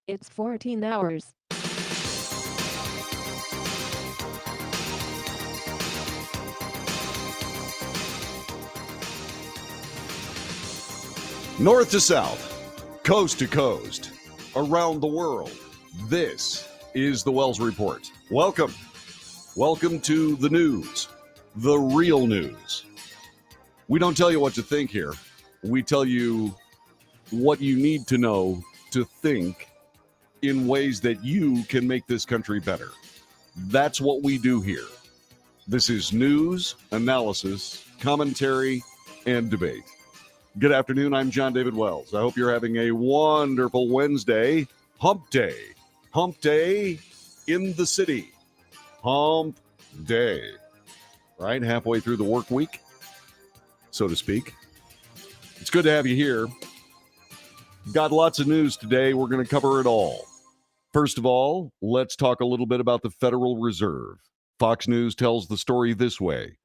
It's 14 hours. North to south, coast to coast, around the world. This is the Wells Report. Welcome. Welcome to the news, the real news. We don't tell you what to think here. We tell you what you need to know to think in ways that you can make this country better. That's what we do here. This is news, analysis, commentary, and debate. Good afternoon. I'm John David Wells. I hope you're having a wonderful Wednesday. Hump Day. Hump Day in the city. Hump Day. Right? Halfway through the work week, so to speak. It's good to have you here. Got lots of news today. We're going to cover it all. First of all, let's talk a little bit about the Federal Reserve. Fox News tells the story this way.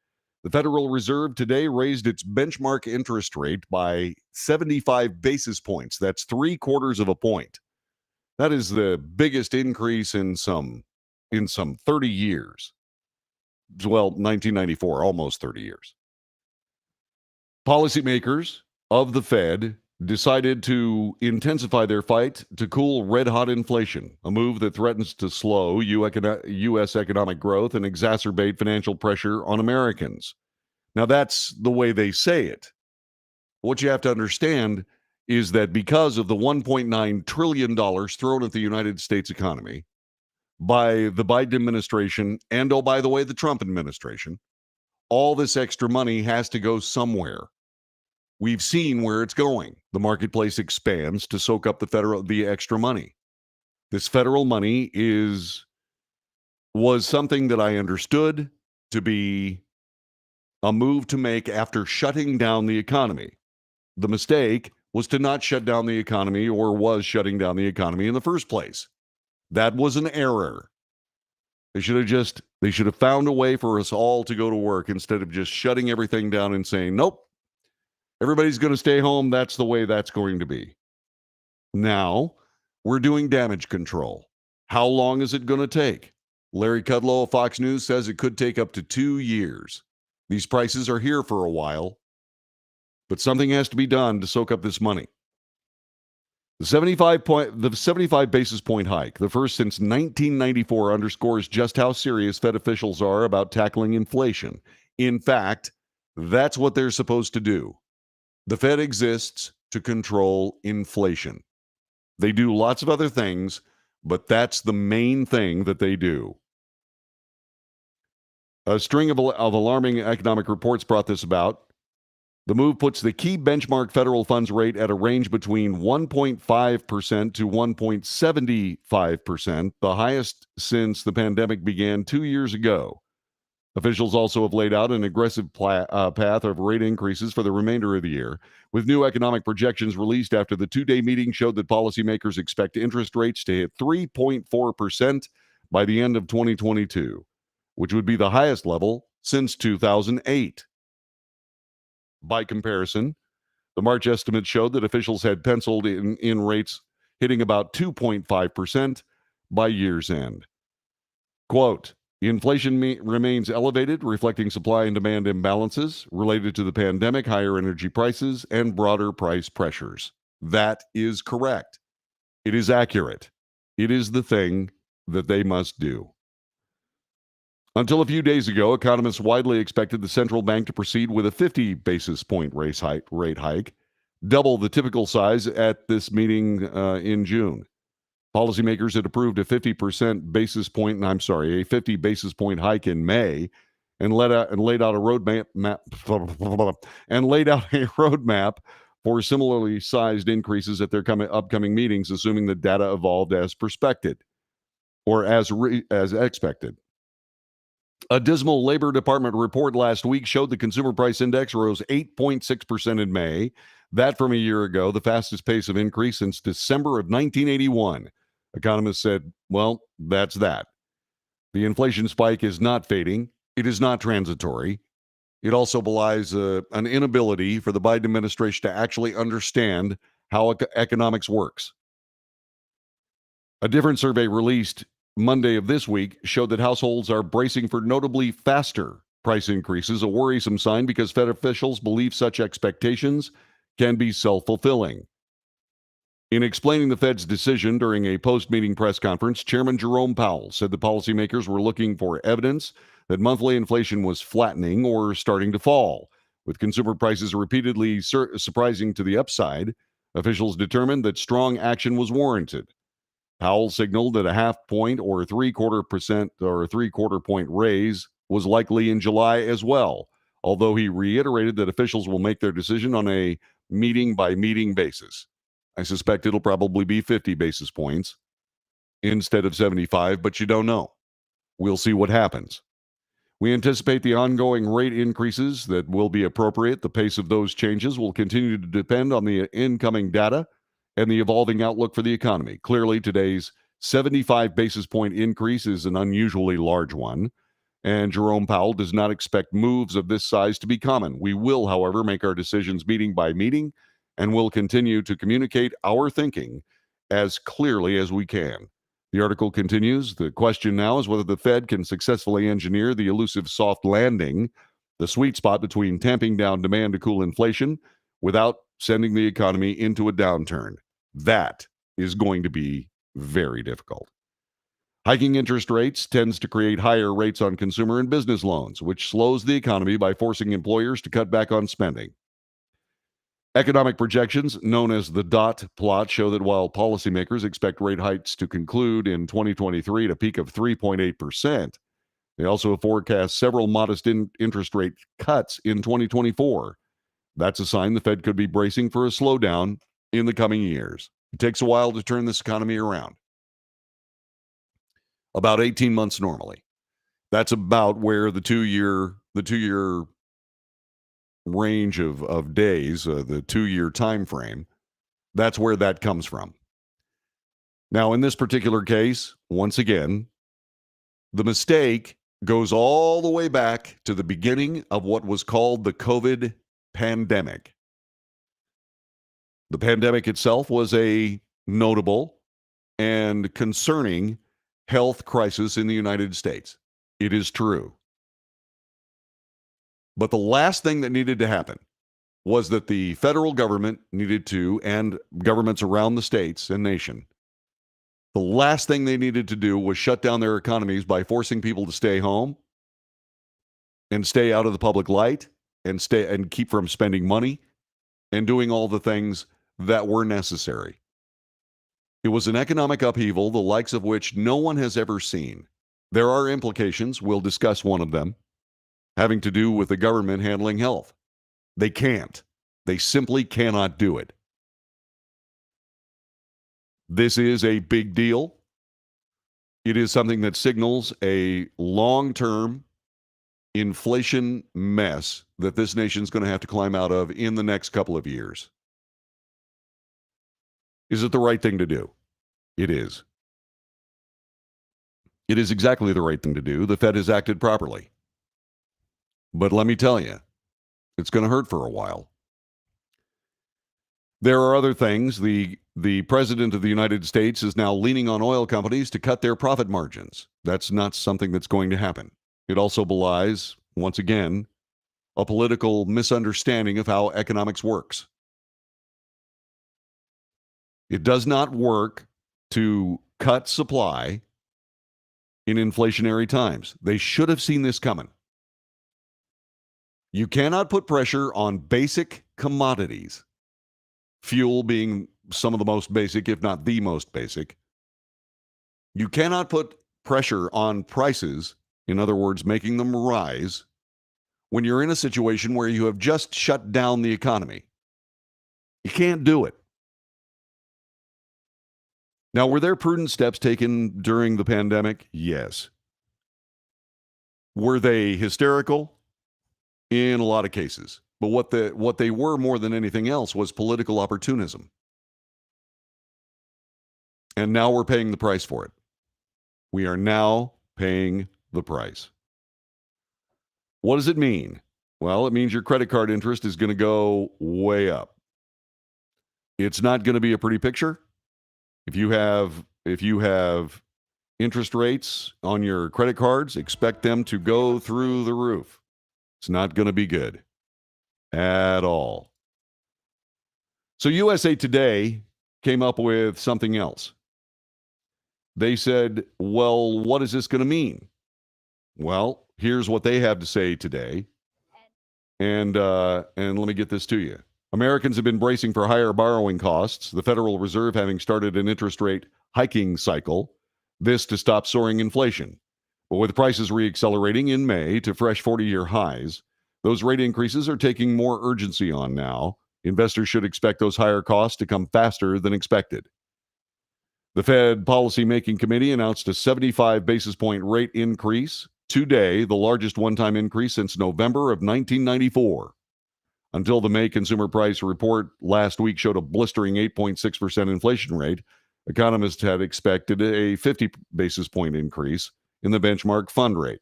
The Federal Reserve today raised its benchmark interest rate by 75 basis points. That's 3/4 of a point. That is the biggest increase in some 30 years. Well, 1994, almost 30 years. Policymakers of the Fed decided to intensify their fight to cool red-hot inflation, a move that threatens to slow U.S. economic growth and exacerbate financial pressure on Americans. Now, that's the way they say it. What you have to understand is that because of the $1.9 trillion thrown at the United States economy by the Biden administration and, oh, by the way, the Trump administration, all this extra money has to go somewhere. We've seen where it's going. The marketplace expands to soak up the extra money. This federal money was something that I understood to be a move to make after shutting down the economy. The mistake was to not shut down the economy, or was shutting down the economy in the first place. That was an error. They should have found a way for us all to go to work instead of just shutting everything down and saying, nope, everybody's going to stay home. That's the way that's going to be. Now, we're doing damage control. How long is it going to take? Larry Kudlow of Fox News says it could take up to 2 years. These prices are here for a while, but something has to be done to soak up this money. The 75 basis point hike, the first since 1994, underscores just how serious Fed officials are about tackling inflation. In fact, that's what they're supposed to do. The Fed exists to control inflation. They do lots of other things, but that's the main thing that they do. A string of alarming economic reports brought this about. The move puts the key benchmark federal funds rate at a range between 1.5% to 1.75%, the highest since the pandemic began 2 years ago. Officials also have laid out an aggressive path of rate increases for the remainder of the year, with new economic projections released after the two-day meeting showed that policymakers expect interest rates to hit 3.4% by the end of 2022, which would be the highest level since 2008. By comparison, the March estimate showed that officials had penciled in rates hitting about 2.5% by year's end. Quote, inflation remains elevated, reflecting supply and demand imbalances related to the pandemic, higher energy prices, and broader price pressures. That is correct. It is accurate. It is the thing that they must do. Until a few days ago, economists widely expected the central bank to proceed with a 50 basis point rate hike, double the typical size at this meeting in June. Policymakers had approved a 50 basis point hike in May, and laid out a roadmap for similarly sized increases at their upcoming meetings, assuming the data evolved as expected. A dismal Labor Department report last week showed the Consumer Price Index rose 8.6% in May. That from a year ago, the fastest pace of increase since December of 1981. Economists said, well, that's that. The inflation spike is not fading. It is not transitory. It also belies an inability for the Biden administration to actually understand how economics works. A different survey released Monday of this week showed that households are bracing for notably faster price increases, a worrisome sign because Fed officials believe such expectations can be self-fulfilling. In explaining the Fed's decision during a post-meeting press conference, Chairman Jerome Powell said the policymakers were looking for evidence that monthly inflation was flattening or starting to fall. With consumer prices repeatedly surprising to the upside, officials determined that strong action was warranted. Powell signaled that a half point or 3/4% or 3/4 point raise was likely in July as well, although he reiterated that officials will make their decision on a meeting by meeting basis. I suspect it'll probably be 50 basis points instead of 75, but you don't know. We'll see what happens. We anticipate the ongoing rate increases that will be appropriate. The pace of those changes will continue to depend on the incoming data and the evolving outlook for the economy. Clearly, today's 75 basis point increase is an unusually large one, and Jerome Powell does not expect moves of this size to be common. We will, however, make our decisions meeting by meeting, and will continue to communicate our thinking as clearly as we can. The article continues. The question now is whether the Fed can successfully engineer the elusive soft landing, the sweet spot between tamping down demand to cool inflation without sending the economy into a downturn. That is going to be very difficult. Hiking interest rates tends to create higher rates on consumer and business loans, which slows the economy by forcing employers to cut back on spending. Economic projections, known as the dot plot, show that while policymakers expect rate hikes to conclude in 2023 at a peak of 3.8%, they also forecast several modest interest rate cuts in 2024. That's a sign the Fed could be bracing for a slowdown in the coming years. It takes a while to turn this economy around. About 18 months normally. That's about where the two-year range of days, the 2-year time frame, that's where that comes from. Now, in this particular case, once again, the mistake goes all the way back to the beginning of what was called the COVID pandemic. The pandemic itself was a notable and concerning health crisis in the United States. It is true. But the last thing that needed to happen was that the federal government needed to, and governments around the states and nation, the last thing they needed to do was shut down their economies by forcing people to stay home and stay out of the public light and keep from spending money and doing all the things that were necessary. It was an economic upheaval, the likes of which no one has ever seen. There are implications. We'll discuss one of them, having to do with the government handling health. They can't. They simply cannot do it. This is a big deal. It is something that signals a long-term inflation mess that this nation's going to have to climb out of in the next couple of years. Is it the right thing to do? It is. It is exactly the right thing to do. The Fed has acted properly. But let me tell you, it's going to hurt for a while. There are other things. The president of the United States is now leaning on oil companies to cut their profit margins. That's not something that's going to happen. It also belies, once again, a political misunderstanding of how economics works. It does not work to cut supply in inflationary times. They should have seen this coming. You cannot put pressure on basic commodities, fuel being some of the most basic, if not the most basic. You cannot put pressure on prices, in other words, making them rise, when you're in a situation where you have just shut down the economy. You can't do it. Now, were there prudent steps taken during the pandemic? Yes. Were they hysterical? In a lot of cases. But what they were more than anything else was political opportunism. And now we're paying the price for it. We are now paying the price. What does it mean? Well, it means your credit card interest is going to go way up. It's not going to be a pretty picture. If you have if you have interest rates on your credit cards, expect them to go through the roof. It's not going to be good at all. So USA Today came up with something else. They said, well, what is this going to mean? Well, here's what they have to say today. And let me get this to you. Americans have been bracing for higher borrowing costs, the Federal Reserve having started an interest rate hiking cycle, this to stop soaring inflation. But with prices reaccelerating in May to fresh 40-year highs, those rate increases are taking more urgency on now. Investors should expect those higher costs to come faster than expected. The Fed Policymaking Committee announced a 75 basis point rate increase today, the largest one-time increase since November of 1994. Until the May consumer price report last week showed a blistering 8.6% inflation rate, economists had expected a 50 basis point increase in the benchmark fund rate.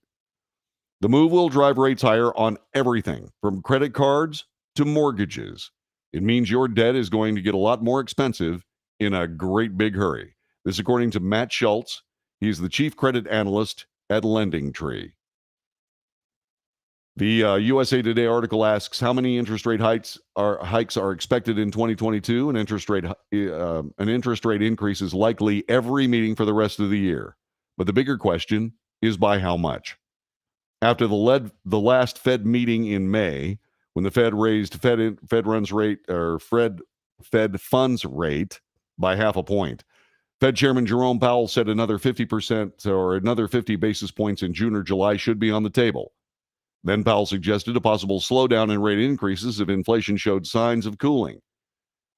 The move will drive rates higher on everything, from credit cards to mortgages. It means your debt is going to get a lot more expensive in a great big hurry. This, according to Matt Schultz. He's the chief credit analyst at LendingTree. The USA Today article asks how many interest rate hikes are expected in 2022. An interest rate increase is likely every meeting for the rest of the year. But the bigger question is by how much? After the last Fed meeting in May, when the Fed raised Fed funds rate by half a point, Fed Chairman Jerome Powell said another 50% or another 50 basis points in June or July should be on the table. Then Powell suggested a possible slowdown in rate increases if inflation showed signs of cooling.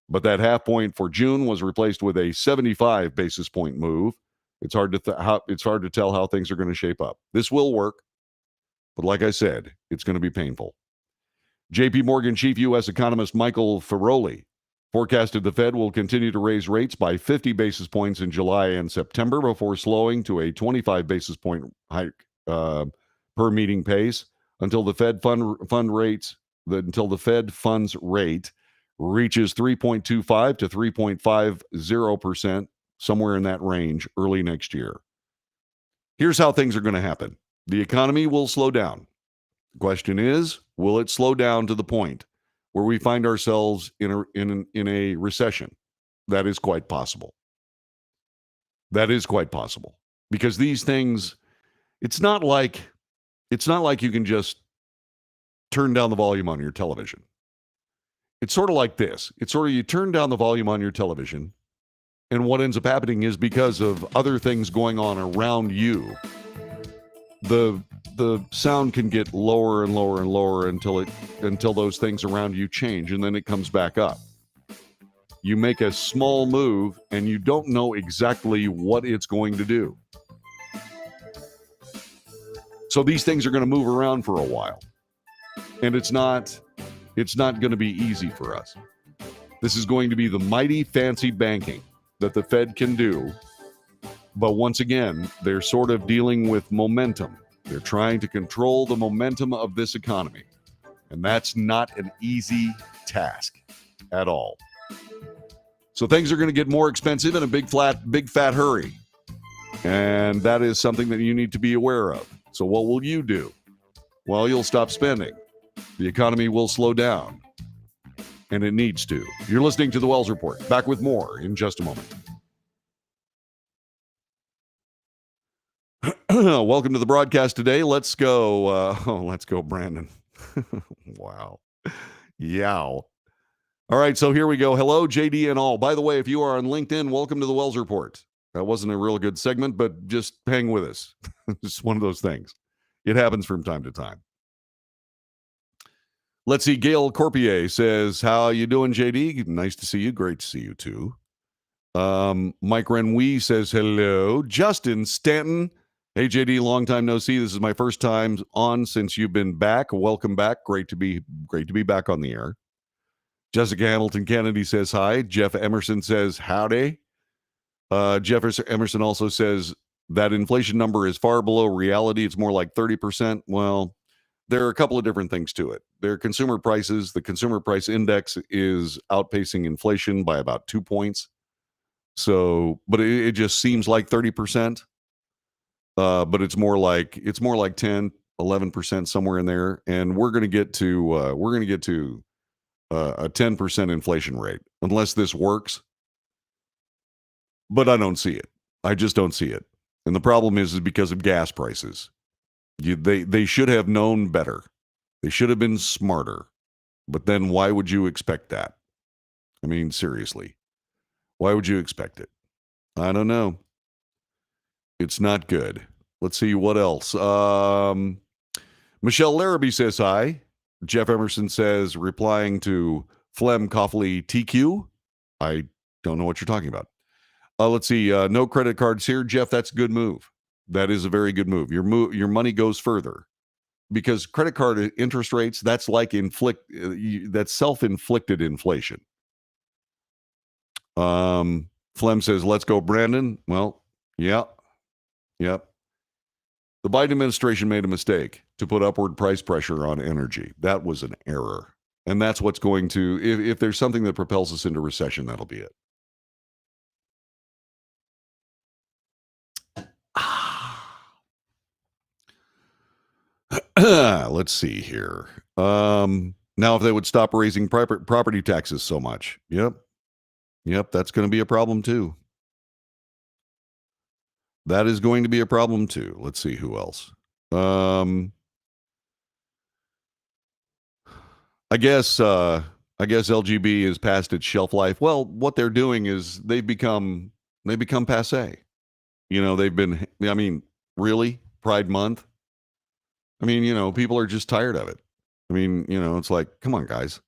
But that half point for June was replaced with a 75 basis point move. It's hard to tell how things are going to shape up. This will work, but like I said, it's going to be painful. J.P. Morgan chief U.S. economist Michael Feroli forecasted the Fed will continue to raise rates by 50 basis points in July and September before slowing to a 25 basis point hike per meeting pace until the Fed funds rate reaches 3.25 to 3.50%, somewhere in that range, early next year. Here's how things are going to happen. The economy will slow down. The question is, will it slow down to the point where we find ourselves in a recession? That is quite possible. That is quite possible. Because these things, it's not like you can just turn down the volume on your television. It's sort of like this. It's sort of you turn down the volume on your television, and what ends up happening is because of other things going on around you, the sound can get lower and lower and lower until those things around you change, and then it comes back up. You make a small move, and you don't know exactly what it's going to do. So these things are going to move around for a while, and it's not going to be easy for us. This is going to be the mighty fancy banking that the Fed can do. But once again, they're sort of dealing with momentum. They're trying to control the momentum of this economy. And that's not an easy task at all. So things are going to get more expensive in a big fat hurry. And that is something that you need to be aware of. So what will you do? Well, you'll stop spending. The economy will slow down. And it needs to. You're listening to The Wells Report. Back with more in just a moment. Welcome to the broadcast today. Let's go. Let's go, Brandon. Wow. Yow. All right, so here we go. Hello, JD and all. By the way, if you are on LinkedIn, welcome to the Wells Report. That wasn't a real good segment, but just hang with us. It's one of those things. It happens from time to time. Let's see. Gail Corpier says, how you doing, JD? Nice to see you. Great to see you, too. Mike Renwee says, hello. Justin Stanton. Hey, JD, long time no see. This is my first time on since you've been back. Welcome back. Great to be back on the air. Jessica Hamilton Kennedy says hi. Jeff Emerson says howdy. Jeff Emerson also says that inflation number is far below reality. It's more like 30%. Well, there are a couple of different things to it. There are consumer prices. The consumer price index is outpacing inflation by about 2 points. So, but it just seems like 30%. But it's more like 10, 11% somewhere in there, and we're going to get to a 10% inflation rate unless this works. But I don't see it. I just don't see it. And the problem is because of gas prices. They should have known better. They should have been smarter. But then why would you expect that? I mean, seriously. Why would you expect it? I don't know. It's not good. Let's see what else. Michelle Larrabee says hi. Jeff Emerson says, replying to Flem Coughley TQ. I don't know what you're talking about. Let's see. No credit cards here. Jeff, that's a good move. That is a very good move. Your money goes further because credit card interest rates, that's like that's self-inflicted inflation. Flem says, let's go, Brandon. Well, yeah. Yep. The Biden administration made a mistake to put upward price pressure on energy. That was an error. And that's what's going to, if there's something that propels us into recession, that'll be it. Let's see here. Now, if they would stop raising property taxes so much. Yep, that's going to be a problem too. That is going to be a problem too. Let's see who else. I guess LGB is past its shelf life. Well, what they're doing is they become passé. You know, really? Pride Month? I mean, people are just tired of it. I mean, it's like, come on, guys.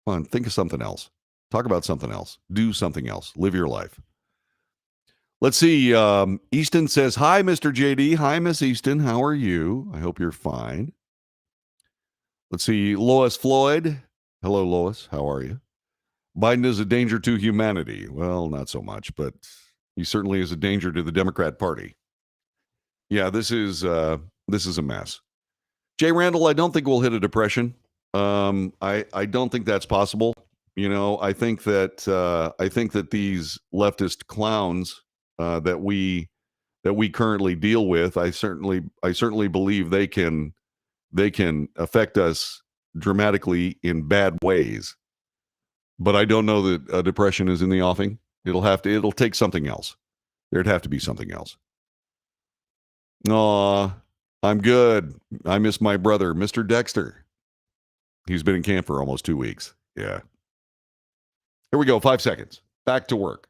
Come on, think of something else. Talk about something else. Do something else. Live your life. Let's see. Easton says, hi, Mr. JD. Hi, Miss Easton. How are you? I hope you're fine. Let's see. Lois Floyd. Hello, Lois. How are you? Biden is a danger to humanity. Well, not so much, but he certainly is a danger to the Democrat Party. Yeah, this is a mess. Jay Randall, I don't think we'll hit a depression. I don't think that's possible. I think that these leftist clowns that we currently deal with, I certainly believe they can affect us dramatically in bad ways. But I don't know that a depression is in the offing. It'll take something else. There'd have to be something else. Aw, I'm good. I miss my brother, Mr. Dexter. He's been in camp for almost 2 weeks. Yeah. Here we go. 5 seconds. Back to work.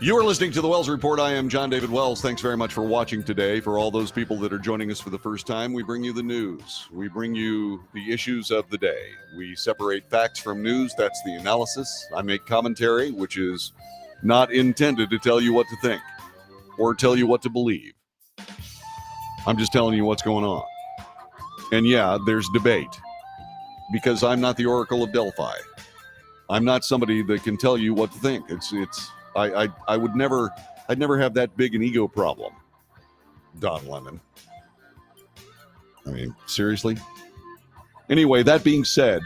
You are listening to the Wells Report. I am John David Wells. Thanks very much for watching today. For all those people that are joining us for the first time, we bring you the news. We bring you the issues of the day. We separate facts from news. That's the analysis. I make commentary, which is not intended to tell you what to think or tell you what to believe. I'm just telling you what's going on. And yeah, there's debate because I'm not the Oracle of Delphi. I'm not somebody that can tell you what to think. I'd never have that big an ego problem. Don Lemon. I mean, seriously? Anyway, that being said,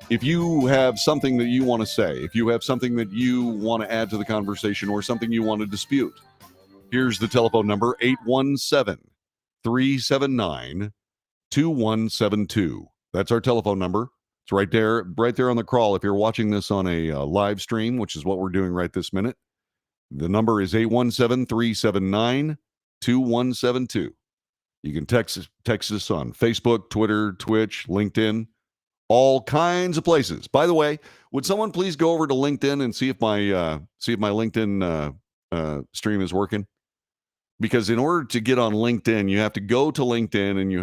if you have something that you want to say, if you have something that you want to add to the conversation or something you want to dispute, here's the telephone number, 817-379-2172. That's our telephone number. It's right there on the crawl. If you're watching this on a live stream, which is what we're doing right this minute, the number is 817-379-2172. You can text us on Facebook, Twitter, Twitch, LinkedIn, all kinds of places. By the way, would someone please go over to LinkedIn and see if my LinkedIn stream is working? Because in order to get on LinkedIn, you have to go to LinkedIn and you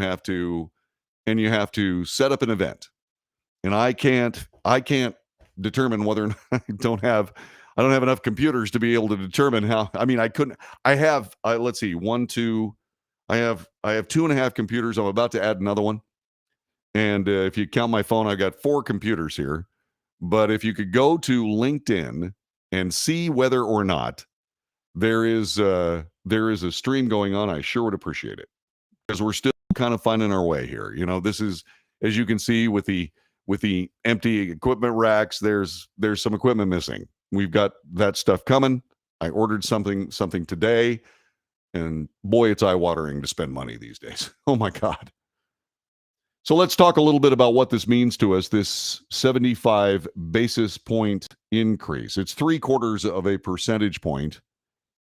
have to set up an event. And I can't determine whether or not I don't have enough computers to be able to determine how. I mean, I couldn't. I have. Let's see. 1, 2. I have 2.5 computers. I'm about to add another one. And if you count my phone, I've got 4 computers here. But if you could go to LinkedIn and see whether or not there is a stream going on. I sure would appreciate it, because we're still kind of finding our way here. This is, as you can see with the empty equipment racks, there's some equipment missing. We've got that stuff coming. I ordered something today, and boy, it's eye-watering to spend money these days. Oh my God. So let's talk a little bit about what this means to us, this 75 basis point increase. It's 3/4 of a percentage point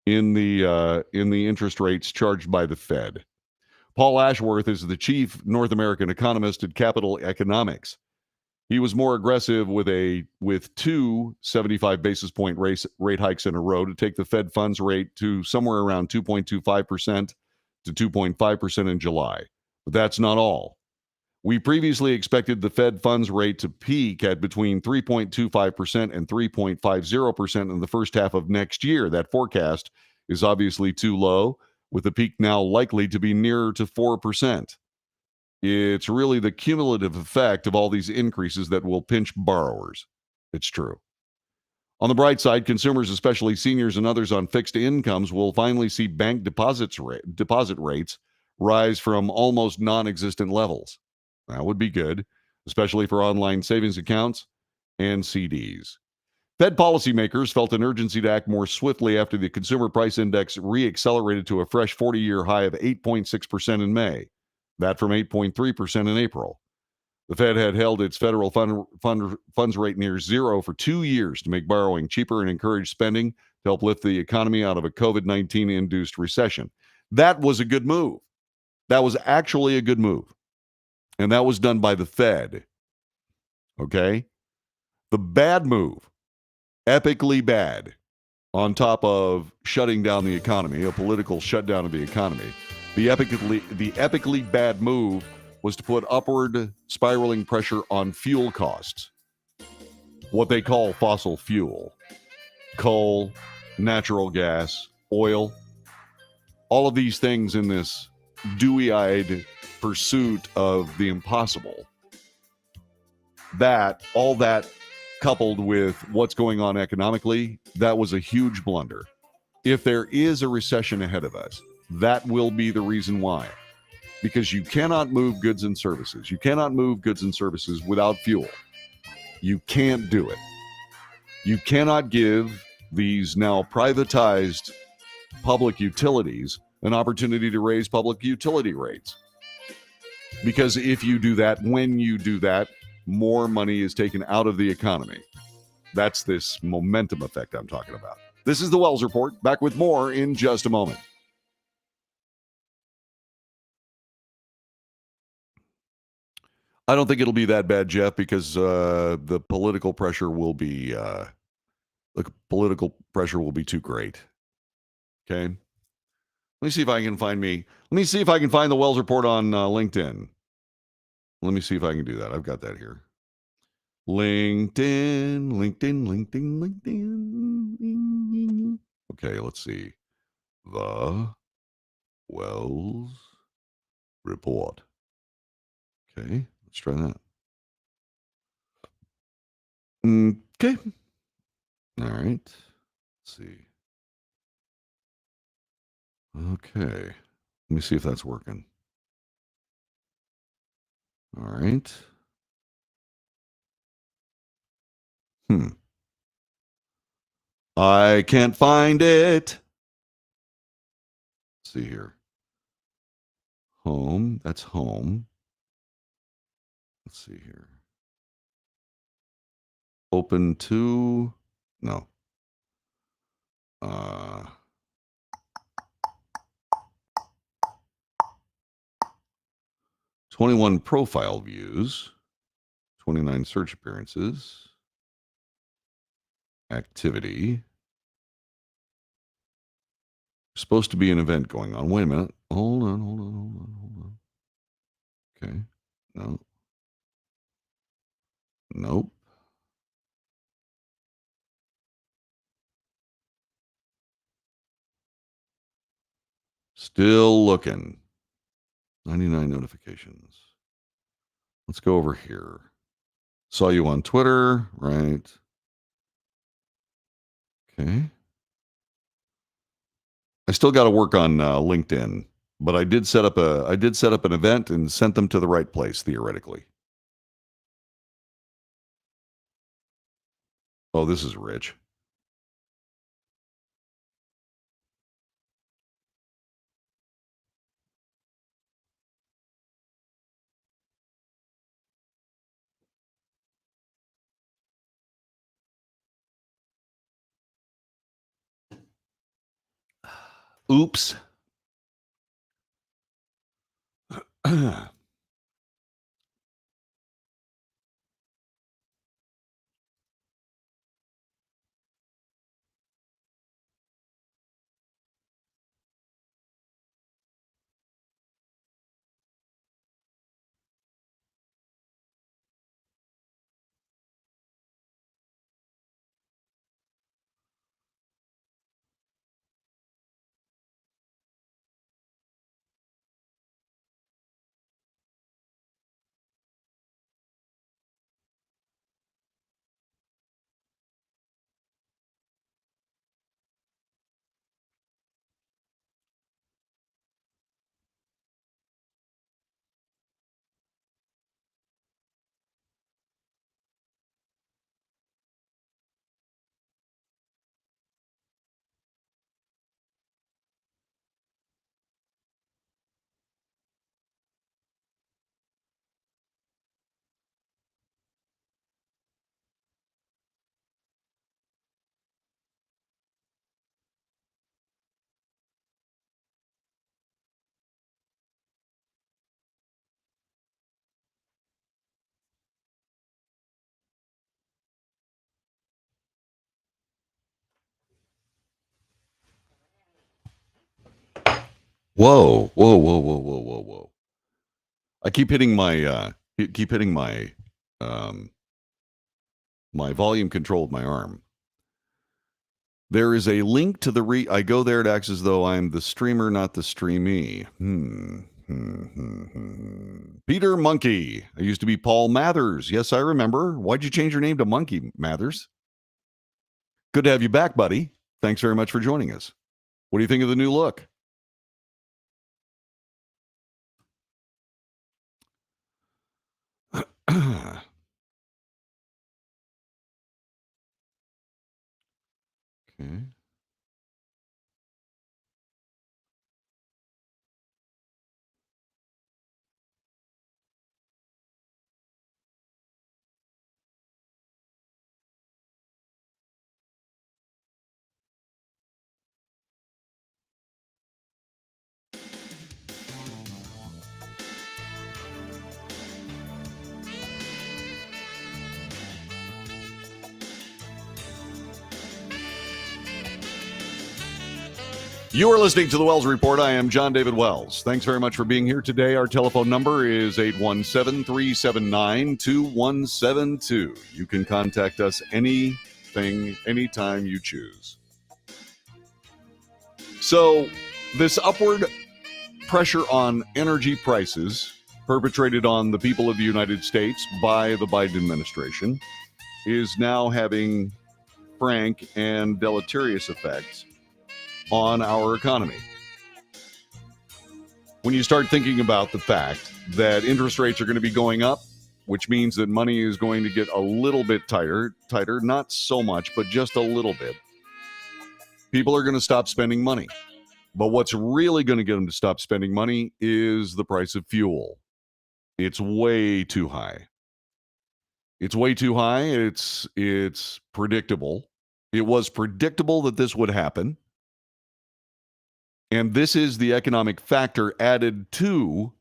in the interest rates charged by the Fed. Paul Ashworth is the chief North American economist at Capital Economics. He was more aggressive with two 75 basis point rate hikes in a row to take the Fed funds rate to somewhere around 2.25% to 2.5% in July. But that's not all. We previously expected the Fed funds rate to peak at between 3.25% and 3.50% in the first half of next year. That forecast is obviously too low, with the peak now likely to be nearer to 4%. It's really the cumulative effect of all these increases that will pinch borrowers. It's true. On the bright side, consumers, especially seniors and others on fixed incomes, will finally see bank deposit rates rise from almost non-existent levels. That would be good, especially for online savings accounts and CDs. Fed policymakers felt an urgency to act more swiftly after the consumer price index re-accelerated to a fresh 40-year high of 8.6% in May, that from 8.3% in April. The Fed had held its federal funds rate near zero for 2 years to make borrowing cheaper and encourage spending to help lift the economy out of a COVID-19 induced recession. That was a good move. That was actually a good move. And that was done by the Fed. Okay? The bad move, epically bad, on top of shutting down the economy, a political shutdown of the economy, the epically bad move was to put upward spiraling pressure on fuel costs, what they call fossil fuel, coal, natural gas, oil, all of these things in this dewy-eyed pursuit of the impossible. All that coupled with what's going on economically, that was a huge blunder. If there is a recession ahead of us, that will be the reason why. Because you cannot move goods and services. You cannot move goods and services without fuel. You can't do it. You cannot give these now privatized public utilities an opportunity to raise public utility rates. Because if you do that, when you do that, more money is taken out of the economy. That's this momentum effect I'm talking about. This is the Wells Report. Back with more in just a moment. I don't think it'll be that bad, Jeff, because the political pressure will be too great. Okay. Let me see if I can find the Wells Report on LinkedIn. Let me see if I can do that. I've got that here. LinkedIn. Okay, let's see. The Wells Report. Okay, let's try that. Okay. All right. Let's see. Okay. Let me see if that's working. All right. I can't find it. Let's see here. Home. That's home. Let's see here. Open to. No. 21 profile views. 29 search appearances. Activity. Supposed to be an event going on. Wait a minute. Hold on. Okay. No. Nope. Still looking. 99 notifications. Let's go over here. Saw you on Twitter, right? Okay. I still got to work on LinkedIn, but I did set up an event and sent them to the right place theoretically. Oh, this is rich. Oops. Whoa, whoa, whoa, whoa, whoa, whoa, whoa! I keep hitting um, my volume control with my arm. There is a link to I go there, it acts as though I'm the streamer, not the streamee. Peter Monkey. I used to be Paul Mathers. Yes, I remember. Why'd you change your name to Monkey, Mathers? Good to have you back, buddy. Thanks very much for joining us. What do you think of the new look? Okay. You are listening to the Wells Report. I am John David Wells. Thanks very much for being here today. Our telephone number is 817-379-2172. You can contact us anything, anytime you choose. So, this upward pressure on energy prices perpetrated on the people of the United States by the Biden administration is now having frank and deleterious effects on our economy. When you start thinking about the fact that interest rates are going to be going up, which means that money is going to get a little bit tighter, not so much, but just a little bit, people are going to stop spending money. But what's really going to get them to stop spending money is the price of fuel. It's way too high. It's way too high. It's predictable. It was predictable that this would happen. And this is the economic factor added to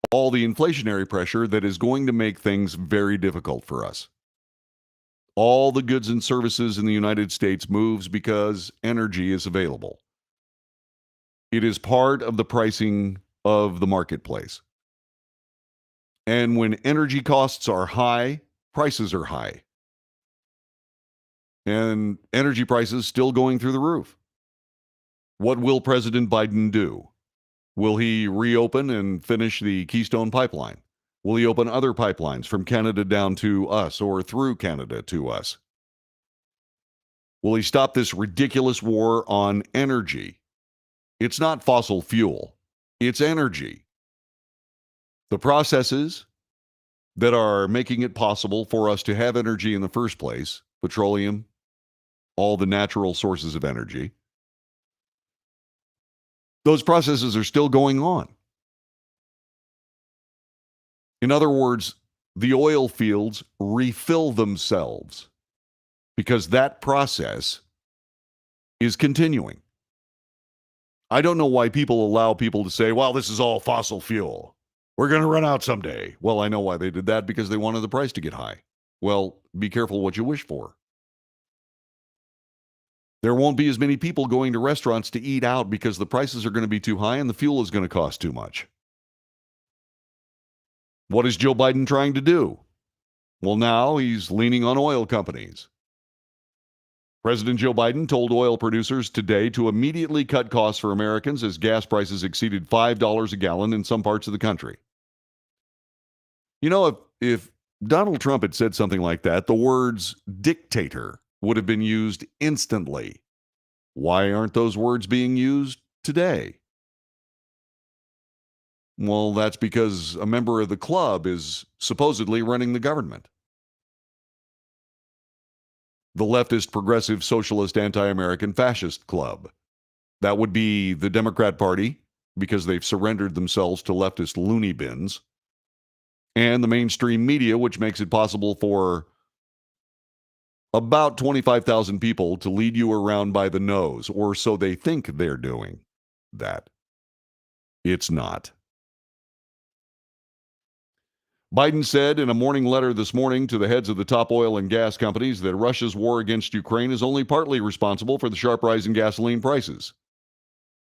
all the inflationary pressure that is going to make things very difficult for us. All the goods and services in the United States moves because energy is available. It is part of the pricing of the marketplace. And when energy costs are high, prices are high. And energy prices still going through the roof. What will President Biden do? Will he reopen and finish the Keystone Pipeline? Will he open other pipelines from Canada down to us or through Canada to us? Will he stop this ridiculous war on energy? It's not fossil fuel, it's energy. The processes that are making it possible for us to have energy in the first place, petroleum, all the natural sources of energy, those processes are still going on. In other words, the oil fields refill themselves because that process is continuing. I don't know why people allow people to say, well, this is all fossil fuel. We're going to run out someday. Well, I know why they did that, because they wanted the price to get high. Well, be careful what you wish for. There won't be as many people going to restaurants to eat out because the prices are going to be too high and the fuel is going to cost too much. What is Joe Biden trying to do? Well, now he's leaning on oil companies. President Joe Biden told oil producers today to immediately cut costs for Americans as gas prices exceeded $5 a gallon in some parts of the country. You know, if Donald Trump had said something like that, the words dictator would have been used instantly. Why aren't those words being used today? Well, that's because a member of the club is supposedly running the government. The leftist, progressive, socialist, anti-American, fascist club. That would be the Democrat Party, because they've surrendered themselves to leftist loony bins, and the mainstream media, which makes it possible for about 25,000 people to lead you around by the nose, or so they think they're doing that. It's not. Biden said in a morning letter this morning to the heads of the top oil and gas companies that Russia's war against Ukraine is only partly responsible for the sharp rise in gasoline prices.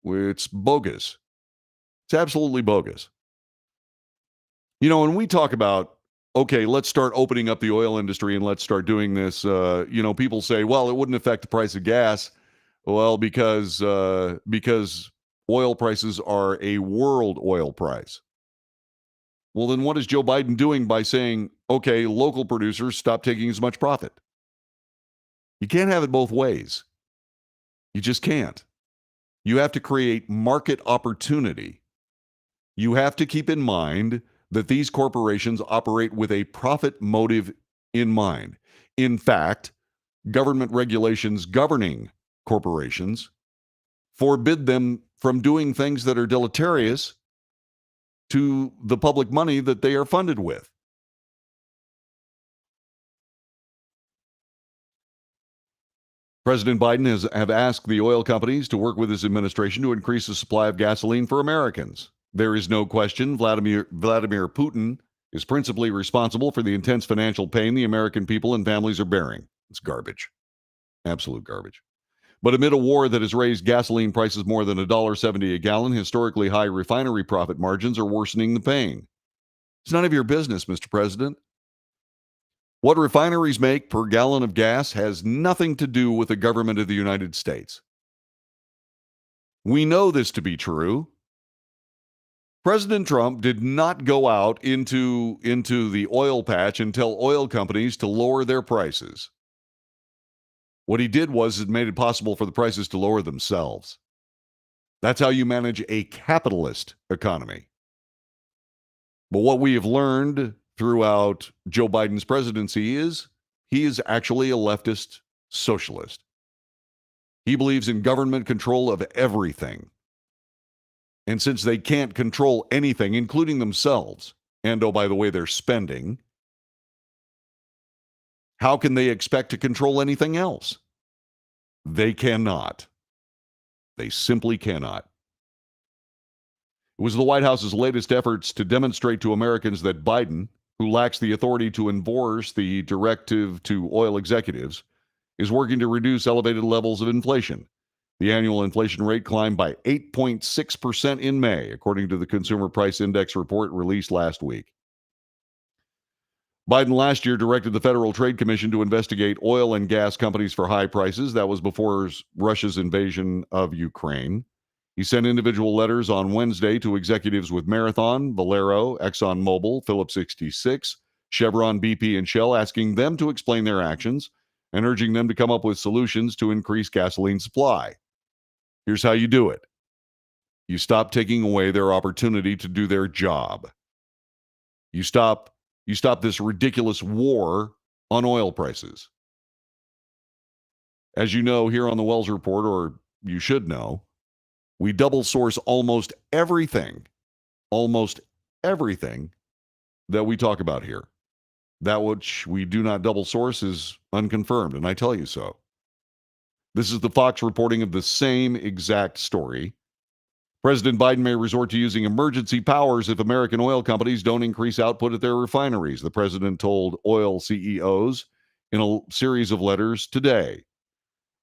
It's bogus. It's absolutely bogus. You know, when we talk about, okay, let's start opening up the oil industry and let's start doing this, people say, well, it wouldn't affect the price of gas. Well, because oil prices are a world oil price. Well, then what is Joe Biden doing by saying, okay, local producers stop taking as much profit? You can't have it both ways. You just can't. You have to create market opportunity. You have to keep in mind that these corporations operate with a profit motive in mind. In fact, government regulations governing corporations forbid them from doing things that are deleterious to the public money that they are funded with. President Biden has asked the oil companies to work with his administration to increase the supply of gasoline for Americans. There is no question Vladimir Putin is principally responsible for the intense financial pain the American people and families are bearing. It's garbage. Absolute garbage. But amid a war that has raised gasoline prices more than $1.70 a gallon, historically high refinery profit margins are worsening the pain. It's none of your business, Mr. President. What refineries make per gallon of gas has nothing to do with the government of the United States. We know this to be true. President Trump did not go out into the oil patch and tell oil companies to lower their prices. What he did was it made it possible for the prices to lower themselves. That's how you manage a capitalist economy. But what we have learned throughout Joe Biden's presidency is he is actually a leftist socialist. He believes in government control of everything. And since they can't control anything, including themselves, and oh, by the way, their spending, how can they expect to control anything else? They cannot. They simply cannot. It was the White House's latest efforts to demonstrate to Americans that Biden, who lacks the authority to enforce the directive to oil executives, is working to reduce elevated levels of inflation. The annual inflation rate climbed by 8.6% in May, according to the Consumer Price Index report released last week. Biden last year directed the Federal Trade Commission to investigate oil and gas companies for high prices. That was before Russia's invasion of Ukraine. He sent individual letters on Wednesday to executives with Marathon, Valero, ExxonMobil, Phillips 66, Chevron, BP, and Shell, asking them to explain their actions and urging them to come up with solutions to increase gasoline supply. Here's how you do it. You stop taking away their opportunity to do their job. You stop this ridiculous war on oil prices. As you know, here on the Wells Report, or you should know, we double source almost everything that we talk about here. That which we do not double source is unconfirmed, and I tell you so. This is the Fox reporting of the same exact story. President Biden may resort to using emergency powers if American oil companies don't increase output at their refineries, the president told oil CEOs in a series of letters today.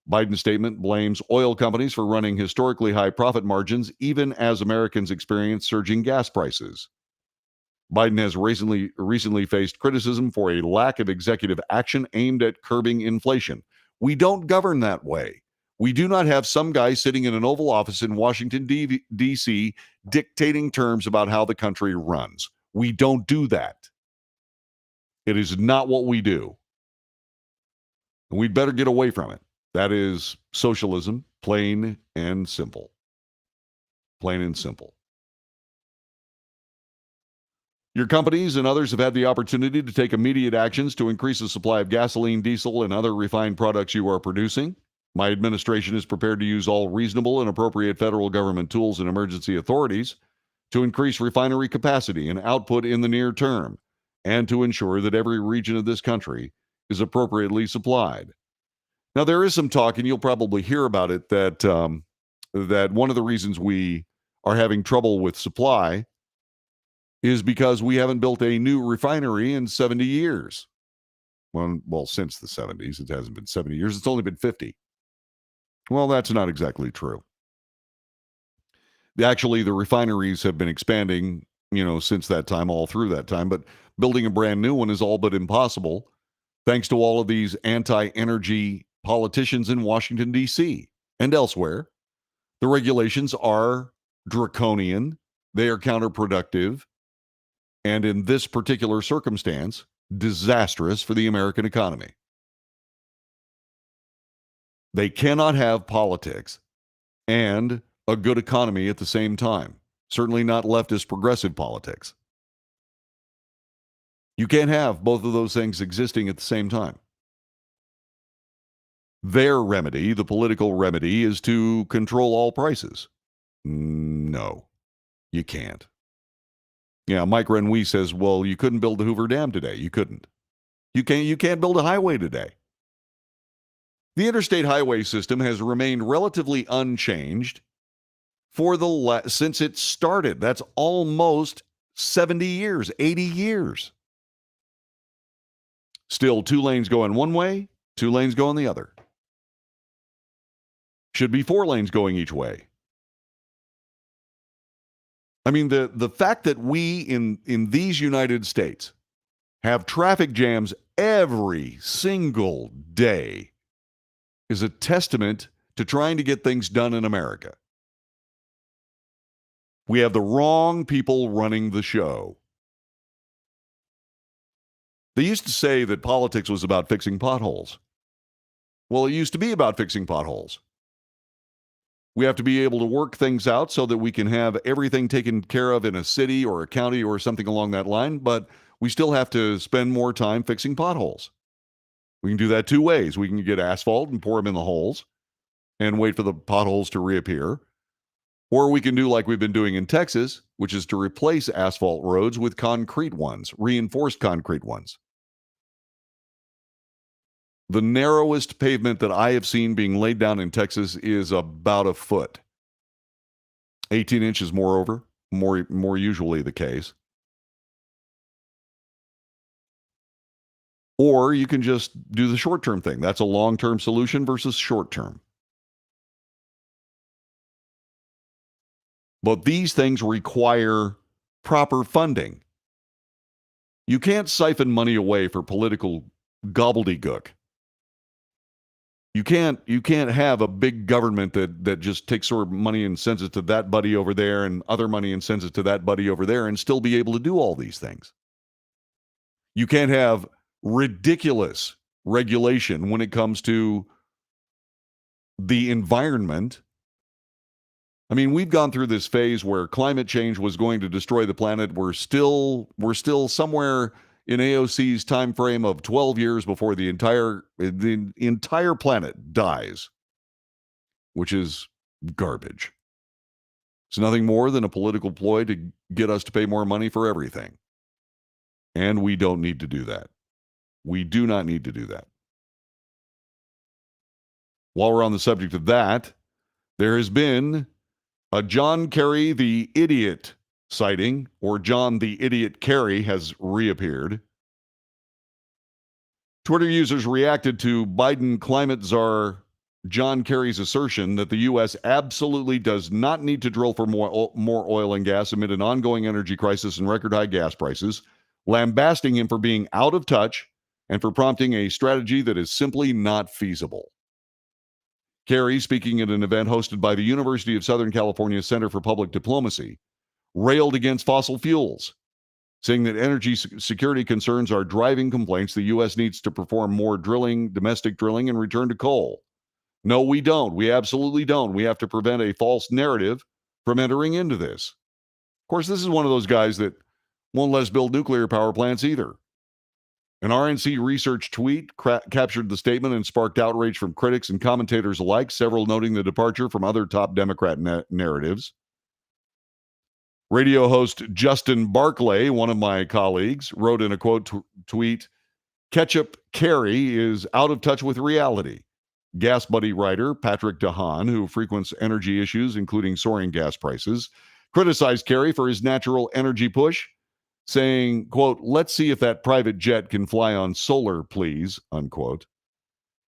Biden's statement blames oil companies for running historically high profit margins, even as Americans experience surging gas prices. Biden has recently faced criticism for a lack of executive action aimed at curbing inflation. We don't govern that way. We do not have some guy sitting in an Oval Office in Washington, D.C., dictating terms about how the country runs. We don't do that. It is not what we do. And we'd better get away from it. That is socialism, plain and simple. Plain and simple. Your companies and others have had the opportunity to take immediate actions to increase the supply of gasoline, diesel, and other refined products you are producing. My administration is prepared to use all reasonable and appropriate federal government tools and emergency authorities to increase refinery capacity and output in the near term, and to ensure that every region of this country is appropriately supplied. Now, there is some talk, and you'll probably hear about it, that one of the reasons we are having trouble with supply is because we haven't built a new refinery in 70 years. Well, since the 70s. It hasn't been 70 years. It's only been 50. Well, that's not exactly true. Actually, the refineries have been expanding, since that time, all through that time. But building a brand new one is all but impossible, thanks to all of these anti-energy politicians in Washington, D.C. and elsewhere. The regulations are draconian. They are counterproductive. And in this particular circumstance, disastrous for the American economy. They cannot have politics and a good economy at the same time. Certainly not leftist progressive politics. You can't have both of those things existing at the same time. Their remedy, the political remedy, is to control all prices. No, you can't. Yeah, Mike Renouy says, well, you couldn't build the Hoover Dam today. You couldn't. You can't build a highway today. The interstate highway system has remained relatively unchanged since it started. That's almost 70 years, 80 years. Still 2 lanes going one way, 2 lanes going the other. Should be 4 lanes going each way. I mean, the fact that we in these United States have traffic jams every single day is a testament to trying to get things done in America. We have the wrong people running the show. They used to say that politics was about fixing potholes. Well, it used to be about fixing potholes. We have to be able to work things out so that we can have everything taken care of in a city or a county or something along that line, but we still have to spend more time fixing potholes. We can do that 2 ways. We can get asphalt and pour them in the holes and wait for the potholes to reappear. Or we can do like we've been doing in Texas, which is to replace asphalt roads with concrete ones, reinforced concrete ones. The narrowest pavement that I have seen being laid down in Texas is about a foot. 18 inches, moreover, more usually the case. Or you can just do the short-term thing. That's a long-term solution versus short-term. But these things require proper funding. You can't siphon money away for political gobbledygook. You can't have a big government that just takes sort of money and sends it to that buddy over there and other money and sends it to that buddy over there and still be able to do all these things. You can't have ridiculous regulation when it comes to the environment. I mean, we've gone through this phase where climate change was going to destroy the planet. We're still somewhere in AOC's time frame of 12 years before the entire planet dies, which is garbage. It's nothing more than a political ploy to get us to pay more money for everything. And we don't need to do that. We do not need to do that. While we're on the subject of that, there has been a John Kerry the Idiot sighting, or John the Idiot Kerry has reappeared. Twitter users reacted to Biden climate czar John Kerry's assertion that the U.S. absolutely does not need to drill for more oil and gas amid an ongoing energy crisis and record high gas prices, lambasting him for being out of touch and for prompting a strategy that is simply not feasible. Kerry, speaking at an event hosted by the University of Southern California Center for Public Diplomacy, railed against fossil fuels, saying that energy security concerns are driving complaints the U.S. needs to perform more domestic drilling, and return to coal. No, we don't. We absolutely don't. We have to prevent a false narrative from entering into this. Of course, this is one of those guys that won't let us build nuclear power plants either. An RNC research tweet captured the statement and sparked outrage from critics and commentators alike, several noting the departure from other top Democrat narratives. Radio host Justin Barclay, one of my colleagues, wrote in a quote tweet, "Ketchup Kerry is out of touch with reality." Gas Buddy writer Patrick DeHaan, who frequents energy issues, including soaring gas prices, criticized Kerry for his natural energy push, saying, quote, "Let's see if that private jet can fly on solar, please," unquote.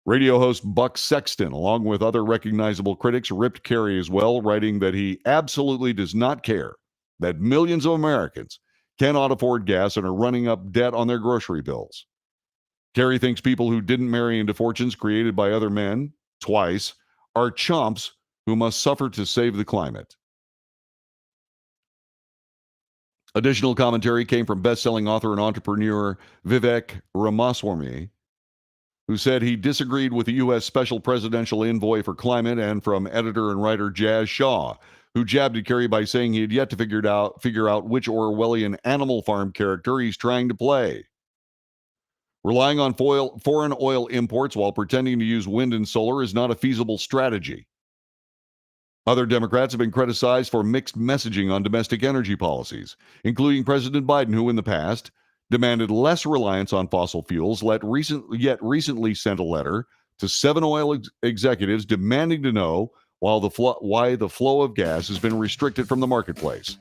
Radio host Buck Sexton, along with other recognizable critics, ripped Kerry as well, writing that he absolutely does not care that millions of Americans cannot afford gas and are running up debt on their grocery bills. Kerry thinks people who didn't marry into fortunes created by other men, twice, are chumps who must suffer to save the climate. Additional commentary came from best-selling author and entrepreneur Vivek Ramaswamy, who said he disagreed with the U.S. Special Presidential Envoy for Climate, and from editor and writer Jazz Shaw, who jabbed at Kerry by saying he had yet to figure out which Orwellian Animal Farm character he's trying to play. Relying on foreign oil imports while pretending to use wind and solar is not a feasible strategy. Other Democrats have been criticized for mixed messaging on domestic energy policies, including President Biden, who in the past demanded less reliance on fossil fuels, yet recently sent a letter to 7 oil executives demanding to know why the flow of gas has been restricted from the marketplace.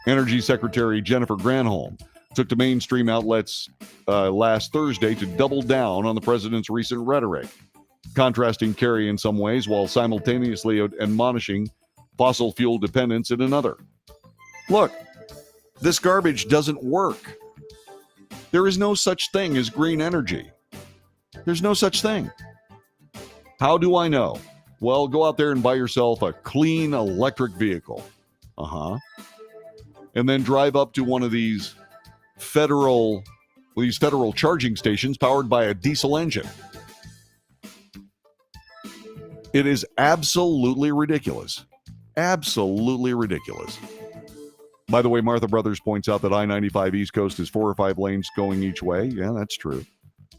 Energy Secretary Jennifer Granholm took to mainstream outlets last Thursday to double down on the president's recent rhetoric, contrasting Kerry in some ways while simultaneously admonishing fossil fuel dependence in another. Look, this garbage doesn't work. There is no such thing as green energy. There's no such thing. How do I know? Well, go out there and buy yourself a clean electric vehicle. And then drive up to one of these federal charging stations powered by a diesel engine. It is absolutely ridiculous. Absolutely ridiculous. By the way, Martha Brothers points out that I-95 East Coast is 4 or 5 lanes going each way. Yeah, that's true.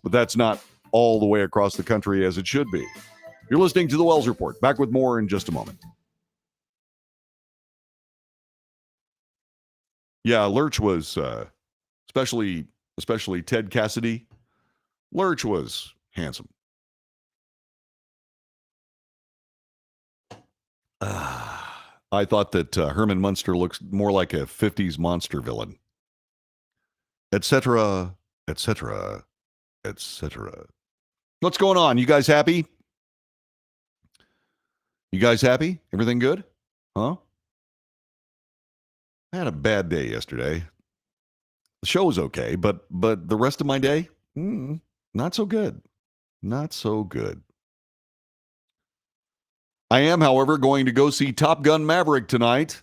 But that's not all the way across the country as it should be. You're listening to The Wells Report. Back with more in just a moment. Yeah, Lurch was, especially Ted Cassidy, Lurch was handsome. I thought that Herman Munster looks more like a 50s monster villain. Etc., etc., etc. What's going on? You guys happy? You guys happy? Everything good? Huh? I had a bad day yesterday. The show was okay, but the rest of my day, not so good. Not so good. I am, however, going to go see Top Gun Maverick tonight.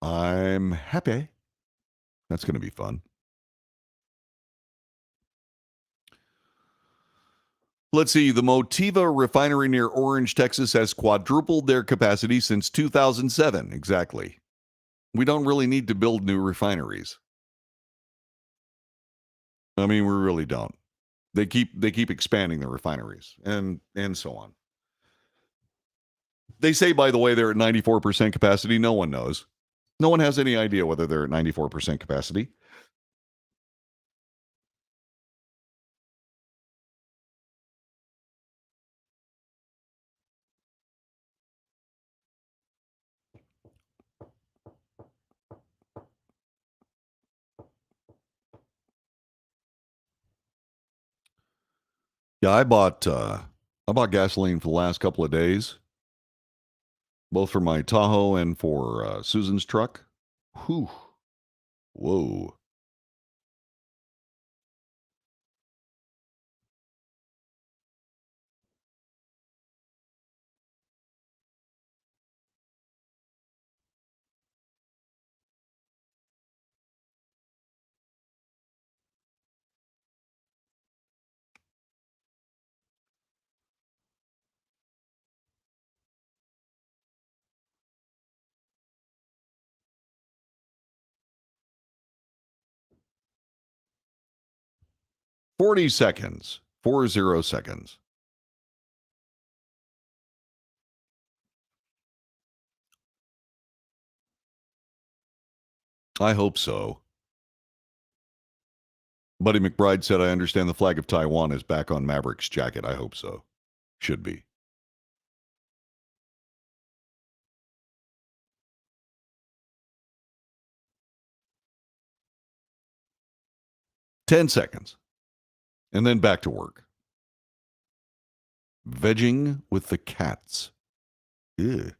I'm happy. That's going to be fun. Let's see. The Motiva refinery near Orange, Texas has quadrupled their capacity since 2007. Exactly. We don't really need to build new refineries. I mean, we really don't. They keep expanding the refineries and so on. They say, by the way, they're at 94% capacity. No one knows. No one has any idea whether they're at 94% capacity. Yeah, I bought gasoline for the last couple of days, both for my Tahoe and for Susan's truck. Whew. Whoa. 40 seconds. 40 seconds. I hope so. Buddy McBride said, I understand the flag of Taiwan is back on Maverick's jacket. I hope so. Should be. Ten seconds. And then back to work. Vegging with the cats. Ew.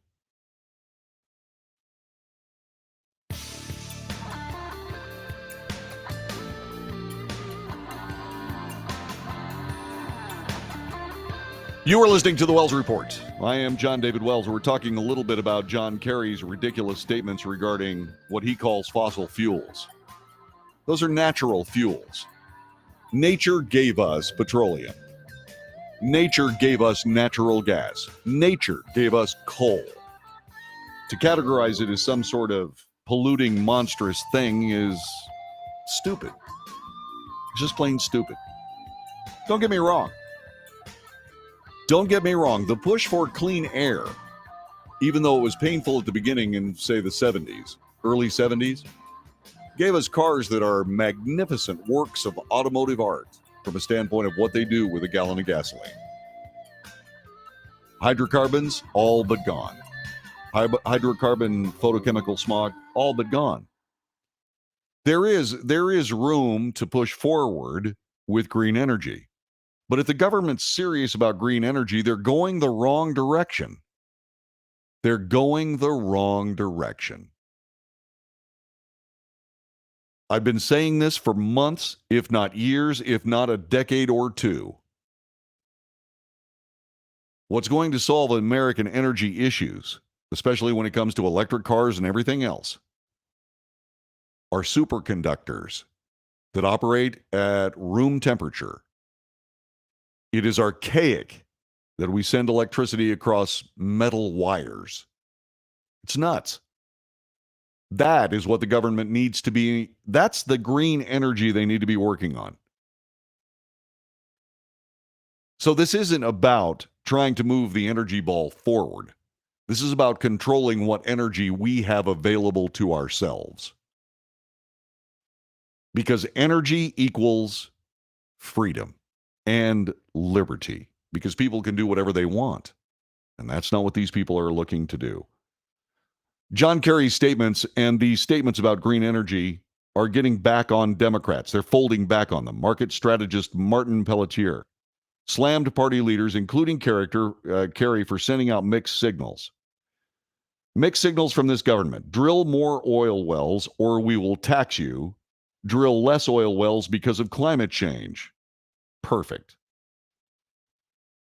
You are listening to The Wells Report. I am John David Wells. We're talking a little bit about John Kerry's ridiculous statements regarding what he calls fossil fuels. Those are natural fuels. Nature gave us petroleum. Nature gave us natural gas. Nature gave us coal. To categorize it as some sort of polluting, monstrous thing is stupid. It's just plain stupid. Don't get me wrong. Don't get me wrong. The push for clean air, even though it was painful at the beginning in, say, the 70s, early 70s, gave us cars that are magnificent works of automotive art from a standpoint of what they do with a gallon of gasoline. Hydrocarbons, all but gone. Hydrocarbon photochemical smog, all but gone. There is room to push forward with green energy. But if the government's serious about green energy, they're going the wrong direction. They're going the wrong direction. I've been saying this for months, if not years, if not a decade or two. What's going to solve American energy issues, especially when it comes to electric cars and everything else, are superconductors that operate at room temperature. It is archaic that we send electricity across metal wires. It's nuts. That is what the government needs to be. That's the green energy they need to be working on. So this isn't about trying to move the energy ball forward. This is about controlling what energy we have available to ourselves. Because energy equals freedom and liberty, because people can do whatever they want. And that's not what these people are looking to do. John Kerry's statements and these statements about green energy are getting back on Democrats. They're folding back on them. Market strategist Martin Pelletier slammed party leaders, including Kerry, for sending out mixed signals. Mixed signals from this government. Drill more oil wells or we will tax you. Drill less oil wells because of climate change. Perfect.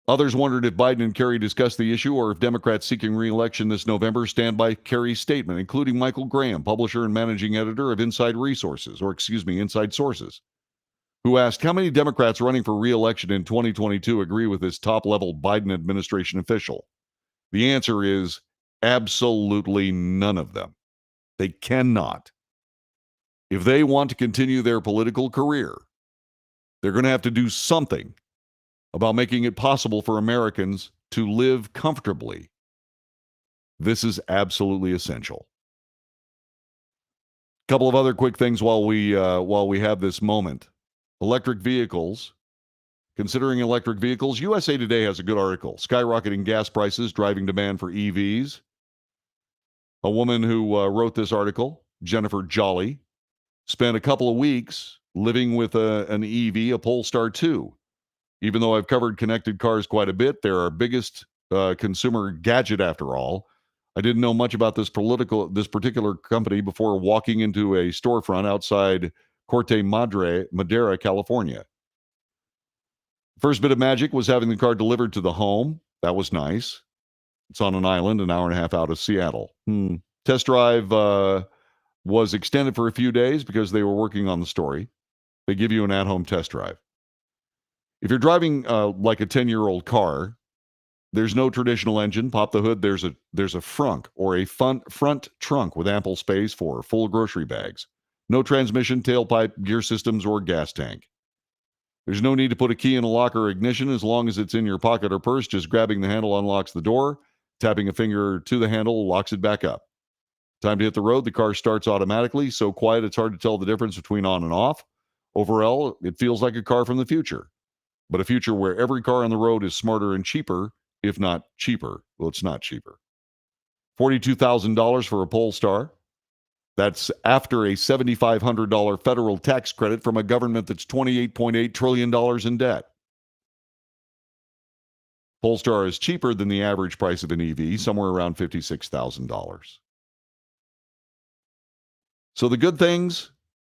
Others wondered if Biden and Kerry discussed the issue or if Democrats seeking re-election this November stand by Kerry's statement, including Michael Graham, publisher and managing editor of Inside Sources, who asked how many Democrats running for re-election in 2022 agree with this top-level Biden administration official. The answer is absolutely none of them. They cannot. If they want to continue their political career, they're going to have to do something about making it possible for Americans to live comfortably. This is absolutely essential. A couple of other quick things while we have this moment. Electric vehicles. Considering electric vehicles, USA Today has a good article. Skyrocketing gas prices, driving demand for EVs. A woman who wrote this article, Jennifer Jolly, spent a couple of weeks living with an EV, a Polestar 2. Even though I've covered connected cars quite a bit, they're our biggest consumer gadget after all. I didn't know much about this particular company before walking into a storefront outside Corte Madera, California. First bit of magic was having the car delivered to the home. That was nice. It's on an island, an hour and a half out of Seattle. Test drive was extended for a few days because they were working on the story. They give you an at-home test drive. If you're driving like a 10-year-old car, there's no traditional engine. Pop the hood. There's a frunk or a front trunk with ample space for full grocery bags. No transmission, tailpipe, gear systems, or gas tank. There's no need to put a key in a lock or ignition as long as it's in your pocket or purse. Just grabbing the handle unlocks the door. Tapping a finger to the handle locks it back up. Time to hit the road. The car starts automatically. So quiet it's hard to tell the difference between on and off. Overall, it feels like a car from the future. But a future where every car on the road is smarter and cheaper, if not cheaper. Well, it's not cheaper. $42,000 for a Polestar. That's after a $7,500 federal tax credit from a government that's $28.8 trillion in debt. Polestar is cheaper than the average price of an EV, somewhere around $56,000. So the good things,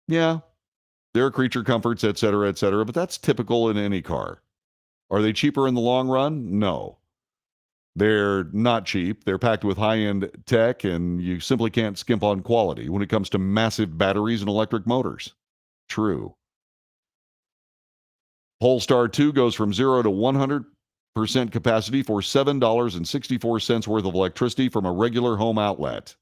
yeah, there are creature comforts, et cetera, but that's typical in any car. Are they cheaper in the long run? No. They're not cheap. They're packed with high-end tech, and you simply can't skimp on quality when it comes to massive batteries and electric motors. True. Polestar 2 goes from 0 to 100% capacity for $7.64 worth of electricity from a regular home outlet.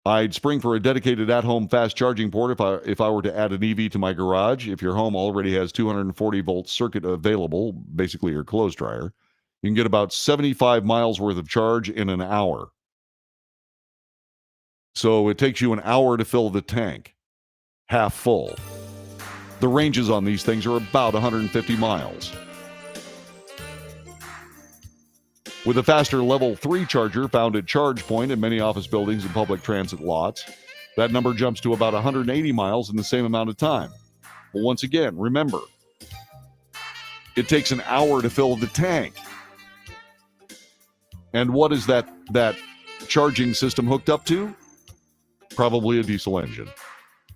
I'd spring for a dedicated at-home fast charging port if I were to add an EV to my garage. If your home already has 240-volt circuit available, basically your clothes dryer, you can get about 75 miles worth of charge in an hour. So it takes you an hour to fill the tank, half full. The ranges on these things are about 150 miles. With a faster level 3 charger found at ChargePoint in many office buildings and public transit lots, that number jumps to about 180 miles in the same amount of time. But once again, remember, it takes an hour to fill the tank. And what is that charging system hooked up to? Probably a diesel engine.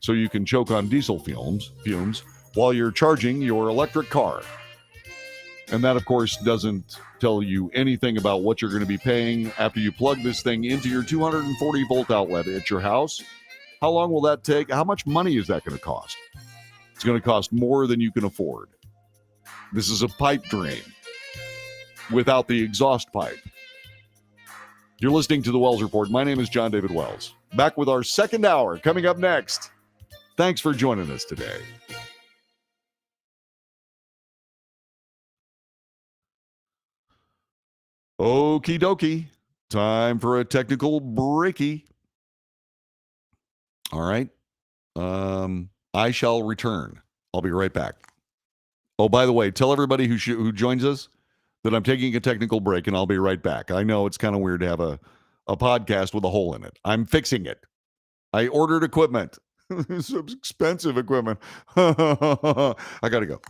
So you can choke on diesel fumes while you're charging your electric car. And that, of course, doesn't tell you anything about what you're going to be paying after you plug this thing into your 240-volt outlet at your house. How long will that take? How much money is that going to cost? It's going to cost more than you can afford. This is a pipe dream without the exhaust pipe. You're listening to The Wells Report. My name is John David Wells. Back with our second hour coming up next. Thanks for joining us today. Okie dokie. Time for a technical breaky. All right. I shall return. I'll be right back. Oh, by the way, tell everybody who joins us that I'm taking a technical break and I'll be right back. I know it's kind of weird to have a podcast with a hole in it. I'm fixing it. I ordered equipment. It's expensive equipment. I got to go.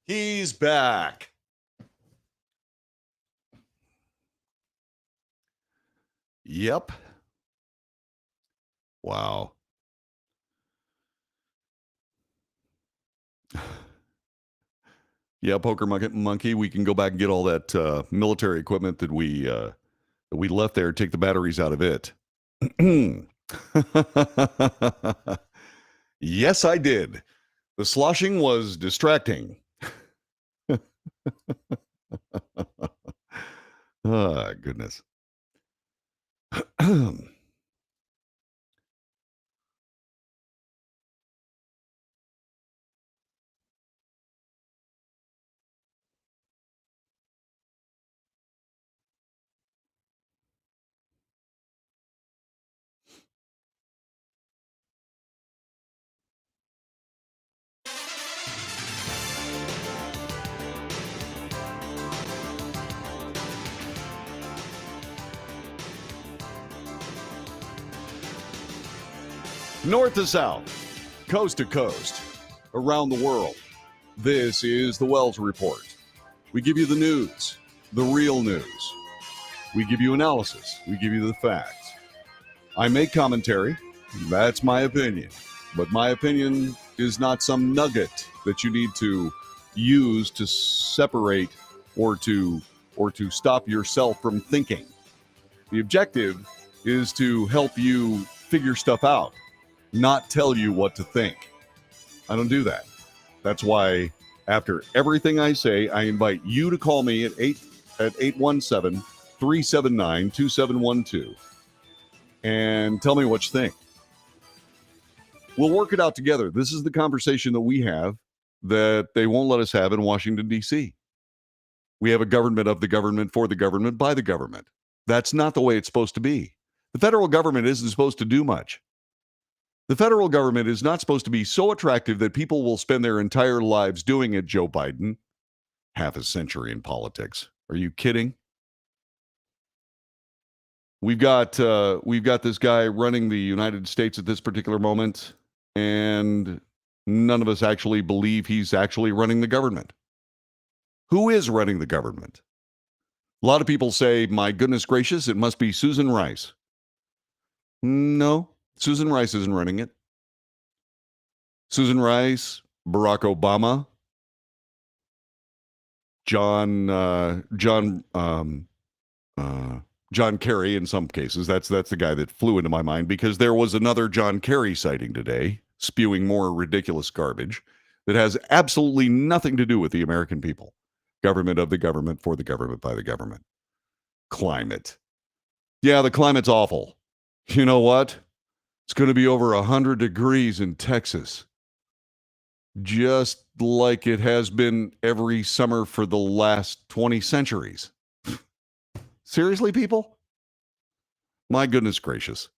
He's back. Yep. Wow. Yeah, Poker Monkey, we can go back and get all that military equipment that we left there, take the batteries out of it. Yes, I did. The sloshing was distracting. Ah, goodness. North to south, coast to coast, around the world. This is the Wells Report. We give you the news, the real news. We give you analysis. We give you the facts. I make commentary. That's my opinion. But my opinion is not some nugget that you need to use to separate or to stop yourself from thinking. The objective is to help you figure stuff out, not tell you what to think. I don't do that. That's why after everything I say, I invite you to call me at 817-379-2712 and tell me what you think. We'll work it out together. This is the conversation that we have that they won't let us have in Washington, D.C. We have a government of the government, for the government, by the government. That's not the way it's supposed to be. The federal government isn't supposed to do much. The federal government is not supposed to be so attractive that people will spend their entire lives doing it, Joe Biden. Half a century in politics. Are you kidding? We've got this guy running the United States at this particular moment, and none of us actually believe he's actually running the government. Who is running the government? A lot of people say, my goodness gracious, it must be Susan Rice. No, Susan Rice isn't running it. Susan Rice, Barack Obama, John Kerry in some cases. That's the guy that flew into my mind because there was another John Kerry sighting today, spewing more ridiculous garbage that has absolutely nothing to do with the American people. Government of the government, for the government, by the government. Climate. Yeah, the climate's awful. You know what? It's going to be over 100 degrees in Texas. Just like it has been every summer for the last 20 centuries. Seriously, people? My goodness gracious.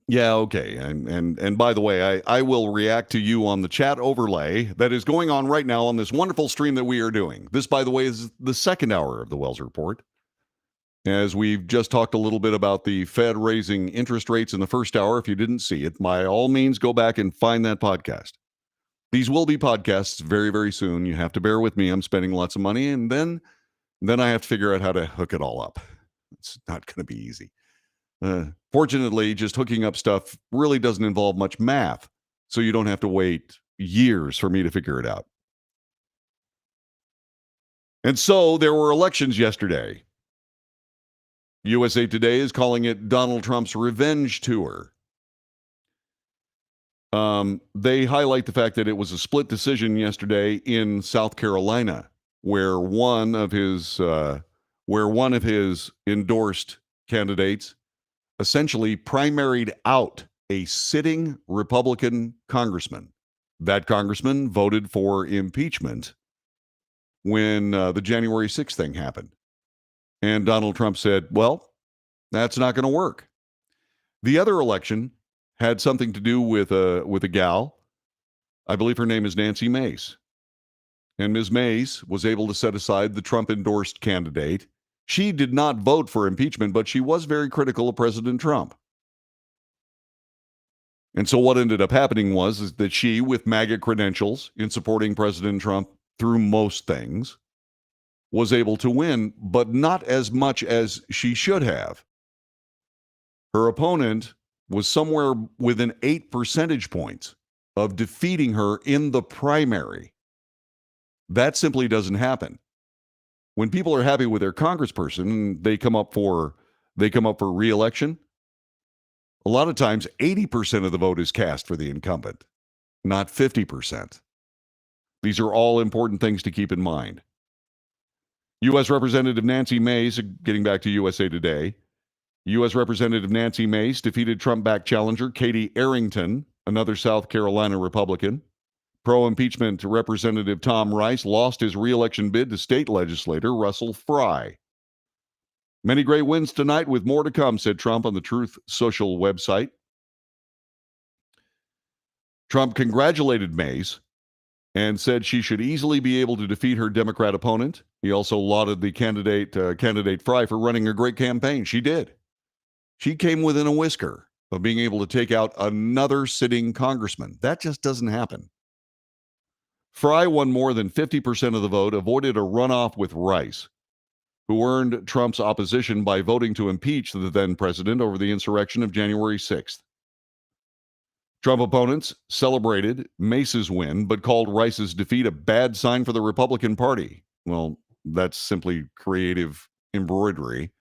Yeah, okay. And by the way, I will react to you on the chat overlay that is going on right now on this wonderful stream that we are doing. This, by the way, is the second hour of the Wells Report. As we've just talked a little bit about the Fed raising interest rates in the first hour. If you didn't see it, by all means, go back and find that podcast. These will be podcasts very, very soon. You have to bear with me. I'm spending lots of money, and then I have to figure out how to hook it all up. It's not going to be easy. Fortunately, just hooking up stuff really doesn't involve much math, so you don't have to wait years for me to figure it out. And so there were elections yesterday. USA Today is calling it Donald Trump's revenge tour. They highlight the fact that it was a split decision yesterday in South Carolina, where one of his endorsed candidates essentially primaried out a sitting Republican congressman. That congressman voted for impeachment when the January 6th thing happened. And Donald Trump said, well, that's not going to work. The other election had something to do with a gal. I believe her name is Nancy Mace. And Ms. Mace was able to set aside the Trump-endorsed candidate. She did not vote for impeachment, but she was very critical of President Trump. And so what ended up happening is that she, with MAGA credentials in supporting President Trump through most things, was able to win, but not as much as she should have. Her opponent was somewhere within 8 percentage points of defeating her in the primary. That simply doesn't happen. When people are happy with their congressperson, they come up for re-election. A lot of times 80% of the vote is cast for the incumbent, not 50%. These are all important things to keep in mind. U.S. Representative Nancy Mace, getting back to USA Today, U.S. Representative Nancy Mace defeated Trump-backed challenger Katie Arrington, another South Carolina Republican. Pro-impeachment Representative Tom Rice lost his re-election bid to state legislator Russell Fry. Many great wins tonight with more to come, said Trump on the Truth Social website. Trump congratulated Mace and said she should easily be able to defeat her Democrat opponent. He also lauded the candidate Fry for running a great campaign. She did. She came within a whisker of being able to take out another sitting congressman. That just doesn't happen. Fry won more than 50% of the vote, avoided a runoff with Rice, who earned Trump's opposition by voting to impeach the then president over the insurrection of January 6th. Trump opponents celebrated Mace's win, but called Rice's defeat a bad sign for the Republican Party. Well, that's simply creative embroidery,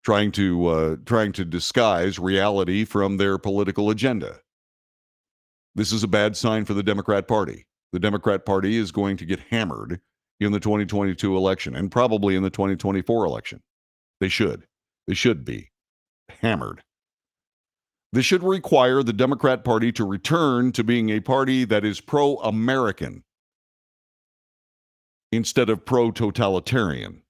trying to disguise reality from their political agenda. This is a bad sign for the Democrat Party. The Democrat Party is going to get hammered in the 2022 election and probably in the 2024 election. They should be hammered. This should require the Democrat Party to return to being a party that is pro-American instead of pro-totalitarian.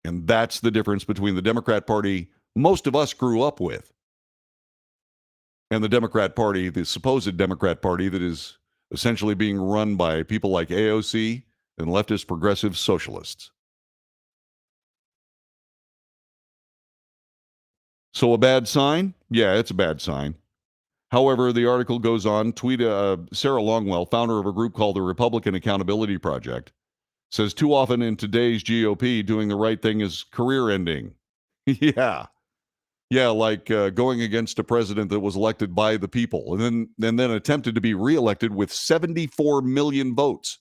And that's the difference between the Democrat Party most of us grew up with and the Democrat Party, the supposed Democrat Party that is essentially being run by people like AOC and leftist progressive socialists. So a bad sign? Yeah, it's a bad sign. However, the article goes on, Sarah Longwell, founder of a group called the Republican Accountability Project, says too often in today's GOP, doing the right thing is career ending. Yeah, like going against a president that was elected by the people and then attempted to be reelected with 74 million votes.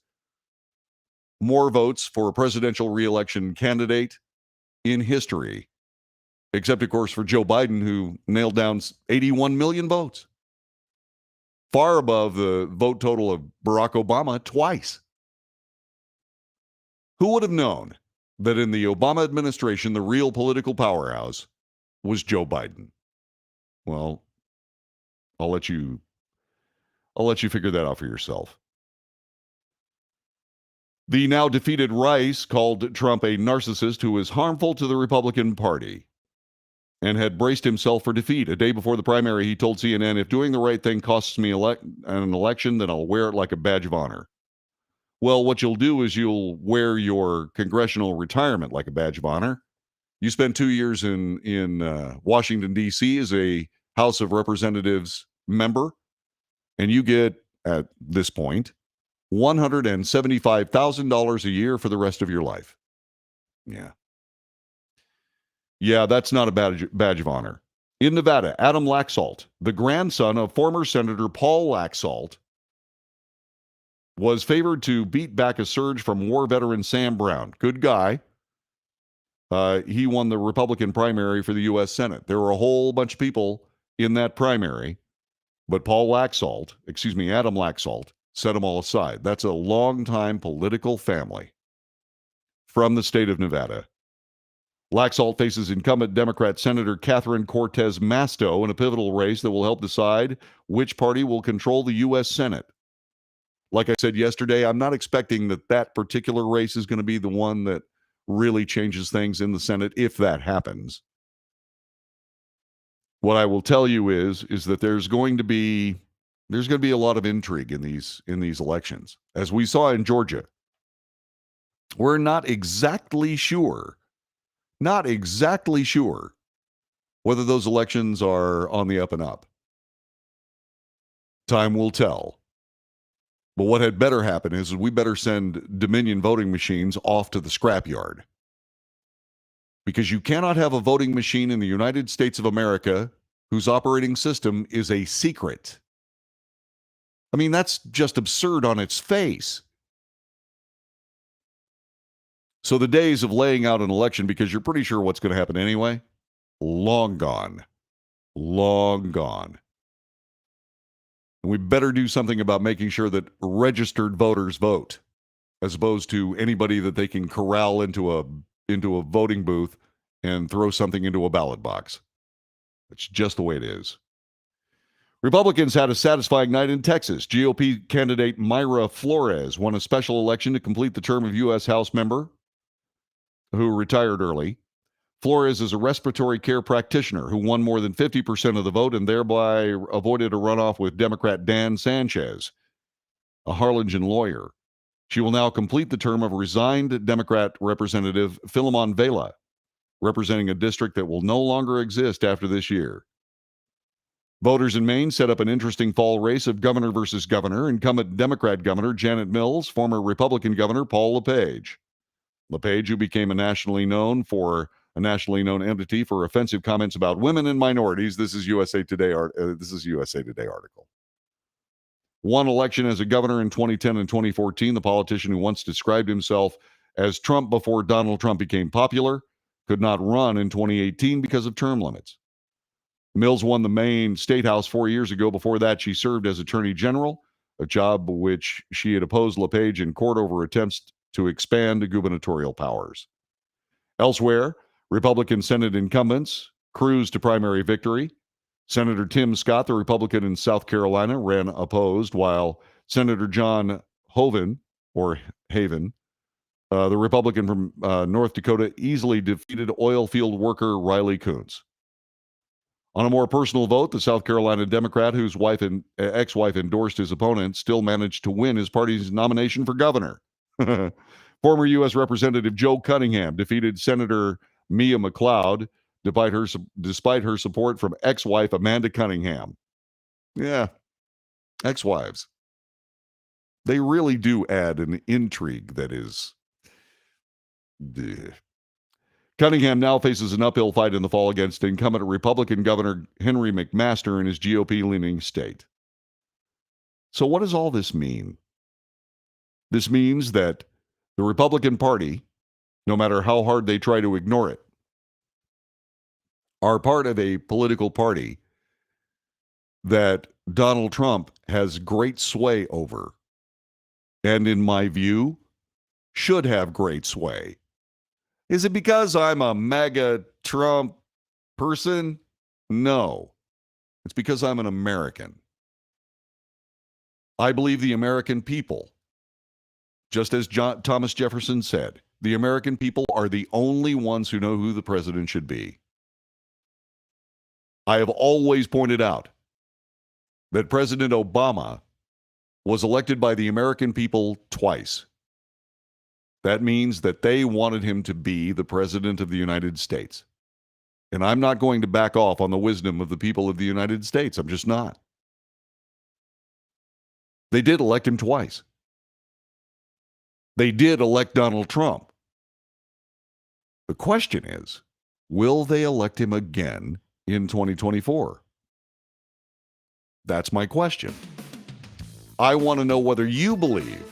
More votes for a presidential reelection candidate in history. Except, of course, for Joe Biden, who nailed down 81 million votes. Far above the vote total of Barack Obama twice. Who would have known that in the Obama administration, the real political powerhouse was Joe Biden? Well, I'll let you figure that out for yourself. The now defeated Rice called Trump a narcissist who is harmful to the Republican Party and had braced himself for defeat. A day before the primary, he told CNN, if doing the right thing costs me an election, then I'll wear it like a badge of honor. Well, what you'll do is you'll wear your congressional retirement like a badge of honor. You spent 2 years in Washington, D.C. as a House of Representatives member, and you get, at this point, $175,000 a year for the rest of your life. Yeah, that's not a badge of honor. In Nevada, Adam Laxalt, the grandson of former Senator Paul Laxalt, was favored to beat back a surge from war veteran Sam Brown. Good guy. He won the Republican primary for the U.S. Senate. There were a whole bunch of people in that primary, but Adam Laxalt, set them all aside. That's a longtime political family from the state of Nevada. Laxalt faces incumbent Democrat Senator Catherine Cortez Masto in a pivotal race that will help decide which party will control the U.S. Senate. Like I said yesterday, I'm not expecting that particular race is going to be the one that really changes things in the Senate, if that happens. What I will tell you is that there's going to be a lot of intrigue in these elections. As we saw in Georgia, we're not exactly sure whether those elections are on the up and up. Time will tell. But what had better happen is we better send Dominion voting machines off to the scrapyard. Because you cannot have a voting machine in the United States of America whose operating system is a secret. I mean, that's just absurd on its face. So the days of laying out an election because you're pretty sure what's going to happen anyway, long gone. Long gone. And we better do something about making sure that registered voters vote, as opposed to anybody that they can corral into a voting booth and throw something into a ballot box. It's just the way it is. Republicans had a satisfying night in Texas. GOP candidate Mayra Flores won a special election to complete the term of U.S. House member who retired early. Flores is a respiratory care practitioner who won more than 50% of the vote and thereby avoided a runoff with Democrat Dan Sanchez, a Harlingen lawyer. She will now complete the term of resigned Democrat Representative Philemon Vela, representing a district that will no longer exist after this year. Voters in Maine set up an interesting fall race of governor versus governor. Incumbent Democrat Governor Janet Mills, former Republican Governor Paul LePage. LePage, who became a nationally known entity for offensive comments about women and minorities. This is USA Today article. Won election as a governor in 2010 and 2014. The politician who once described himself as Trump before Donald Trump became popular could not run in 2018 because of term limits. Mills won the Maine State House 4 years ago. Before that, she served as Attorney General, a job which she had opposed LePage in court over attempts to expand gubernatorial powers. Elsewhere, Republican Senate incumbents cruised to primary victory. Senator Tim Scott, the Republican in South Carolina, ran opposed, while Senator John Haven, the Republican from North Dakota, easily defeated oil field worker Riley Coons. On a more personal vote, the South Carolina Democrat, whose ex-wife endorsed his opponent, still managed to win his party's nomination for governor. Former U.S. Representative Joe Cunningham defeated Senator Mia McLeod despite her support from ex-wife Amanda Cunningham. Yeah, ex-wives. They really do add an intrigue that is... Cunningham now faces an uphill fight in the fall against incumbent Republican Governor Henry McMaster in his GOP-leaning state. So what does all this mean? This means that the Republican Party, no matter how hard they try to ignore it, are part of a political party that Donald Trump has great sway over, and in my view, should have great sway. Is it because I'm a MAGA Trump person? No. It's because I'm an American. I believe the American people, just as Thomas Jefferson said, the American people are the only ones who know who the president should be. I have always pointed out that President Obama was elected by the American people twice. That means that they wanted him to be the president of the United States. And I'm not going to back off on the wisdom of the people of the United States. I'm just not. They did elect him twice. They did elect Donald Trump. The question is, will they elect him again in 2024? That's my question. I want to know whether you believe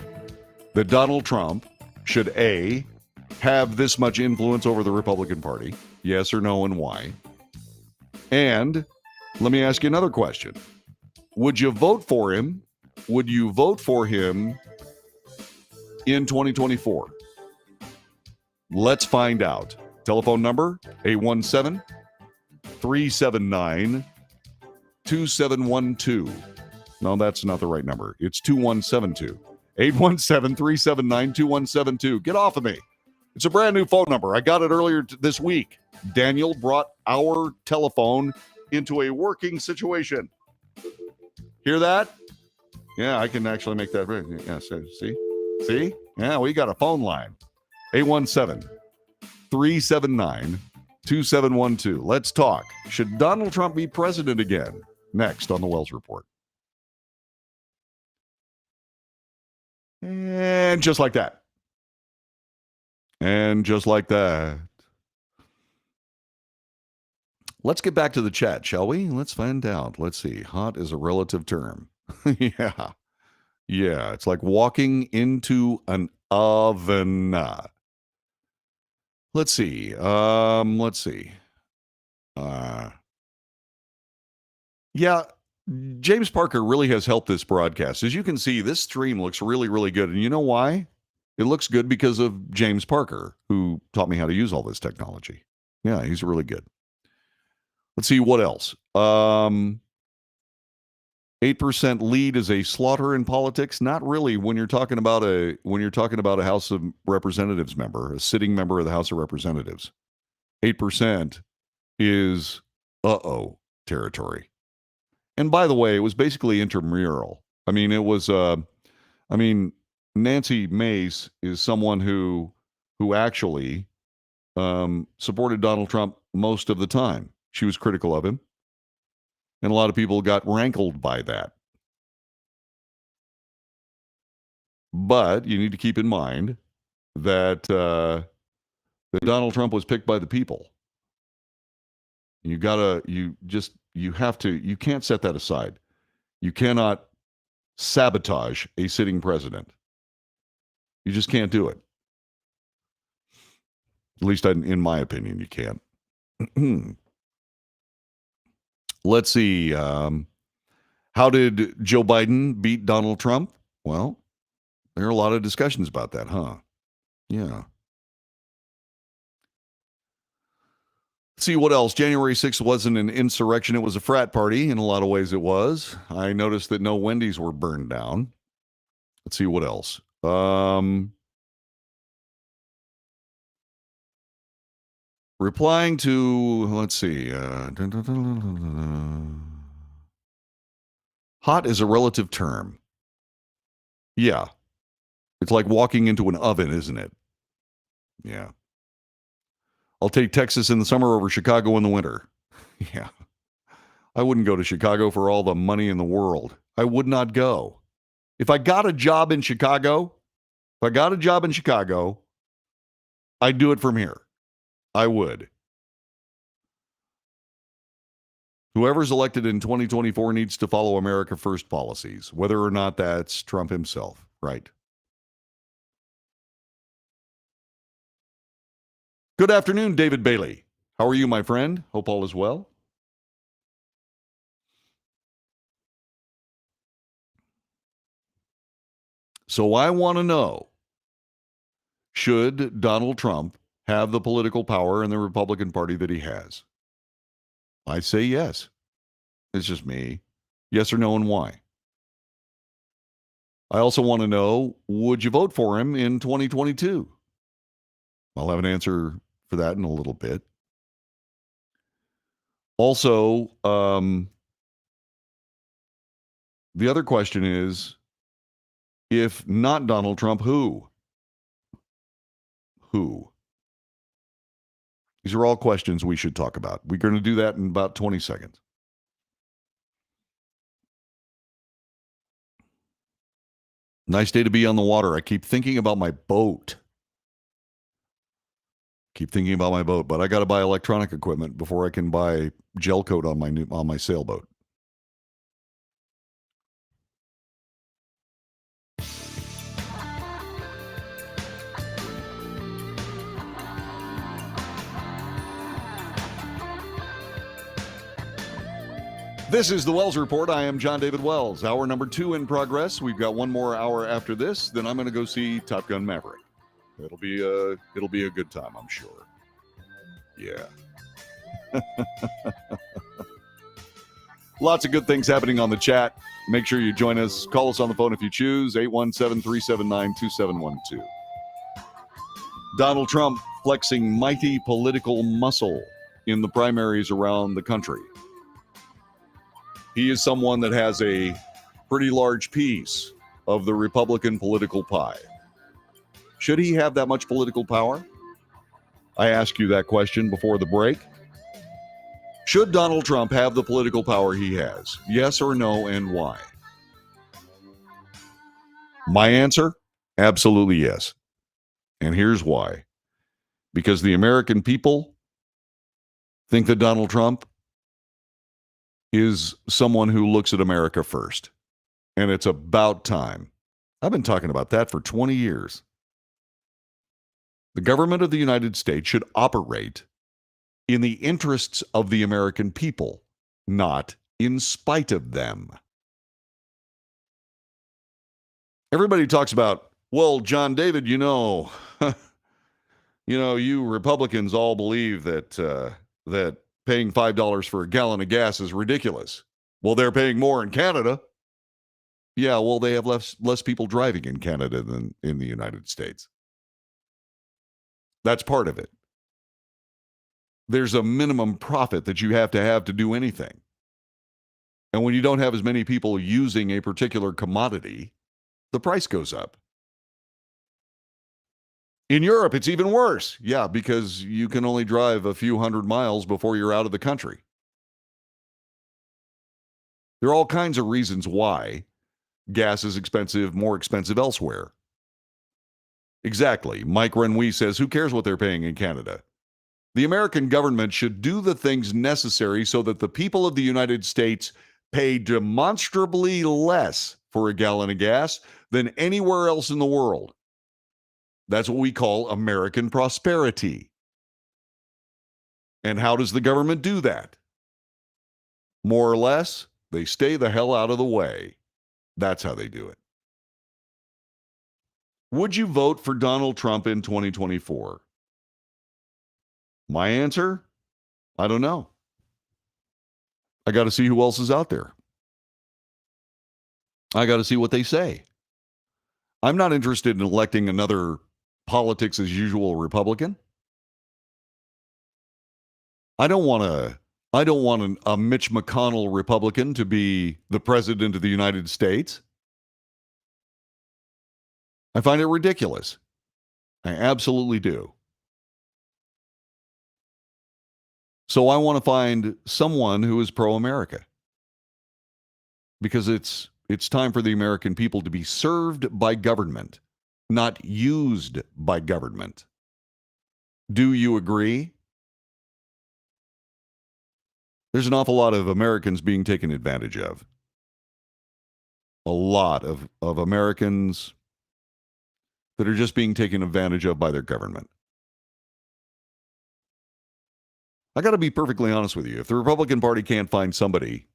that Donald Trump should A, have this much influence over the Republican Party, yes or no, and why? And let me ask you another question. Would you vote for him? Would you vote for him in 2024? Let's find out. Telephone number, 817-379-2712. No, that's not the right number. It's 2172. 817-379-2172. Get off of me. It's a brand new phone number. I got it earlier this week. Daniel brought our telephone into a working situation. Hear that? Yeah, I can actually make that. Yeah, see? Yeah, we got a phone line. 817-379-2712. Let's talk. Should Donald Trump be president again? Next on the Wells Report. And just like that. And just like that. Let's get back to the chat, shall we? Let's find out. Let's see. Hot is a relative term. Yeah. Yeah. It's like walking into an oven. Let's see. Let's see. Yeah. James Parker really has helped this broadcast. As you can see, this stream looks really, really good. And you know why? It looks good because of James Parker, who taught me how to use all this technology. Yeah, he's really good. Let's see what else. 8% lead is a slaughter in politics. Not really when you're talking about a House of Representatives member, a sitting member of the House of Representatives. 8% is territory. And by the way, it was basically intramural. I mean, it was Nancy Mace is someone who actually supported Donald Trump most of the time. She was critical of him. And a lot of people got rankled by that. But you need to keep in mind that, that Donald Trump was picked by the people. You can't set that aside. You cannot sabotage a sitting president. You just can't do it. At least in my opinion, you can't. Let's see. How did Joe Biden beat Donald Trump? Well, there are a lot of discussions about that, huh? Yeah. Let's see what else. January 6th wasn't an insurrection. It was a frat party. In a lot of ways it was. I noticed that no Wendy's were burned down. Let's see what else. Replying to, let's see. Hot is a relative term. Yeah. It's like walking into an oven, isn't it? Yeah. I'll take Texas in the summer over Chicago in the winter. Yeah. I wouldn't go to Chicago for all the money in the world. I would not go. If I got a job in Chicago, I'd do it from here. I would. Whoever's elected in 2024 needs to follow America First policies, whether or not that's Trump himself, right? Good afternoon, David Bailey. How are you, my friend? Hope all is well. So I want to know, should Donald Trump have the political power in the Republican Party that he has? I say yes. It's just me. Yes or no, and why? I also want to know, would you vote for him in 2022? I'll have an answer for that in a little bit. Also, the other question is, if not Donald Trump, who? Who? These are all questions we should talk about. We're going to do that in about 20 seconds. Nice day to be on the water. I keep thinking about my boat. But I got to buy electronic equipment before I can buy gel coat on my sailboat. This is the Wells Report. I am John David Wells. Hour number 2 in progress. We've got one more hour after this. Then I'm going to go see Top Gun Maverick. It'll be a good time, I'm sure. Yeah. Lots of good things happening on the chat. Make sure you join us. Call us on the phone if you choose. 817-379-2712. Donald Trump flexing mighty political muscle in the primaries around the country. He is someone that has a pretty large piece of the Republican political pie. Should he have that much political power? I asked you that question before the break. Should Donald Trump have the political power he has? Yes or no, and why? My answer? Absolutely yes. And here's why. Because the American people think that Donald Trump is someone who looks at America first. And it's about time. I've been talking about that for 20 years. The government of the United States should operate in the interests of the American people, not in spite of them. Everybody talks about, well, John David, you Republicans all believe that paying $5 for a gallon of gas is ridiculous. Well, they're paying more in Canada. Yeah, well, they have less people driving in Canada than in the United States. That's part of it. There's a minimum profit that you have to do anything. And when you don't have as many people using a particular commodity, the price goes up. In Europe, it's even worse. Yeah, because you can only drive a few hundred miles before you're out of the country. There are all kinds of reasons why gas is expensive, more expensive elsewhere. Exactly. Mike Renouy says, who cares what they're paying in Canada? The American government should do the things necessary so that the people of the United States pay demonstrably less for a gallon of gas than anywhere else in the world. That's what we call American prosperity. And how does the government do that? More or less, they stay the hell out of the way. That's how they do it. Would you vote for Donald Trump in 2024? My answer? I don't know. I got to see who else is out there. I got to see what they say. I'm not interested in electing another politics as usual Republican. I don't want a Mitch McConnell Republican to be the president of the United States. I find it ridiculous. I absolutely do. So I want to find someone who is pro-America. Because it's time for the American people to be served by government, not used by government. Do you agree? There's an awful lot of Americans being taken advantage of. A lot of Americans that are just being taken advantage of by their government. I got to be perfectly honest with you. If the Republican Party can't find somebody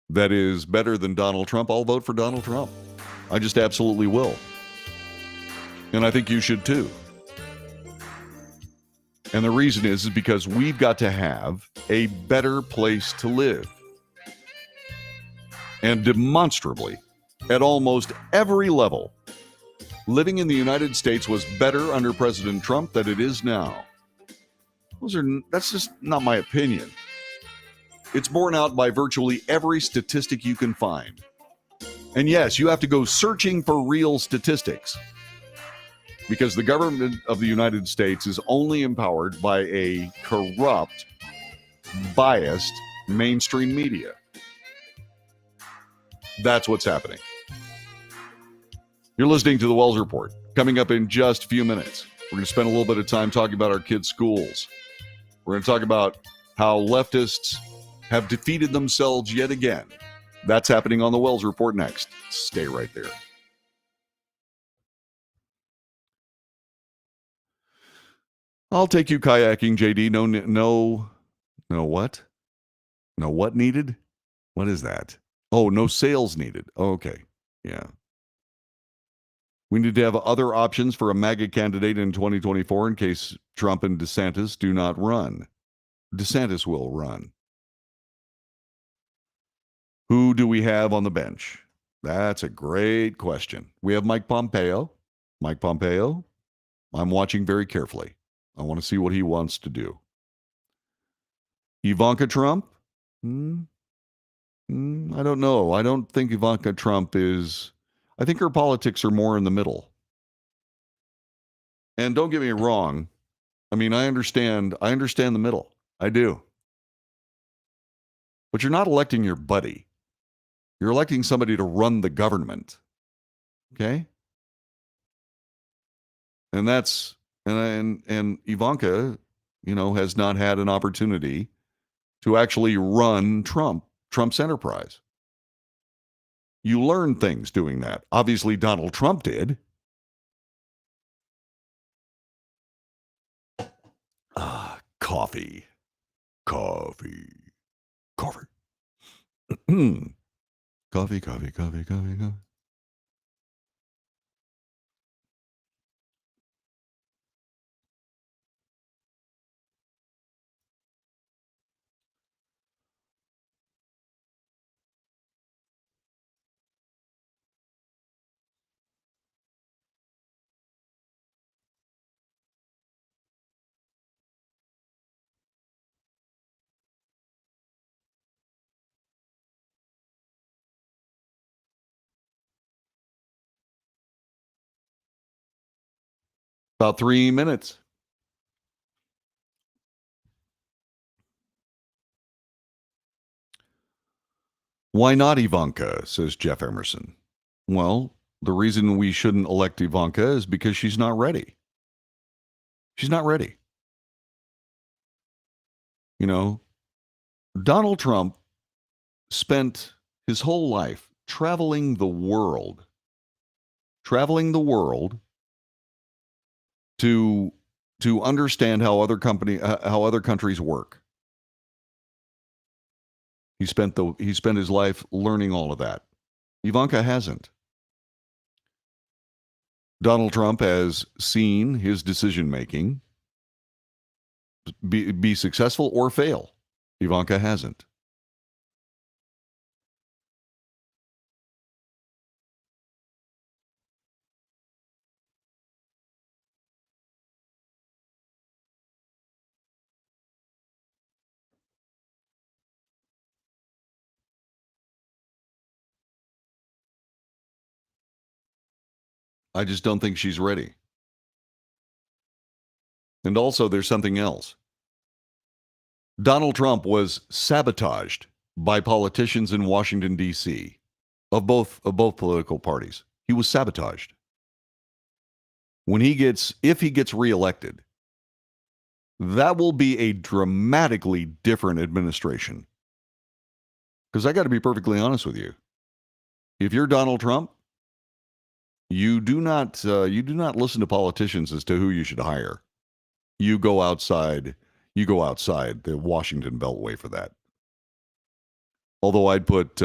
that is better than Donald Trump, I'll vote for Donald Trump. I just absolutely will. And I think you should too. And the reason is because we've got to have a better place to live. And demonstrably, at almost every level, living in the United States was better under President Trump than it is now. That's just not my opinion. It's borne out by virtually every statistic you can find. And yes, you have to go searching for real statistics, because the government of the United States is only empowered by a corrupt, biased mainstream media. That's what's happening. You're listening to the Wells Report. Coming up in just a few minutes, we're going to spend a little bit of time talking about our kids' schools. We're going to talk about how leftists have defeated themselves yet again. That's happening on the Wells Report next. Stay right there. I'll take you kayaking, JD. No, what? No, what needed? What is that? Oh, no sales needed. Oh, okay. Yeah. We need to have other options for a MAGA candidate in 2024 in case Trump and DeSantis do not run. DeSantis will run. Who do we have on the bench? That's a great question. We have Mike Pompeo. Mike Pompeo, I'm watching very carefully. I want to see what he wants to do. Ivanka Trump? I don't know. I don't think Ivanka Trump is... I think her politics are more in the middle. And don't get me wrong. I mean, I understand the middle. I do. But you're not electing your buddy. You're electing somebody to run the government. Okay? And that's and Ivanka, has not had an opportunity to actually run Trump's enterprise. You learn things doing that. Obviously, Donald Trump did. Coffee. Coffee. Coffee. Coffee, coffee, coffee, coffee, coffee. About 3 minutes. Why not Ivanka, says Jeff Emerson. Well, the reason we shouldn't elect Ivanka is because she's not ready. She's not ready. Donald Trump spent his whole life traveling the world to understand how other countries work. He spent his life learning all of that. Ivanka hasn't. Donald Trump has seen his decision making be successful or fail. Ivanka hasn't. I just don't think she's ready. And also, there's something else. Donald Trump was sabotaged by politicians in Washington, D.C., of both political parties. He was sabotaged. If he gets reelected, that will be a dramatically different administration. Because I got to be perfectly honest with you. If you're Donald Trump, you do not listen to politicians as to who you should hire. You go outside the Washington Beltway for that. Although I'd put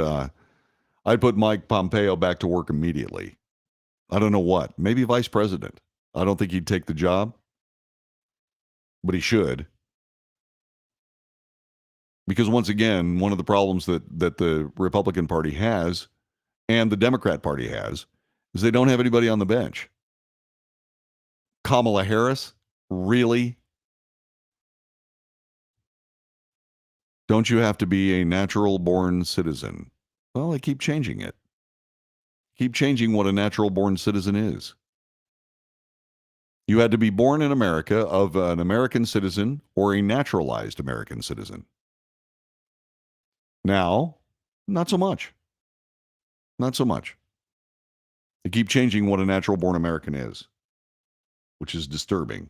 Mike Pompeo back to work immediately. I don't know what. Maybe vice president. I don't think he'd take the job, but he should. Because once again, one of the problems that the Republican Party has and the Democrat Party has is they don't have anybody on the bench. Kamala Harris? Really? Don't you have to be a natural-born citizen? Well, they keep changing it. Keep changing what a natural-born citizen is. You had to be born in America of an American citizen or a naturalized American citizen. Now, not so much. Not so much. They keep changing what a natural-born American is, which is disturbing.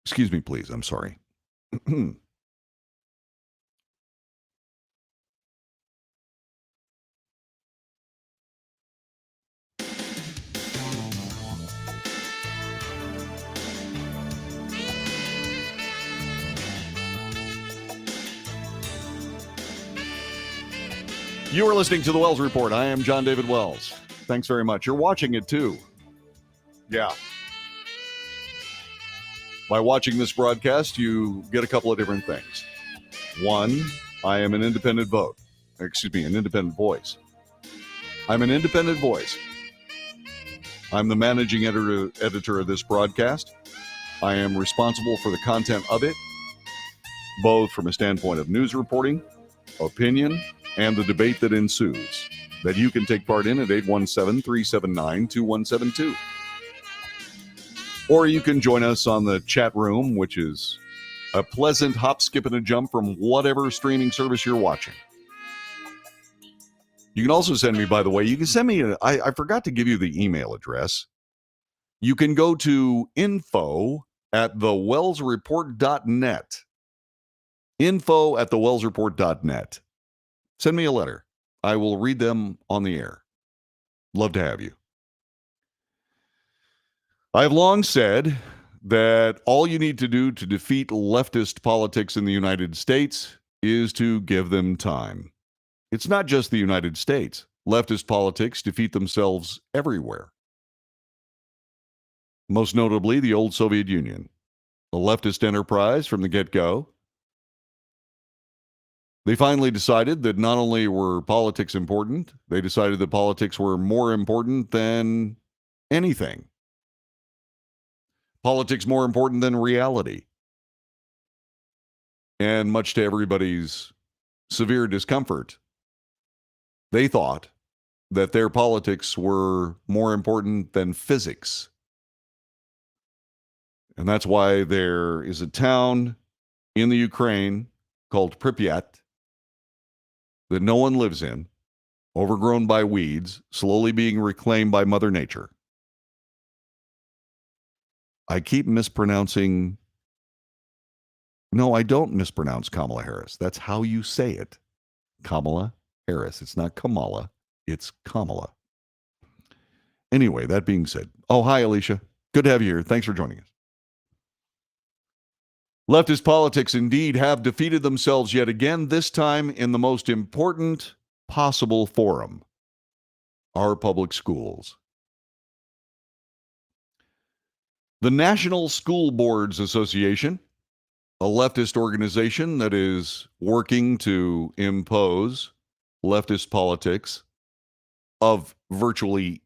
Excuse me, please. I'm sorry. You are listening to the Wells Report. I am John David Wells. Thanks very much. You're watching it too. Yeah. By watching this broadcast, you get a couple of different things. One, I am an independent an independent voice. I'm an independent voice. I'm the managing editor of this broadcast. I am responsible for the content of it, both from a standpoint of news reporting, opinion, and the debate that ensues, that you can take part in at 817-379-2172. Or you can join us on the chat room, which is a pleasant hop, skip, and a jump from whatever streaming service you're watching. You can also send me, by the way, I forgot to give you the email address. You can go to info at thewellsreport.net. Info at thewellsreport.net. Send me a letter. I will read them on the air. Love to have you. I have long said that all you need to do to defeat leftist politics in the United States is to give them time. It's not just the United States. Leftist politics defeat themselves everywhere. Most notably, the old Soviet Union, a leftist enterprise from the get-go. They finally decided that not only were politics important, they decided that politics were more important than anything. Politics more important than reality. And much to everybody's severe discomfort, they thought that their politics were more important than physics. And that's why there is a town in the Ukraine called Pripyat that no one lives in, overgrown by weeds, slowly being reclaimed by Mother Nature. I keep mispronouncing. No, I don't mispronounce Kamala Harris. That's how you say it. Kamala Harris. It's not Kamala. It's Kamala. Anyway, that being said. Oh, hi, Alicia. Good to have you here. Thanks for joining us. Leftist politics indeed have defeated themselves yet again, this time in the most important possible forum, our public schools. The National School Boards Association, a leftist organization that is working to impose leftist politics of virtually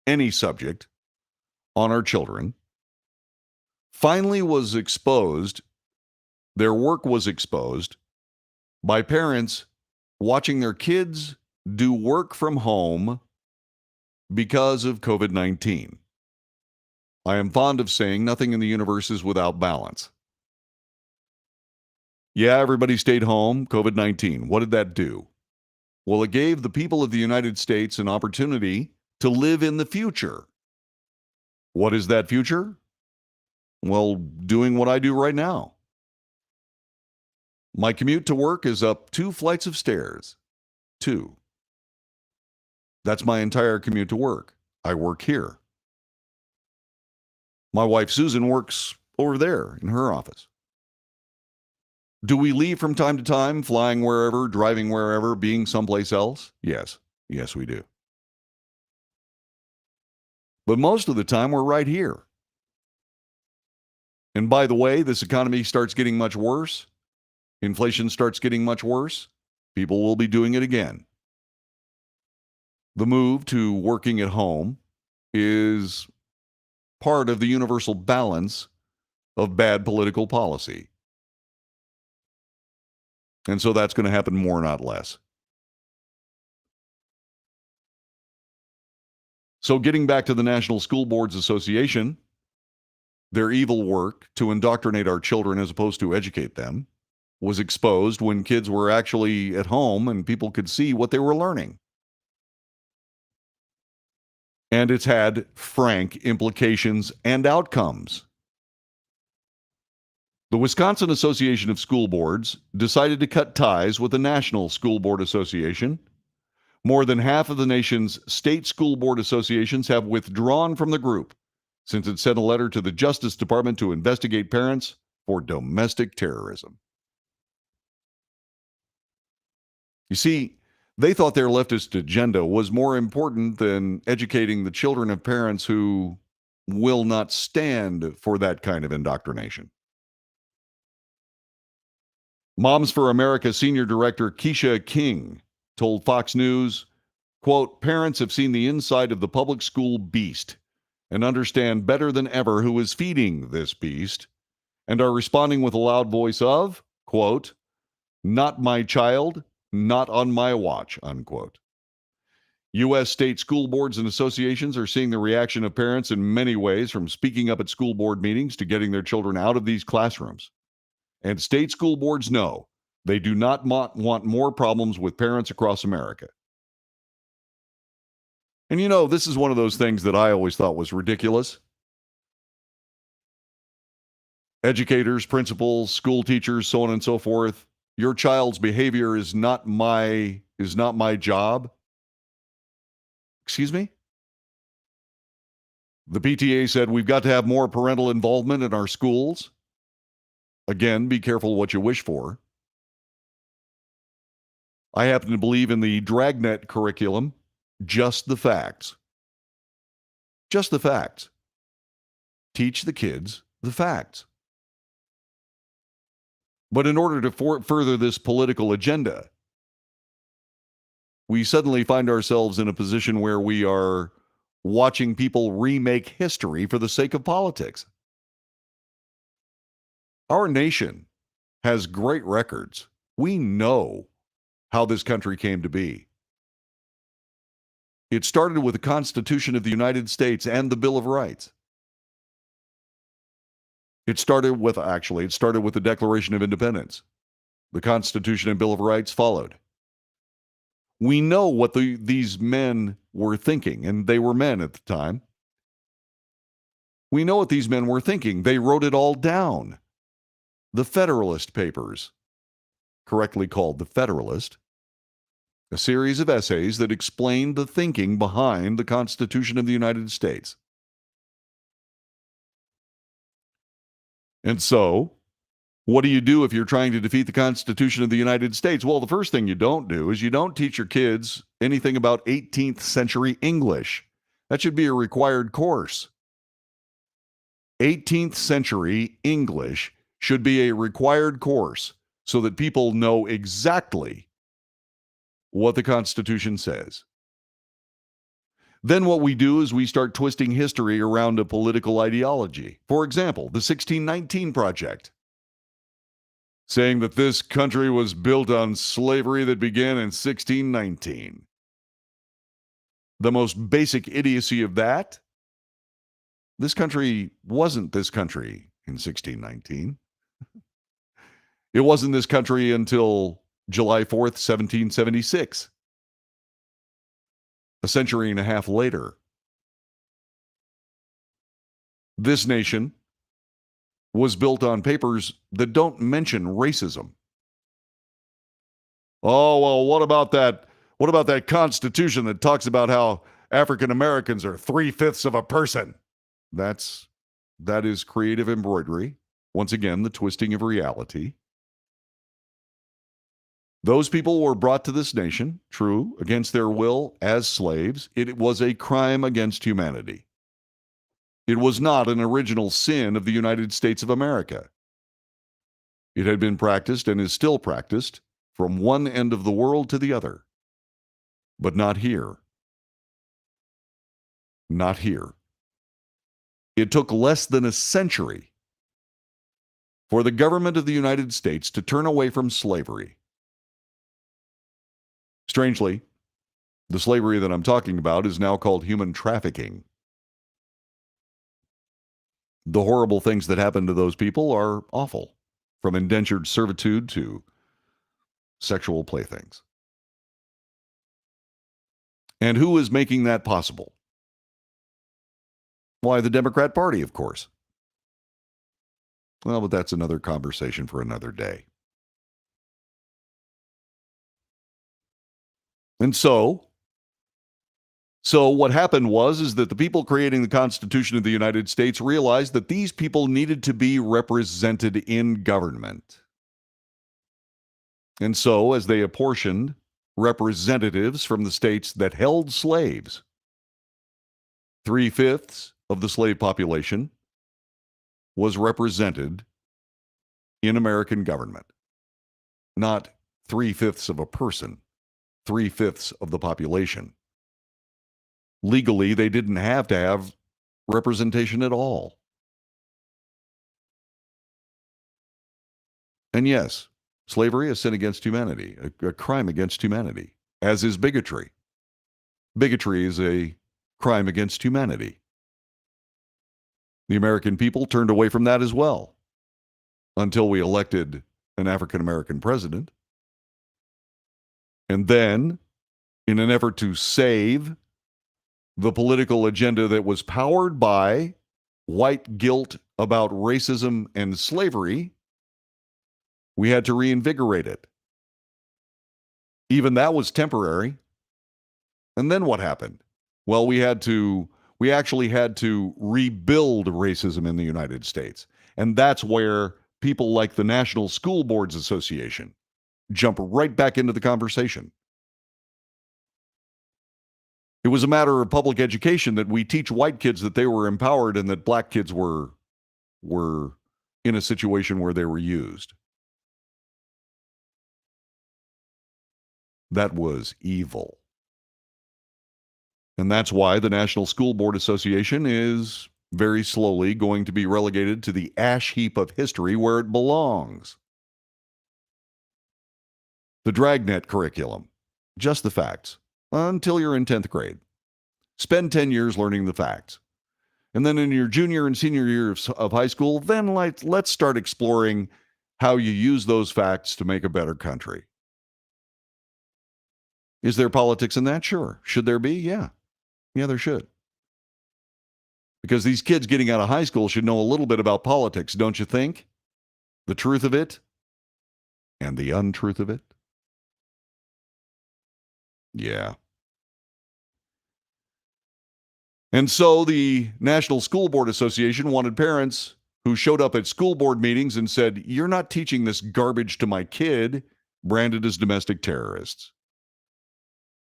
any subject on our children, finally was exposed. Their work was exposed by parents watching their kids do work from home because of COVID-19. I am fond of saying nothing in the universe is without balance. Yeah, everybody stayed home, COVID-19. What did that do? Well, it gave the people of the United States an opportunity to live in the future. What is that future? Well, doing what I do right now. My commute to work is up 2 flights of stairs. 2. That's my entire commute to work. I work here. My wife, Susan, works over there in her office. Do we leave from time to time, flying wherever, driving wherever, being someplace else? Yes. Yes, we do. But most of the time, we're right here. And by the way, this economy starts getting much worse. Inflation starts getting much worse. People will be doing it again. The move to working at home is part of the universal balance of bad political policy. And so that's going to happen more, not less. So getting back to the National School Boards Association, their evil work to indoctrinate our children as opposed to educate them was exposed when kids were actually at home and people could see what they were learning. And it's had frank implications and outcomes. The Wisconsin Association of School Boards decided to cut ties with the National School Board Association. More than half of the nation's state school board associations have withdrawn from the group since it sent a letter to the Justice Department to investigate parents for domestic terrorism. You see, they thought their leftist agenda was more important than educating the children of parents who will not stand for that kind of indoctrination. Moms for America Senior Director Keisha King told Fox News, quote, parents have seen the inside of the public school beast and understand better than ever who is feeding this beast and are responding with a loud voice of, quote, not my child, not on my watch, unquote. U.S. state school boards and associations are seeing the reaction of parents in many ways, from speaking up at school board meetings to getting their children out of these classrooms. And state school boards know they do not want more problems with parents across America. And you know, this is one of those things that I always thought was ridiculous. educators, principals, school teachers, so on and so forth. Your child's behavior is not my job. Excuse me? The PTA said we've got to have more parental involvement in our schools. Again, be careful what you wish for. I happen to believe in the dragnet curriculum, just the facts. Just the facts. Teach the kids the facts. But in order to further this political agenda, we suddenly find ourselves in a position where we are watching people remake history for the sake of politics. Our nation has great records. We know how this country came to be. It started with the Constitution of the United States and the Bill of Rights. It started with the Declaration of Independence. The Constitution and Bill of Rights followed. We know what these men were thinking, and they were men at the time. We know what these men were thinking. They wrote it all down. The Federalist Papers, correctly called the Federalist, a series of essays that explained the thinking behind the Constitution of the United States. And so, what do you do if you're trying to defeat the Constitution of the United States? Well, the first thing you don't do is you don't teach your kids anything about 18th century English. That should be a required course. 18th century English should be a required course so that people know exactly what the Constitution says. Then what we do is we start twisting history around a political ideology. For example, the 1619 Project, saying that this country was built on slavery that began in 1619. The most basic idiocy of that, this country wasn't this country in 1619. It wasn't this country until July 4th, 1776. A century and a half later. This nation was built on papers that don't mention racism. Oh, well, what about that Constitution that talks about how African Americans are 3/5 of a person? That is creative embroidery. Once again, the twisting of reality. Those people were brought to this nation, true, against their will as slaves. It was a crime against humanity. It was not an original sin of the United States of America. It had been practiced and is still practiced from one end of the world to the other. But not here. Not here. It took less than a century for the government of the United States to turn away from slavery. Strangely, the slavery that I'm talking about is now called human trafficking. The horrible things that happen to those people are awful, from indentured servitude to sexual playthings. And who is making that possible? Why, the Democrat Party, of course. Well, but that's another conversation for another day. And so what happened is that the people creating the Constitution of the United States realized that these people needed to be represented in government. And so, as they apportioned representatives from the states that held slaves, 3/5 of the slave population was represented in American government. Not 3/5 of a person. 3/5 of the population. Legally, they didn't have to have representation at all. And yes, slavery is a sin against humanity, a crime against humanity, as is bigotry. Bigotry is a crime against humanity. The American people turned away from that as well, until we elected an African American president. And then, in an effort to save the political agenda that was powered by white guilt about racism and slavery, we had to reinvigorate it. Even that was temporary. And then what happened? Well, we actually had to rebuild racism in the United States. And that's where people like the National School Boards Association jump right back into the conversation. It was a matter of public education that we teach white kids that they were empowered and that black kids were in a situation where they were used. That was evil. And that's why the National School Board Association is very slowly going to be relegated to the ash heap of history where it belongs. The dragnet curriculum. Just the facts. Until you're in 10th grade. Spend 10 years learning the facts. And then in your junior and senior years of high school, then let's start exploring how you use those facts to make a better country. Is there politics in that? Sure. Should there be? Yeah. Yeah, there should. Because these kids getting out of high school should know a little bit about politics, don't you think? The truth of it and the untruth of it. Yeah. And so the National School Board Association wanted parents who showed up at school board meetings and said, "You're not teaching this garbage to my kid," branded as domestic terrorists.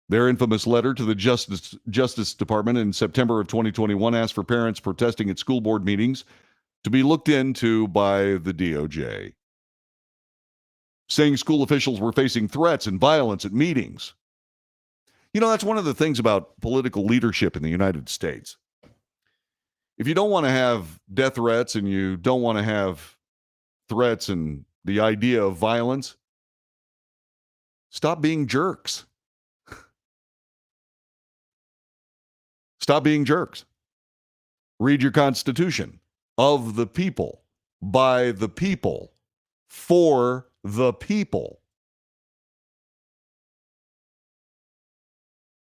Their infamous letter to the Justice Department in September of 2021 asked for parents protesting at school board meetings to be looked into by the DOJ, saying school officials were facing threats and violence at meetings. You know, that's one of the things about political leadership in the United States. If you don't want to have death threats and you don't want to have threats and the idea of violence, stop being jerks. Stop being jerks. Read your Constitution. Of the people, by the people, for the people.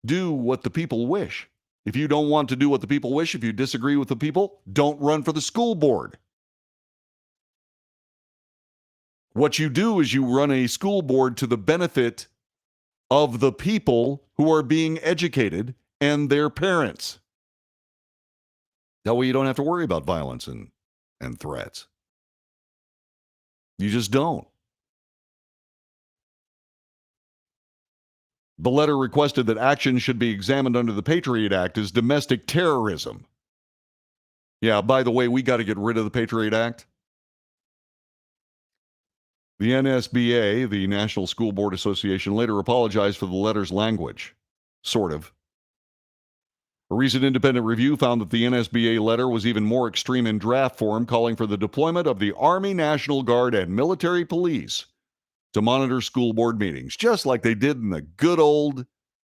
Do what the people wish. If you don't want to do what the people wish, if you disagree with the people, don't run for the school board. What you do is you run a school board to the benefit of the people who are being educated and their parents. That way you don't have to worry about violence and threats. You just don't. The letter requested that action should be examined under the Patriot Act as domestic terrorism. Yeah, by the way, we got to get rid of the Patriot Act. The NSBA, the National School Board Association, later apologized for the letter's language. Sort of. A recent independent review found that the NSBA letter was even more extreme in draft form, calling for the deployment of the Army, National Guard, and military police to monitor school board meetings, just like they did in the good old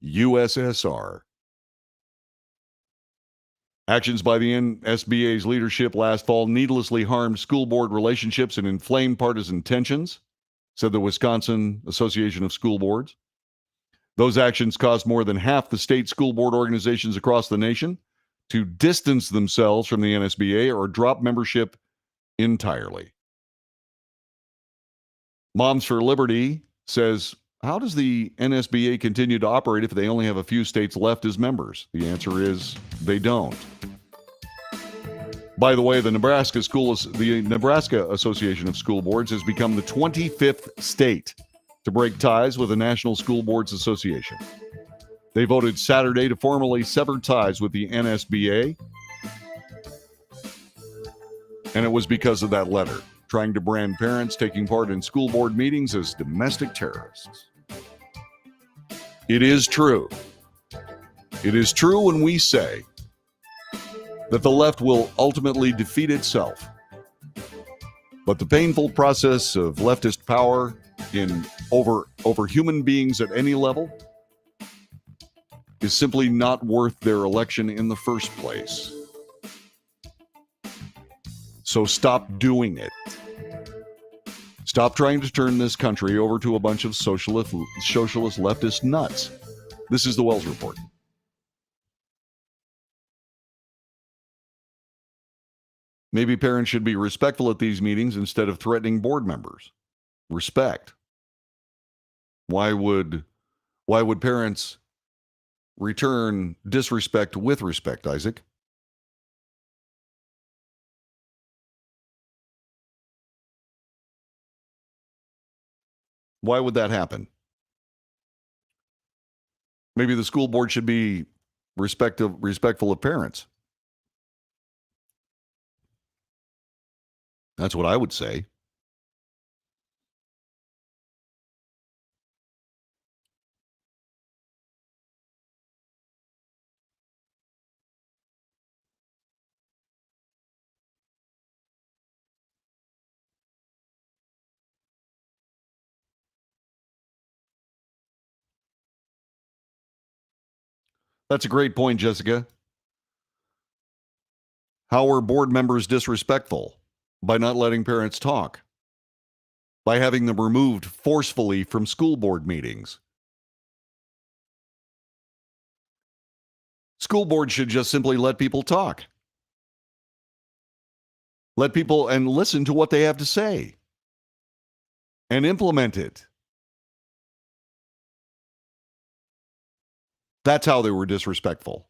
USSR. Actions by the NSBA's leadership last fall needlessly harmed school board relationships and inflamed partisan tensions, said the Wisconsin Association of School Boards. Those actions caused more than half the state school board organizations across the nation to distance themselves from the NSBA or drop membership entirely. Moms for Liberty says, how does the NSBA continue to operate if they only have a few states left as members? The answer is they don't. By the way, the Nebraska Association of School Boards has become the 25th state to break ties with the National School Boards Association. They voted Saturday to formally sever ties with the NSBA, and it was because of that letter, trying to brand parents taking part in school board meetings as domestic terrorists. It is true. It is true when we say that the left will ultimately defeat itself. But the painful process of leftist power over human beings at any level is simply not worth their election in the first place. So stop doing it. Stop trying to turn this country over to a bunch of socialist leftist nuts. This is the Wells Report. Maybe parents should be respectful at these meetings instead of threatening board members. Respect. Why would parents return disrespect with respect, Isaac? Why would that happen? Maybe the school board should be respectful of parents. That's what I would say. That's a great point, Jessica. How are board members disrespectful? By not letting parents talk, by having them removed forcefully from school board meetings. School board should just simply let people talk. Let people and listen to what they have to say and implement it. That's how they were disrespectful.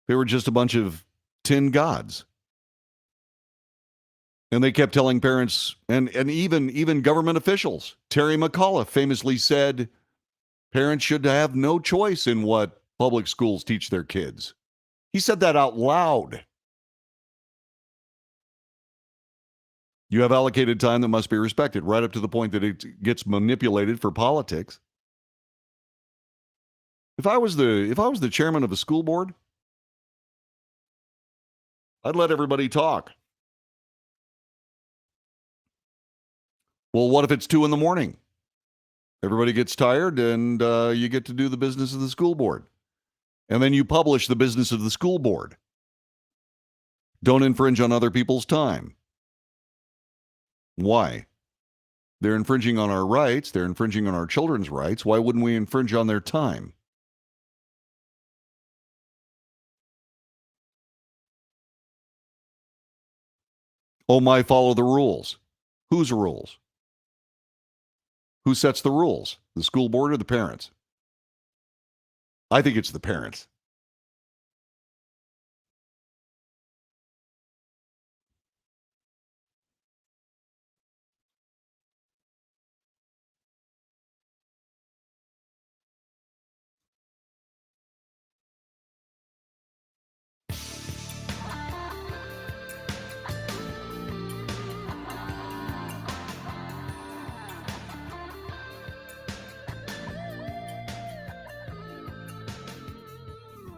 They were just a bunch of tin gods. And they kept telling parents and even government officials. Terry McAuliffe famously said parents should have no choice in what public schools teach their kids. He said that out loud. You have allocated time that must be respected, right up to the point that it gets manipulated for politics. If I was the chairman of a school board, I'd let everybody talk. Well, what if it's 2 a.m? Everybody gets tired and you get to do the business of the school board. And then you publish the business of the school board. Don't infringe on other people's time. Why? They're infringing on our rights. They're infringing on our children's rights. Why wouldn't we infringe on their time? Oh, my, follow the rules. Whose rules? Who sets the rules? The school board or the parents? I think it's the parents.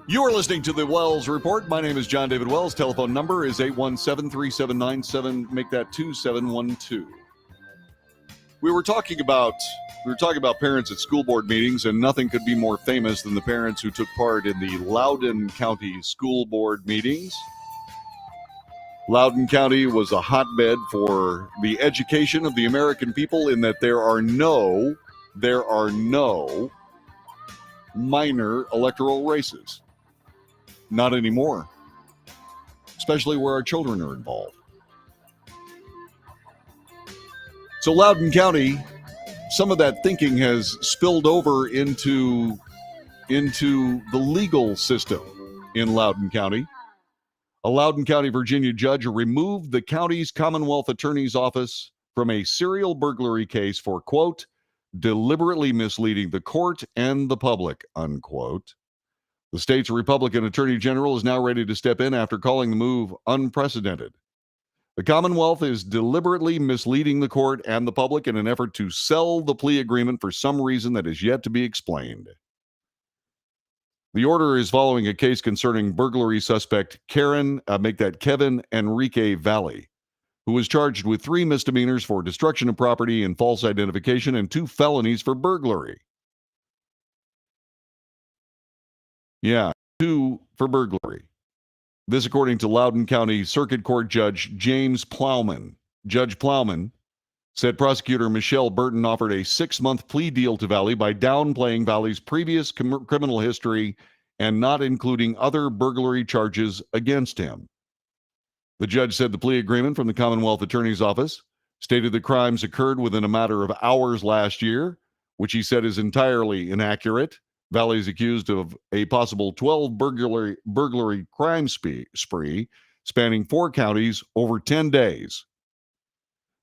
You are listening to the Wells Report. My name is John David Wells. Telephone number is 817-3797. Make that 2712. We were talking about parents at school board meetings, and nothing could be more famous than the parents who took part in the Loudoun County school board meetings. Loudoun County was a hotbed for the education of the American people in that there are no minor electoral races. Not anymore, especially where our children are involved. So Loudoun County, some of that thinking has spilled over into the legal system in Loudoun County. A Loudoun County, Virginia judge removed the county's Commonwealth Attorney's Office from a serial burglary case for, quote, deliberately misleading the court and the public, unquote. The state's Republican Attorney General is now ready to step in after calling the move unprecedented. The Commonwealth is deliberately misleading the court and the public in an effort to sell the plea agreement for some reason that is yet to be explained. The order is following a case concerning burglary suspect Kevin Enrique Valley, who was charged with 3 misdemeanors for destruction of property and false identification and 2 felonies for burglary. Yeah, 2 for burglary. This according to Loudoun County Circuit Court Judge James Plowman. Judge Plowman said prosecutor Michelle Burton offered a 6-month plea deal to Valley by downplaying Valley's previous criminal history and not including other burglary charges against him. The judge said the plea agreement from the Commonwealth Attorney's Office stated the crimes occurred within a matter of hours last year, which he said is entirely inaccurate. Valley is accused of a possible 12 burglary crime spree spanning 4 counties over 10 days.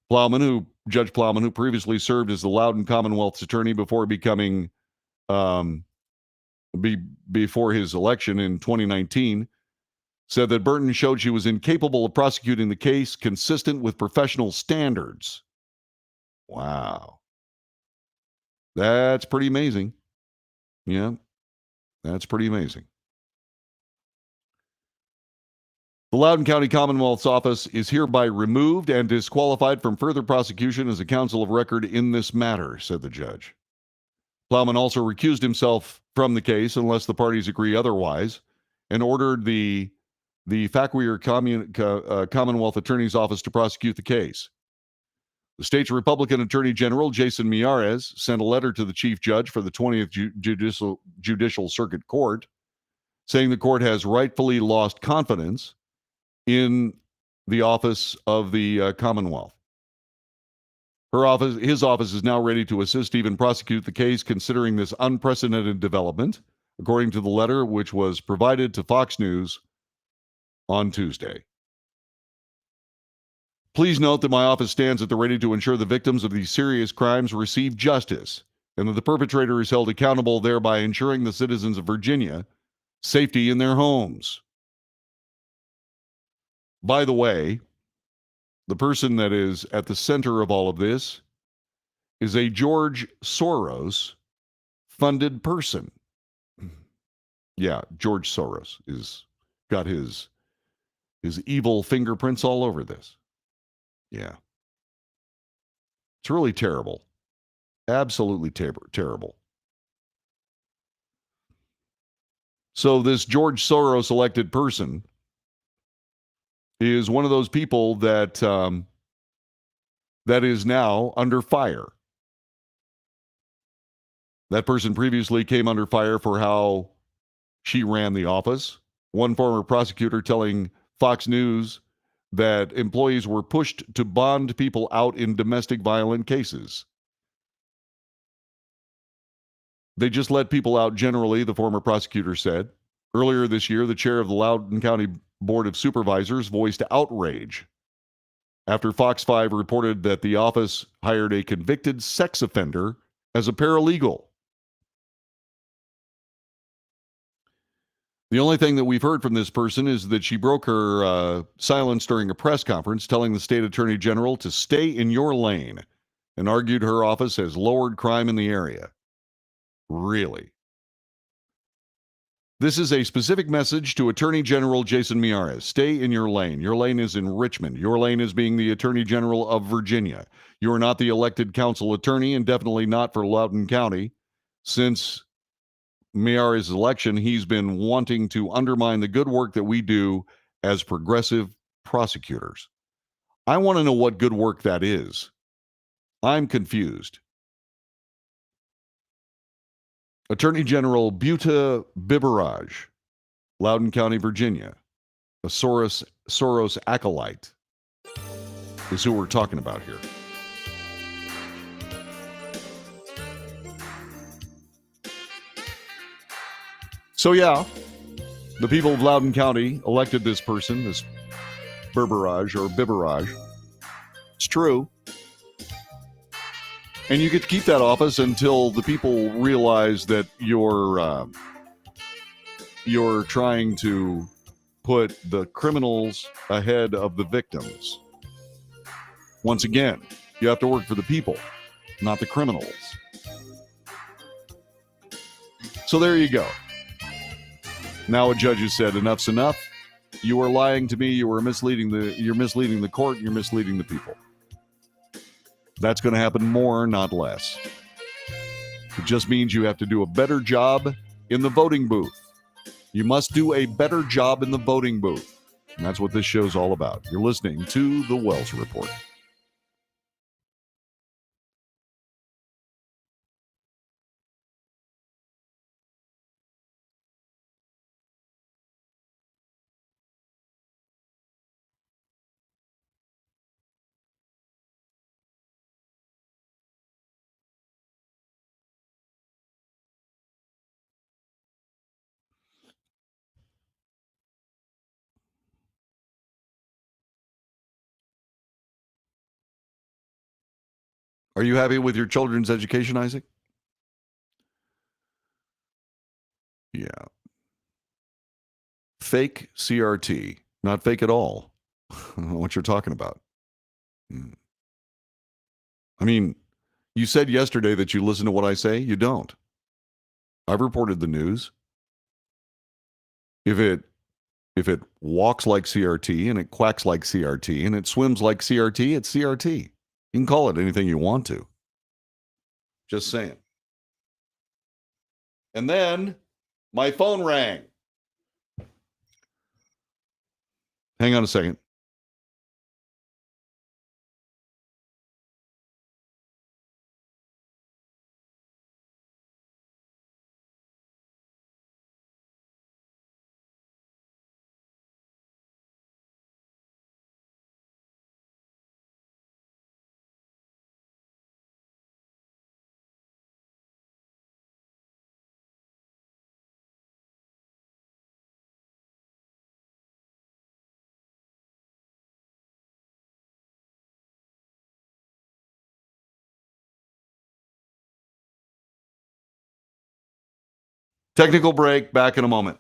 Judge Plowman, who previously served as the Loudoun Commonwealth's attorney before becoming before his election in 2019, said that Burton showed she was incapable of prosecuting the case consistent with professional standards. Wow. That's pretty amazing. Yeah, that's pretty amazing. The Loudoun County Commonwealth's office is hereby removed and disqualified from further prosecution as a counsel of record in this matter, said the judge. Plowman also recused himself from the case unless the parties agree otherwise and ordered the Fauquier Commonwealth Attorney's Office to prosecute the case. The state's Republican Attorney General, Jason Miyares, sent a letter to the Chief Judge for the 20th Judicial Circuit Court, saying the court has rightfully lost confidence in the office of the Commonwealth. His office is now ready to assist, even prosecute the case, considering this unprecedented development, according to the letter which was provided to Fox News on Tuesday. Please note that my office stands at the ready to ensure the victims of these serious crimes receive justice and that the perpetrator is held accountable, thereby ensuring the citizens of Virginia safety in their homes. By the way, the person that is at the center of all of this is a George Soros funded person. Yeah, George Soros is got his evil fingerprints all over this. Yeah. It's really terrible. Absolutely terrible. So this George Soros elected person is one of those people that that is now under fire. That person previously came under fire for how she ran the office. One former prosecutor telling Fox News that employees were pushed to bond people out in domestic violent cases. They just let people out generally, the former prosecutor said. Earlier this year, the chair of the Loudoun County Board of Supervisors voiced outrage after Fox 5 reported that the office hired a convicted sex offender as a paralegal. The only thing that we've heard from this person is that she broke her silence during a press conference, telling the state attorney general to stay in your lane, and argued her office has lowered crime in the area. Really? This is a specific message to Attorney General Jason Miyares. Stay in your lane. Your lane is in Richmond. Your lane is being the Attorney General of Virginia. You are not the elected council attorney, and definitely not for Loudoun County. Since Miyares' election, he's been wanting to undermine the good work that we do as progressive prosecutors. I want to know what good work that is. I'm confused. Attorney General Buta Biberaj, Loudoun County, Virginia, a Soros acolyte, is who we're talking about here. So yeah, the people of Loudoun County elected this person, this Biberaj. It's true. And you get to keep that office until the people realize that you're trying to put the criminals ahead of the victims. Once again, you have to work for the people, not the criminals. So there you go. Now a judge has said enough's enough. You are lying to me. You're misleading the court. You're misleading the people. That's going to happen more, not less. It just means you have to do a better job in the voting booth. You must do a better job in the voting booth. And that's what this show's all about. You're listening to The Wells Report. Are you happy with your children's education, Isaac? Yeah. Fake CRT, not fake at all. I don't know what you're talking about. Hmm. I mean, you said yesterday that you listen to what I say. You don't. I've reported the news. If it walks like CRT and it quacks like CRT and it swims like CRT, it's CRT. You can call it anything you want to. Just saying. And then my phone rang. Hang on a second. Technical break. Back in a moment.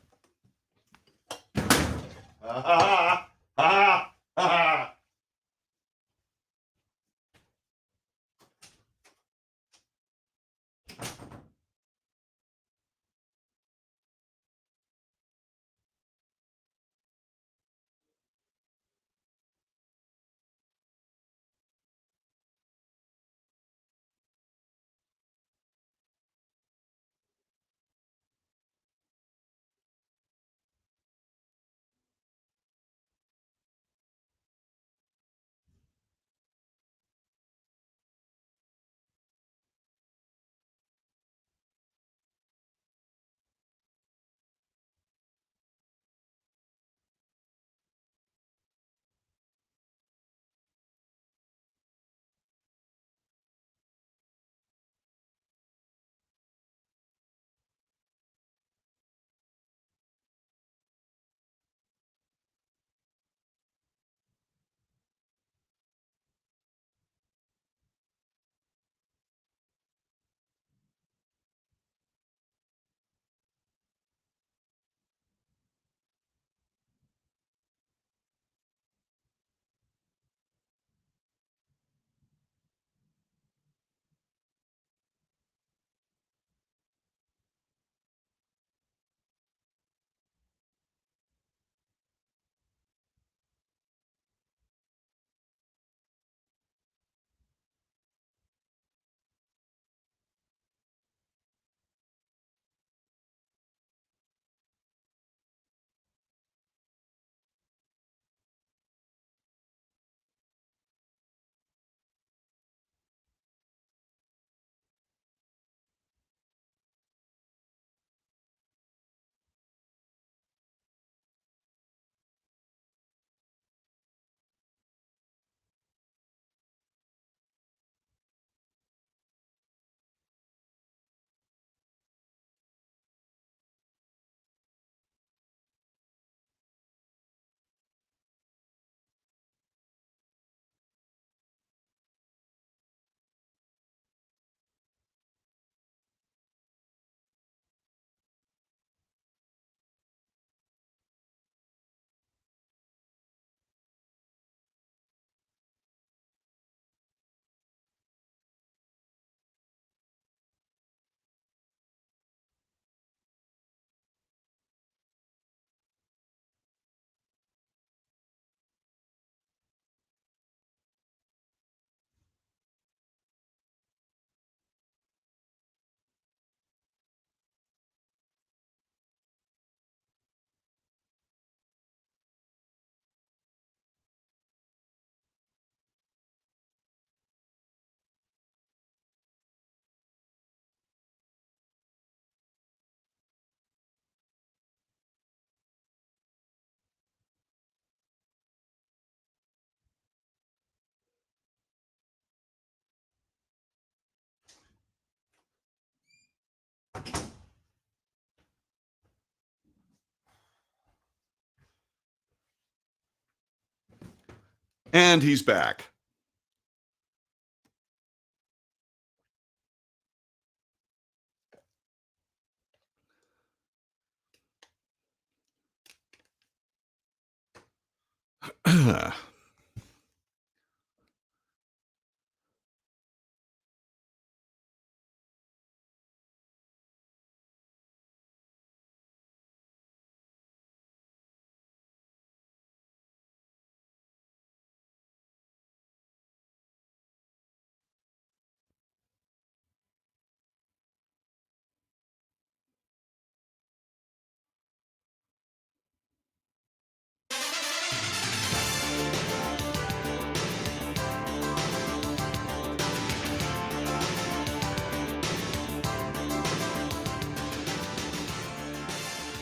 And he's back.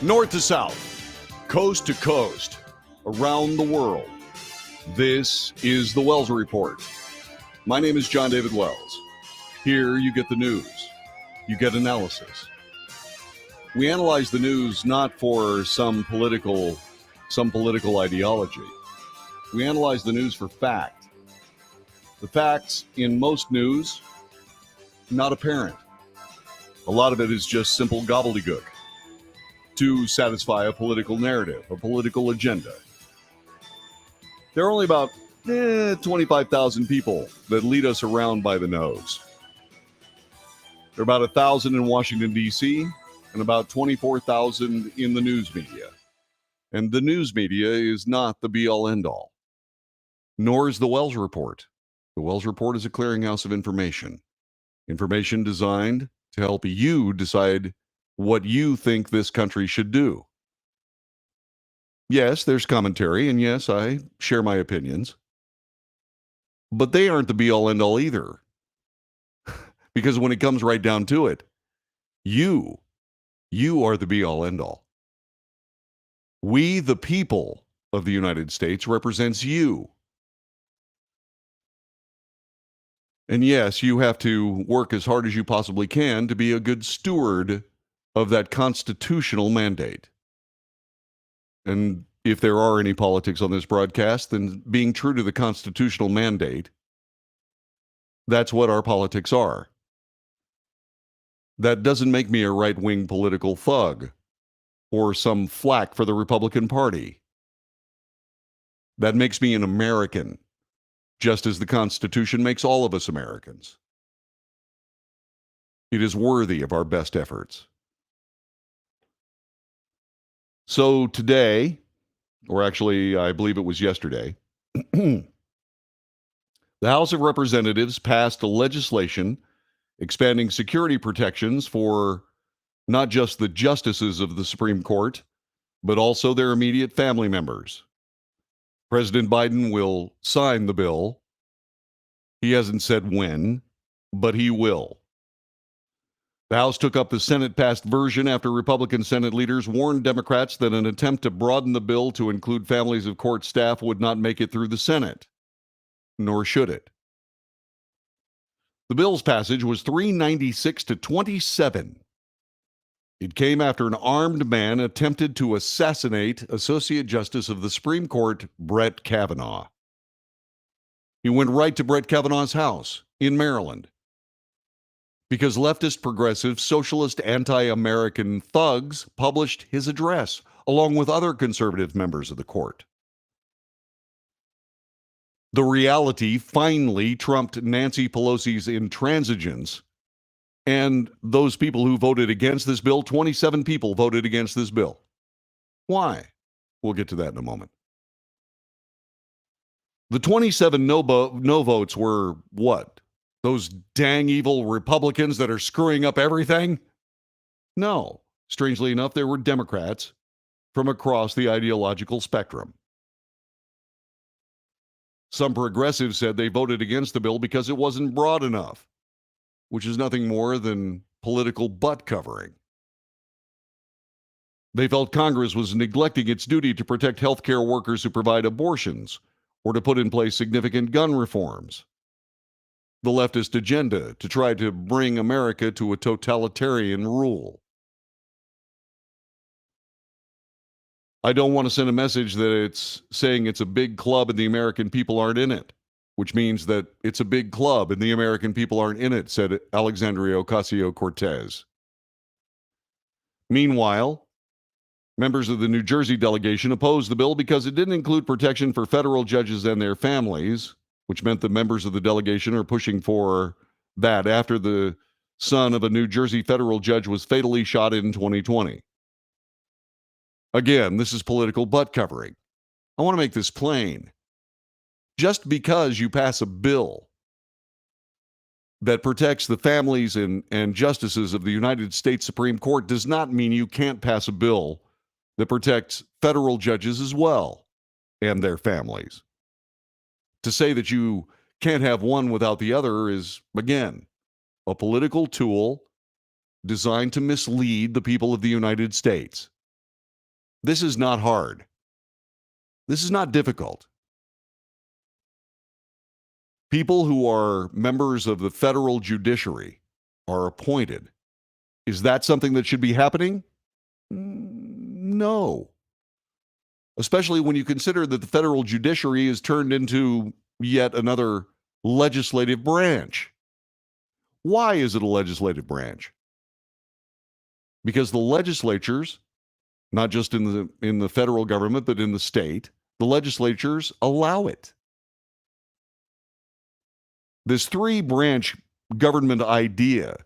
North to south, coast to coast, around the world. This is the Wells Report. My name is John David Wells. Here you get the news. You get analysis. We analyze the news not for some political ideology. We analyze the news for fact. The facts in most news, not apparent. A lot of it is just simple gobbledygook to satisfy a political narrative, a political agenda. There are only about 25,000 people that lead us around by the nose. There are about 1,000 in Washington, D.C., and about 24,000 in the news media. And the news media is not the be-all, end-all. Nor is the Wells Report. The Wells Report is a clearinghouse of information. Information designed to help you decide what you think this country should do. Yes, there's commentary, and yes, I share my opinions. But they aren't the be-all, end-all either. Because when it comes right down to it, you are the be-all, end-all. We, the people of the United States, represents you. And yes, you have to work as hard as you possibly can to be a good steward of that constitutional mandate. And if there are any politics on this broadcast, then being true to the constitutional mandate, that's what our politics are. That doesn't make me a right-wing political thug or some flack for the Republican Party. That makes me an American, just as the Constitution makes all of us Americans. It is worthy of our best efforts. So today, or actually, I believe it was yesterday, the House of Representatives passed a legislation expanding security protections for not just the justices of the Supreme Court, but also their immediate family members. President Biden will sign the bill. He hasn't said when, but he will. The House took up the Senate-passed version after Republican Senate leaders warned Democrats that an attempt to broaden the bill to include families of court staff would not make it through the Senate, nor should it. The bill's passage was 396 to 27. It came after an armed man attempted to assassinate Associate Justice of the Supreme Court, Brett Kavanaugh. He went right to Brett Kavanaugh's house in Maryland because leftist, progressive, socialist, anti-American thugs published his address, along with other conservative members of the court. The reality finally trumped Nancy Pelosi's intransigence, and those people who voted against this bill, 27 people voted against this bill. Why? We'll get to that in a moment. The 27 no votes were what? Those dang evil Republicans that are screwing up everything? No. Strangely enough, there were Democrats from across the ideological spectrum. Some progressives said they voted against the bill because it wasn't broad enough, which is nothing more than political butt covering. They felt Congress was neglecting its duty to protect healthcare workers who provide abortions or to put in place significant gun reforms. The leftist agenda to try to bring America to a totalitarian rule. I don't want to send a message that it's saying it's a big club and the American people aren't in it, which means that it's a big club and the American people aren't in it, said Alexandria Ocasio-Cortez. Meanwhile, Members of the New Jersey delegation opposed the bill because it didn't include protection for federal judges and their families, which meant that members of the delegation are pushing for that after the son of a New Jersey federal judge was fatally shot in 2020. Again, this is political butt covering. I want to make this plain. Just because you pass a bill that protects the families and justices of the United States Supreme Court does not mean you can't pass a bill that protects federal judges as well and their families. To say that you can't have one without the other is, again, a political tool designed to mislead the people of the United States. This is not hard. This is not difficult. People who are members of the federal judiciary are appointed. Is that something that should be happening? No. Especially when you consider that the federal judiciary is turned into yet another legislative branch. Why is it a legislative branch? Because the legislatures, not just in the federal government, but in the state, the legislatures allow it. This three-branch government idea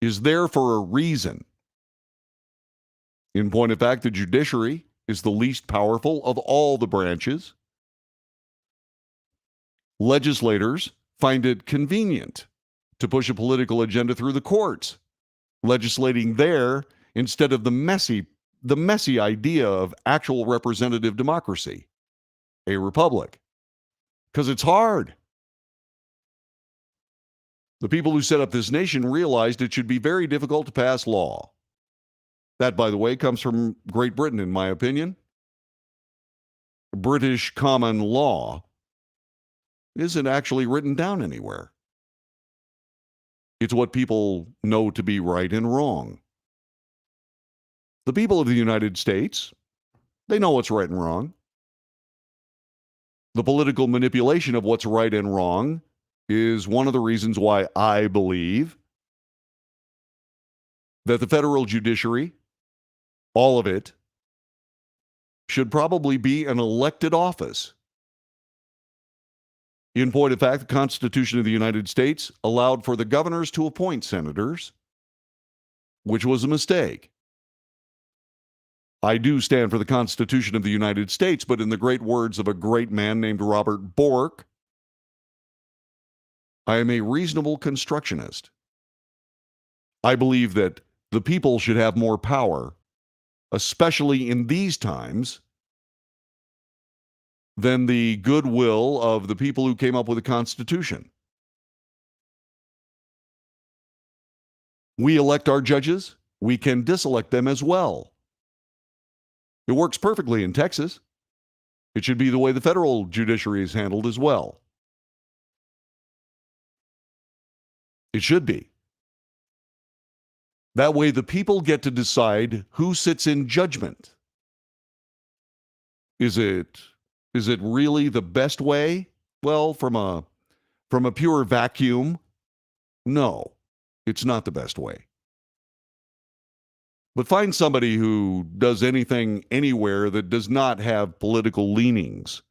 is there for a reason. In point of fact, the judiciary is the least powerful of all the branches. Legislators find it convenient to push a political agenda through the courts, legislating there instead of the messy idea of actual representative democracy, a republic, because it's hard. The people who set up this nation realized it should be very difficult to pass law. That, by the way, comes from Great Britain, in my opinion. British common law isn't actually written down anywhere. It's what people know to be right and wrong. The people of the United States, they know what's right and wrong. The political manipulation of what's right and wrong is one of the reasons why I believe that the federal judiciary, all of it, should probably be an elected office. In point of fact, the Constitution of the United States allowed for the governors to appoint senators, which was a mistake. I do stand for the Constitution of the United States, but in the great words of a great man named Robert Bork, I am a reasonable constructionist. I believe that the people should have more power, especially in these times, than the goodwill of the people who came up with the Constitution. We elect our judges. We can diselect them as well. It works perfectly in Texas. It should be the way the federal judiciary is handled as well. It should be. That way the people get to decide who sits in judgment. Is it really the best way? Well, from a pure vacuum, no, it's not the best way. But find somebody who does anything anywhere that does not have political leanings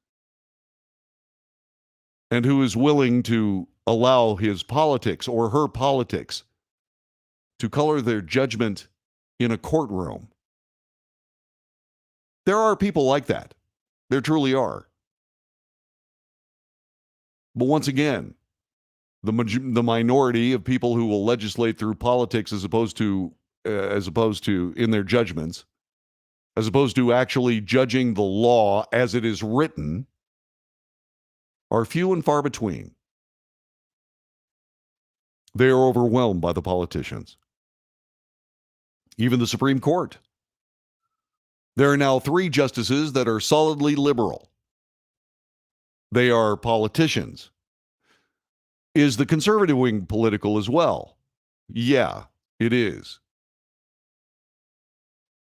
and who is willing to allow his politics or her politics to color their judgment in a courtroom. There are people like that. There truly are. But once again, the minority of people who will legislate through politics as opposed to in their judgments, as opposed to actually judging the law as it is written, are few and far between. They are overwhelmed by the politicians. Even the Supreme Court. There are now 3 justices that are solidly liberal. They are politicians. Is the conservative wing political as well? Yeah, it is.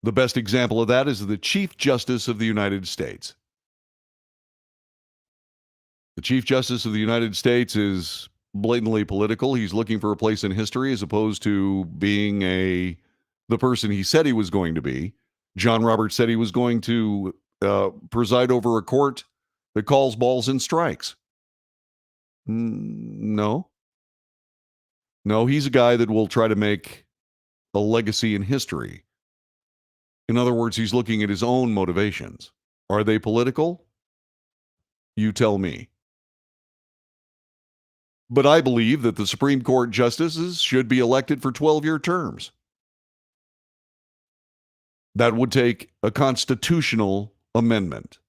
The best example of that is the Chief Justice of the United States. The Chief Justice of the United States is blatantly political. He's looking for a place in history as opposed to being the person he said he was going to be, John Roberts said he was going to preside over a court that calls balls and strikes. No. No, he's a guy that will try to make a legacy in history. In other words, he's looking at his own motivations. Are they political? You tell me. But I believe that the Supreme Court justices should be elected for 12-year terms. That would take a constitutional amendment.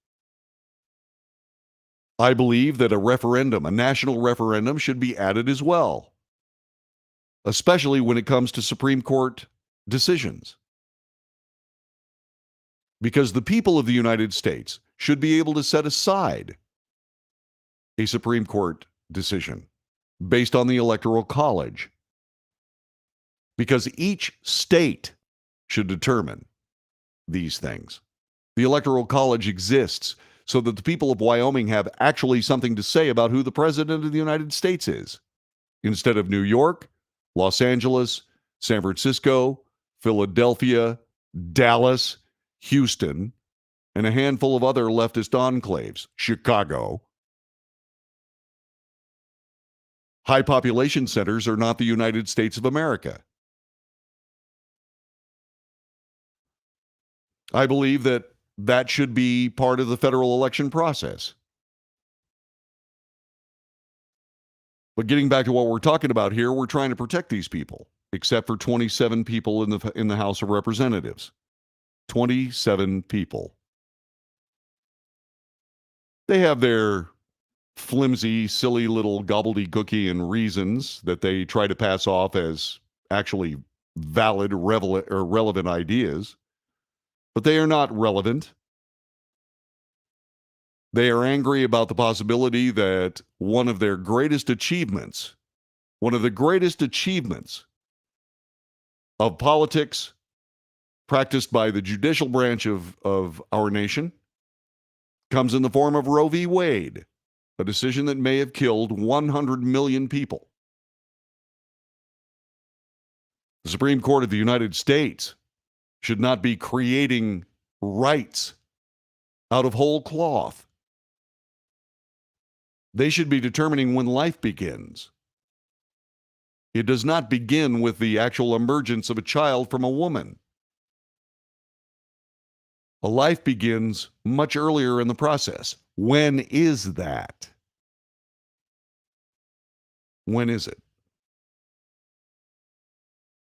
I believe that a referendum, a national referendum, should be added as well, especially when it comes to Supreme Court decisions. Because the people of the United States should be able to set aside a Supreme Court decision based on the Electoral College. Because each state should determine these things. The Electoral College exists so that the people of Wyoming have actually something to say about who the President of the United States is, instead of New York, Los Angeles, San Francisco, Philadelphia, Dallas, Houston, and a handful of other leftist enclaves, Chicago. High population centers are not the United States of America. I believe that that should be part of the federal election process. But getting back to what we're talking about here, we're trying to protect these people, except for 27 people in the House of Representatives. 27 people. They have their flimsy, silly little gobbledygookian reasons that they try to pass off as actually valid, relevant ideas. But they are not relevant. They are angry about the possibility that one of the greatest achievements of politics practiced by the judicial branch of our nation comes in the form of Roe v. Wade, a decision that may have killed 100 million people. The Supreme Court of the United States should not be creating rights out of whole cloth. They should be determining when life begins. It does not begin with the actual emergence of a child from a woman. A life begins much earlier in the process. When is that? When is it?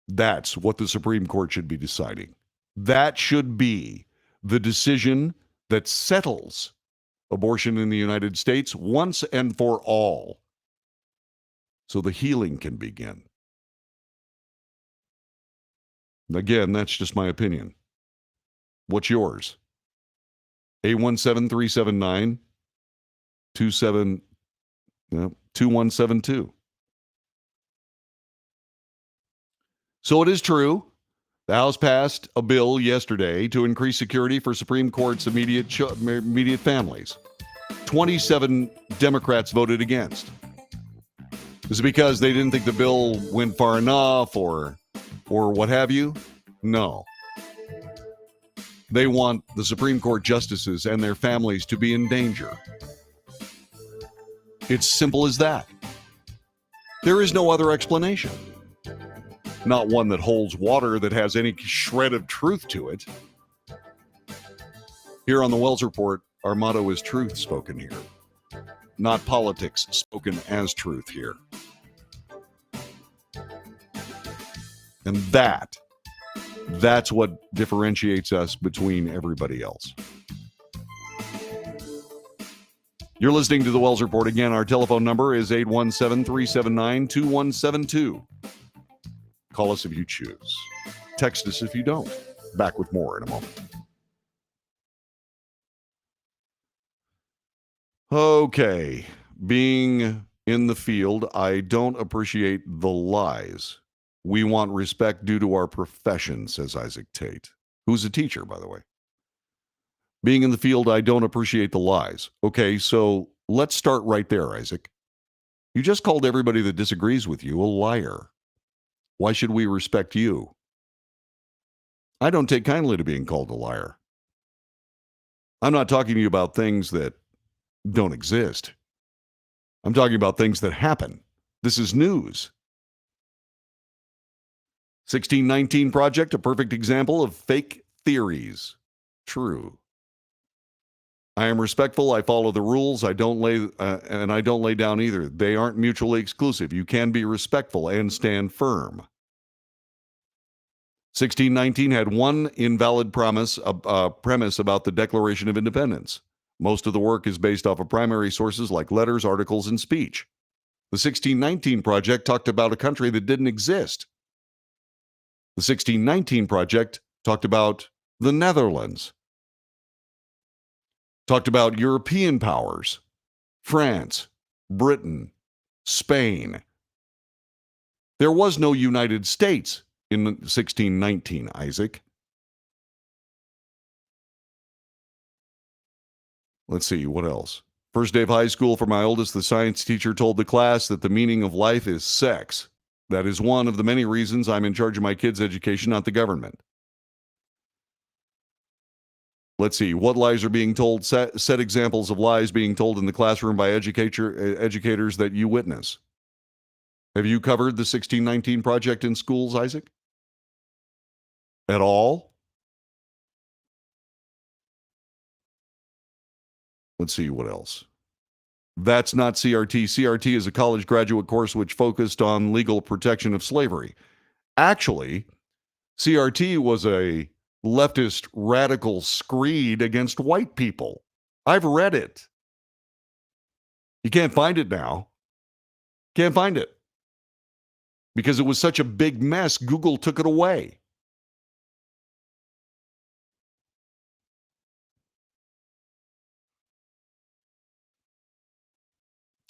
That's what the Supreme Court should be deciding. That should be the decision that settles abortion in the United States once and for all, so the healing can begin. Again, that's just my opinion. What's yours? 817-379-2172. So it is true. The House passed a bill yesterday to increase security for Supreme Court's immediate families. 27 Democrats voted against. Is it because they didn't think the bill went far enough or what have you? No. They want the Supreme Court justices and their families to be in danger. It's simple as that. There is no other explanation. Not one that holds water, that has any shred of truth to it. Here on the Wells Report, our motto is truth spoken here, not politics spoken as truth here. And that's what differentiates us between everybody else. You're listening to the Wells Report. Again, our telephone number is 817-379-2172. Call us if you choose. Text us if you don't. Back with more in a moment. Okay. Being in the field, I don't appreciate the lies. We want respect due to our profession, says Isaac Tate, who's a teacher, by the way. Being in the field, I don't appreciate the lies. Okay, so let's start right there, Isaac. You just called everybody that disagrees with you a liar. Why should we respect you? I don't take kindly to being called a liar. I'm not talking to you about things that don't exist. I'm talking about things that happen. This is news. 1619 Project, a perfect example of fake theories. True. I am respectful. I follow the rules. I don't lay down either. They aren't mutually exclusive. You can be respectful and stand firm. 1619 had one invalid premise about the Declaration of Independence. Most of the work is based off of primary sources like letters, articles, and speech. The 1619 Project talked about a country that didn't exist. The 1619 Project talked about the Netherlands, talked about European powers, France, Britain, Spain. There was no United States in 1619, Isaac. Let's see, what else? First day of high school for my oldest, the science teacher told the class that the meaning of life is sex. That is one of the many reasons I'm in charge of my kids' education, not the government. Let's see, what lies are being told? Set examples of lies being told in the classroom by educators that you witness. Have you covered the 1619 Project in schools, Isaac? At all? Let's see, what else? That's not CRT. CRT is a college graduate course which focused on legal protection of slavery. Actually, CRT was a leftist radical screed against white people. I've read it. You can't find it now. Can't find it. Because it was such a big mess, Google took it away.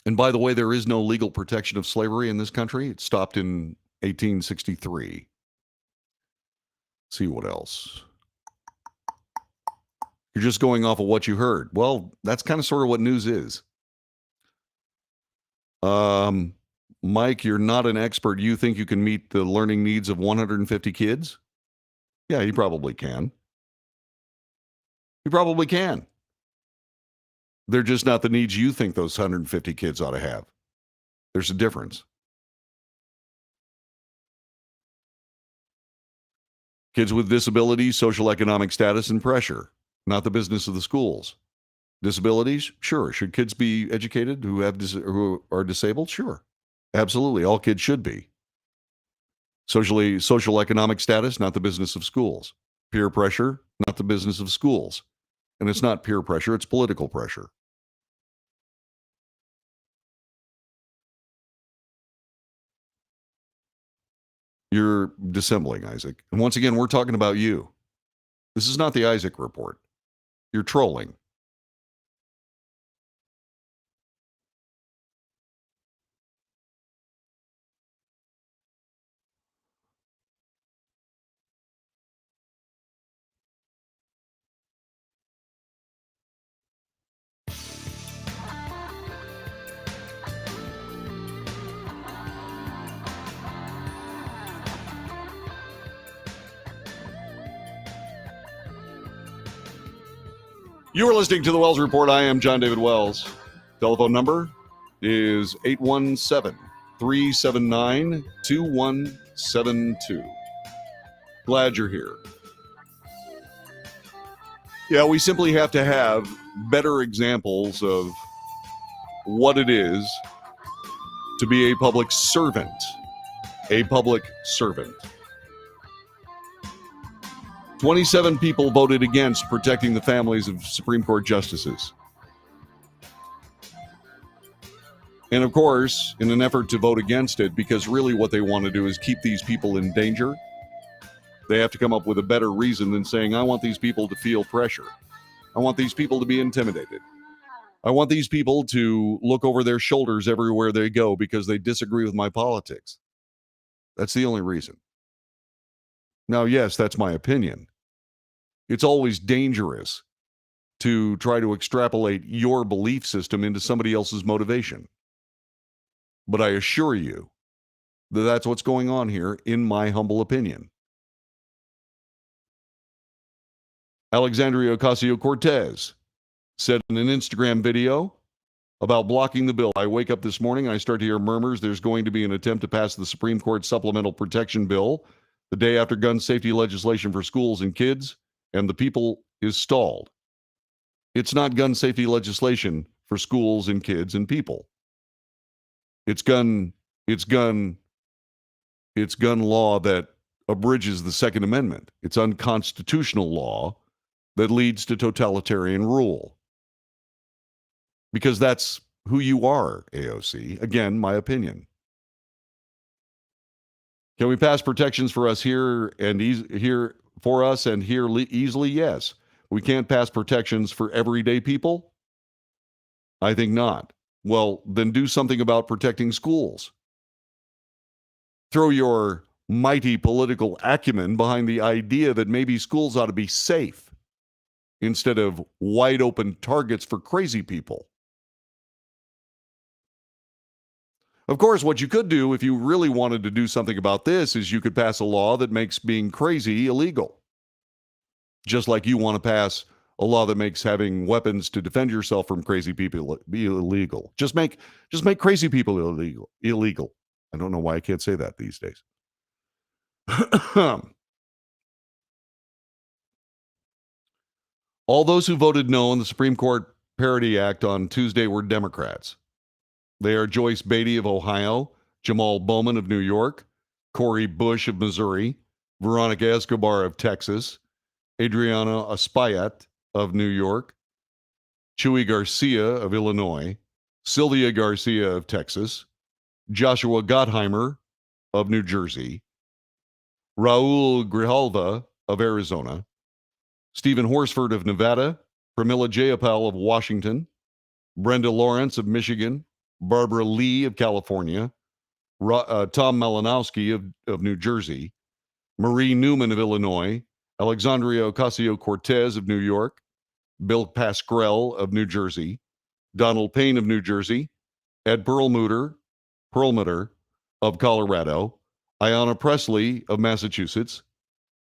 And by the way, there is no legal protection of slavery in this country. It stopped in 1863. See what else. You're just going off of what you heard. Well, that's kind of sort of what news is. Mike, you're not an expert. You think you can meet the learning needs of 150 kids? Yeah, you probably can. You probably can. They're just not the needs you think those 150 kids ought to have. There's a difference. Kids with disabilities, social economic status, and pressure, not the business of the schools. Disabilities, sure. Should kids be educated who who are disabled? Sure. Absolutely. All kids should be. Social economic status, not the business of schools. Peer pressure, not the business of schools. And it's not peer pressure, it's political pressure. You're dissembling, Isaac. And once again, we're talking about you. This is not the Isaac report. You're trolling. You are listening to the Wells Report. I am John David Wells. Telephone number is 817-379-2172. Glad you're here. Yeah, we simply have to have better examples of what it is to be a public servant. A public servant. 27 people voted against protecting the families of Supreme Court justices. And of course, in an effort to vote against it, because really what they want to do is keep these people in danger, they have to come up with a better reason than saying, I want these people to feel pressure. I want these people to be intimidated. I want these people to look over their shoulders everywhere they go because they disagree with my politics. That's the only reason. Now, yes, that's my opinion. It's always dangerous to try to extrapolate your belief system into somebody else's motivation. But I assure you that that's what's going on here, in my humble opinion. Alexandria Ocasio-Cortez said in an Instagram video about blocking the bill. I wake up this morning and I start to hear murmurs. There's going to be an attempt to pass the Supreme Court supplemental protection bill the day after gun safety legislation for schools and kids, and the people is stalled. It's not gun safety legislation for schools and kids and people. It's gun law that abridges the Second Amendment. It's unconstitutional law that leads to totalitarian rule. Because that's who you are, AOC. Again, my opinion. Can we pass protections for us here and here for us and here easily? Yes. We can't pass protections for everyday people? I think not. Well, then do something about protecting schools. Throw your mighty political acumen behind the idea that maybe schools ought to be safe instead of wide open targets for crazy people. Of course, what you could do if you really wanted to do something about this is you could pass a law that makes being crazy illegal. Just like you want to pass a law that makes having weapons to defend yourself from crazy people be illegal. Just make crazy people illegal. I don't know why I can't say that these days. All those who voted no on the Supreme Court Parity Act on Tuesday were Democrats. They are Joyce Beatty of Ohio, Jamal Bowman of New York, Cori Bush of Missouri, Veronica Escobar of Texas, Adriana Espaillat of New York, Chuy Garcia of Illinois, Sylvia Garcia of Texas, Joshua Gottheimer of New Jersey, Raul Grijalva of Arizona, Stephen Horsford of Nevada, Pramila Jayapal of Washington, Brenda Lawrence of Michigan, Barbara Lee of California, Tom Malinowski of New Jersey, Marie Newman of Illinois, Alexandria Ocasio-Cortez of New York, Bill Pascrell of New Jersey, Donald Payne of New Jersey, Ed Perlmutter of Colorado, Ayanna Pressley of Massachusetts,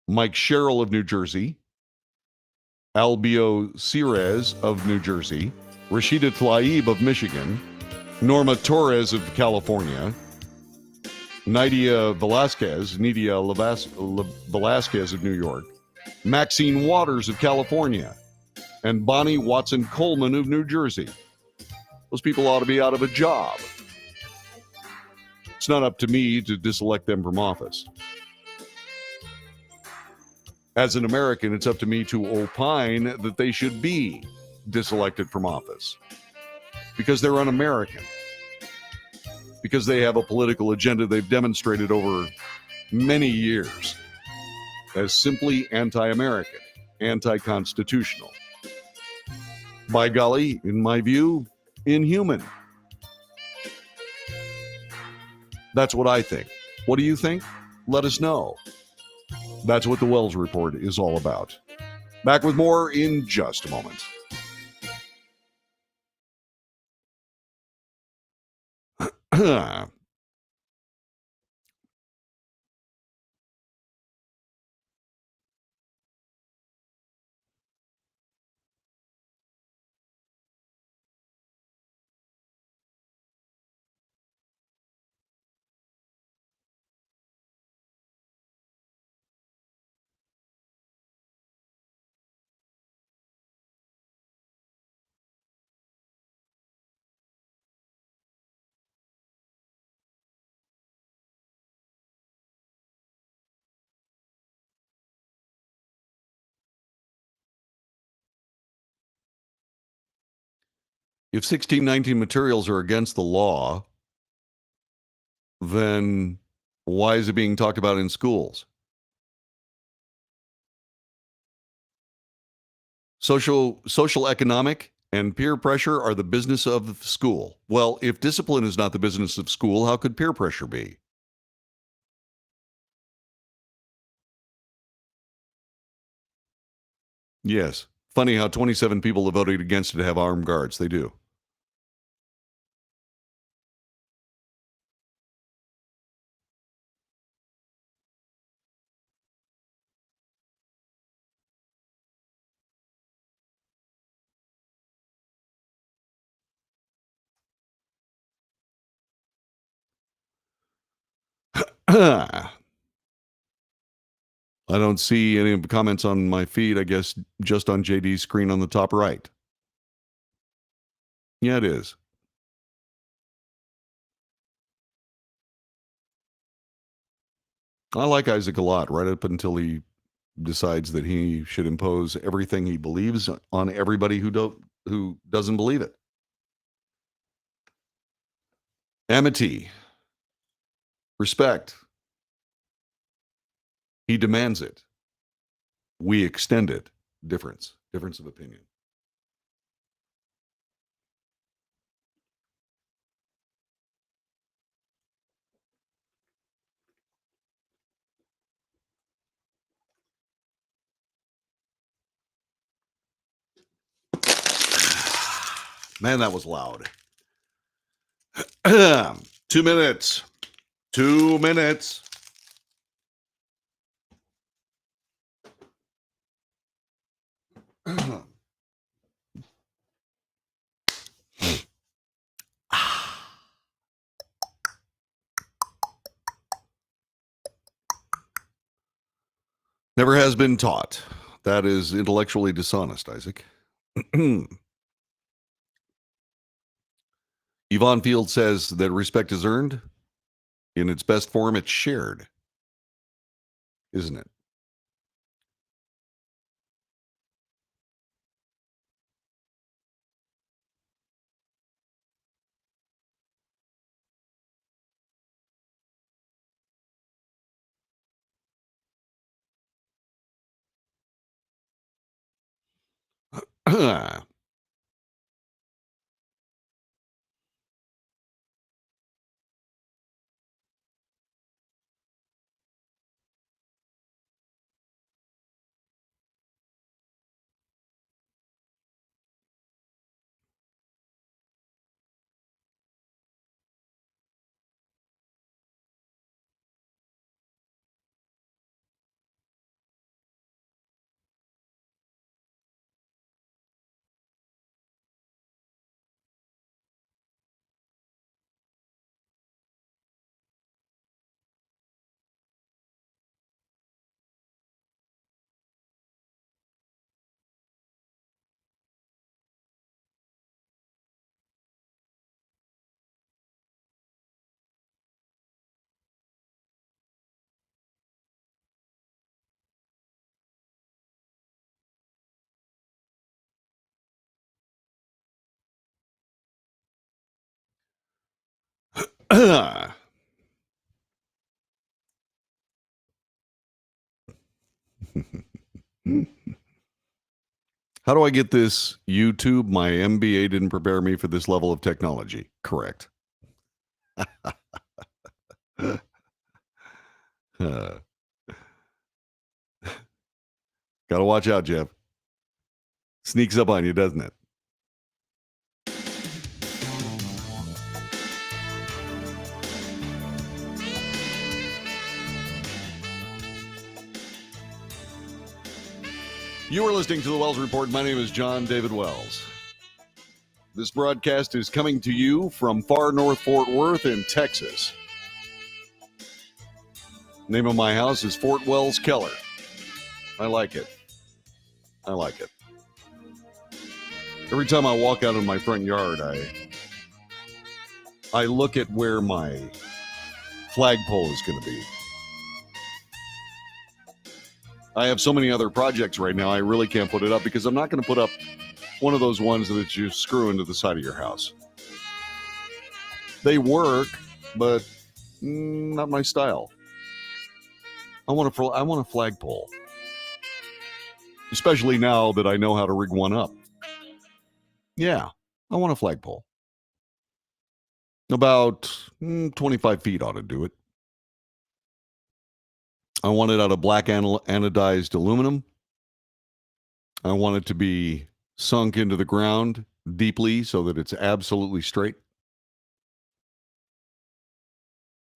Mike Sherrill of New Jersey, Albio Cirez of New Jersey, Rashida Tlaib of Michigan, Norma Torres of California, Nydia Velasquez of New York, Maxine Waters of California, and Bonnie Watson Coleman of New Jersey. Those people ought to be out of a job. It's not up to me to diselect them from office. As an American, it's up to me to opine that they should be diselected from office because they're un-American, because they have a political agenda they've demonstrated over many years as simply anti-American, anti-constitutional. By golly, in my view, inhuman. That's what I think. What do you think? Let us know. That's what the Wells Report is all about. Back with more in just a moment. If 1619 materials are against the law, then why is it being talked about in schools? Social economic and peer pressure are the business of school. Well, if discipline is not the business of school, how could peer pressure be? Yes. Funny how 27 people have voted against it to have armed guards. They do. I don't see any comments on my feed, I guess just on JD's screen on the top right. Yeah, it is. I like Isaac a lot, right up until he decides that he should impose everything he believes on everybody who doesn't believe it. Amity, respect. He demands it. We extend it. Difference of opinion. Man, that was loud. 2 minutes. 2 minutes. Never has been taught. That is intellectually dishonest, Isaac. Yvonne Field says that respect is earned. In its best form, it's shared, isn't it? How do I get this YouTube? My MBA didn't prepare me for this level of technology. Correct. Gotta watch out, Jeff. Sneaks up on you, doesn't it? You are listening to the Wells Report. My name is John David Wells. This broadcast is coming to you from far north Fort Worth in Texas. Name of my house is Fort Wells Keller. I like it. I like it. Every time I walk out in my front yard, I look at where my flagpole is going to be. I have so many other projects right now, I really can't put it up because I'm not going to put up one of those ones that you screw into the side of your house. They work, but not my style. I want a flagpole, especially now that I know how to rig one up. Yeah, I want a flagpole. About 25 feet ought to do it. I want it out of black anodized aluminum. I want it to be sunk into the ground deeply so that it's absolutely straight.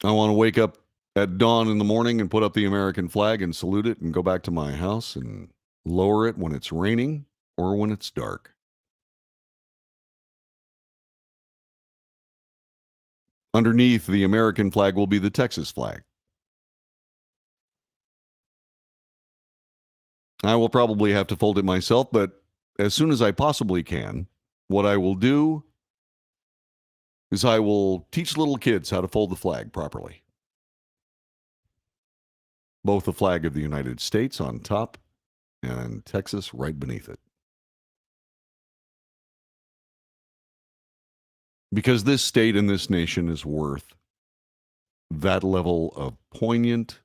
I want to wake up at dawn in the morning and put up the American flag and salute it and go back to my house and lower it when it's raining or when it's dark. Underneath the American flag will be the Texas flag. I will probably have to fold it myself, but as soon as I possibly can, what I will do is I will teach little kids how to fold the flag properly. Both the flag of the United States on top and Texas right beneath it. Because this state and this nation is worth that level of poignant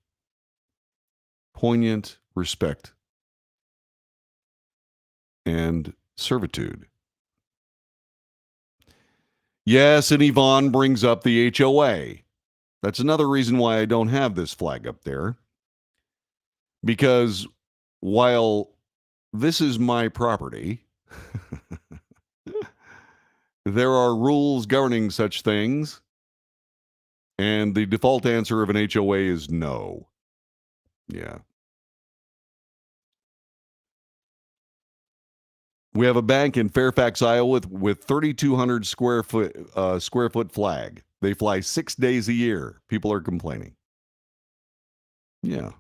respect and servitude. Yes, and Yvonne brings up the HOA. That's another reason why I don't have this flag up there. Because while this is my property, there are rules governing such things, and the default answer of an HOA is no. Yeah. We have a bank in Fairfax, Iowa, with 3,200 square foot flag. They fly 6 days a year. People are complaining. Yeah.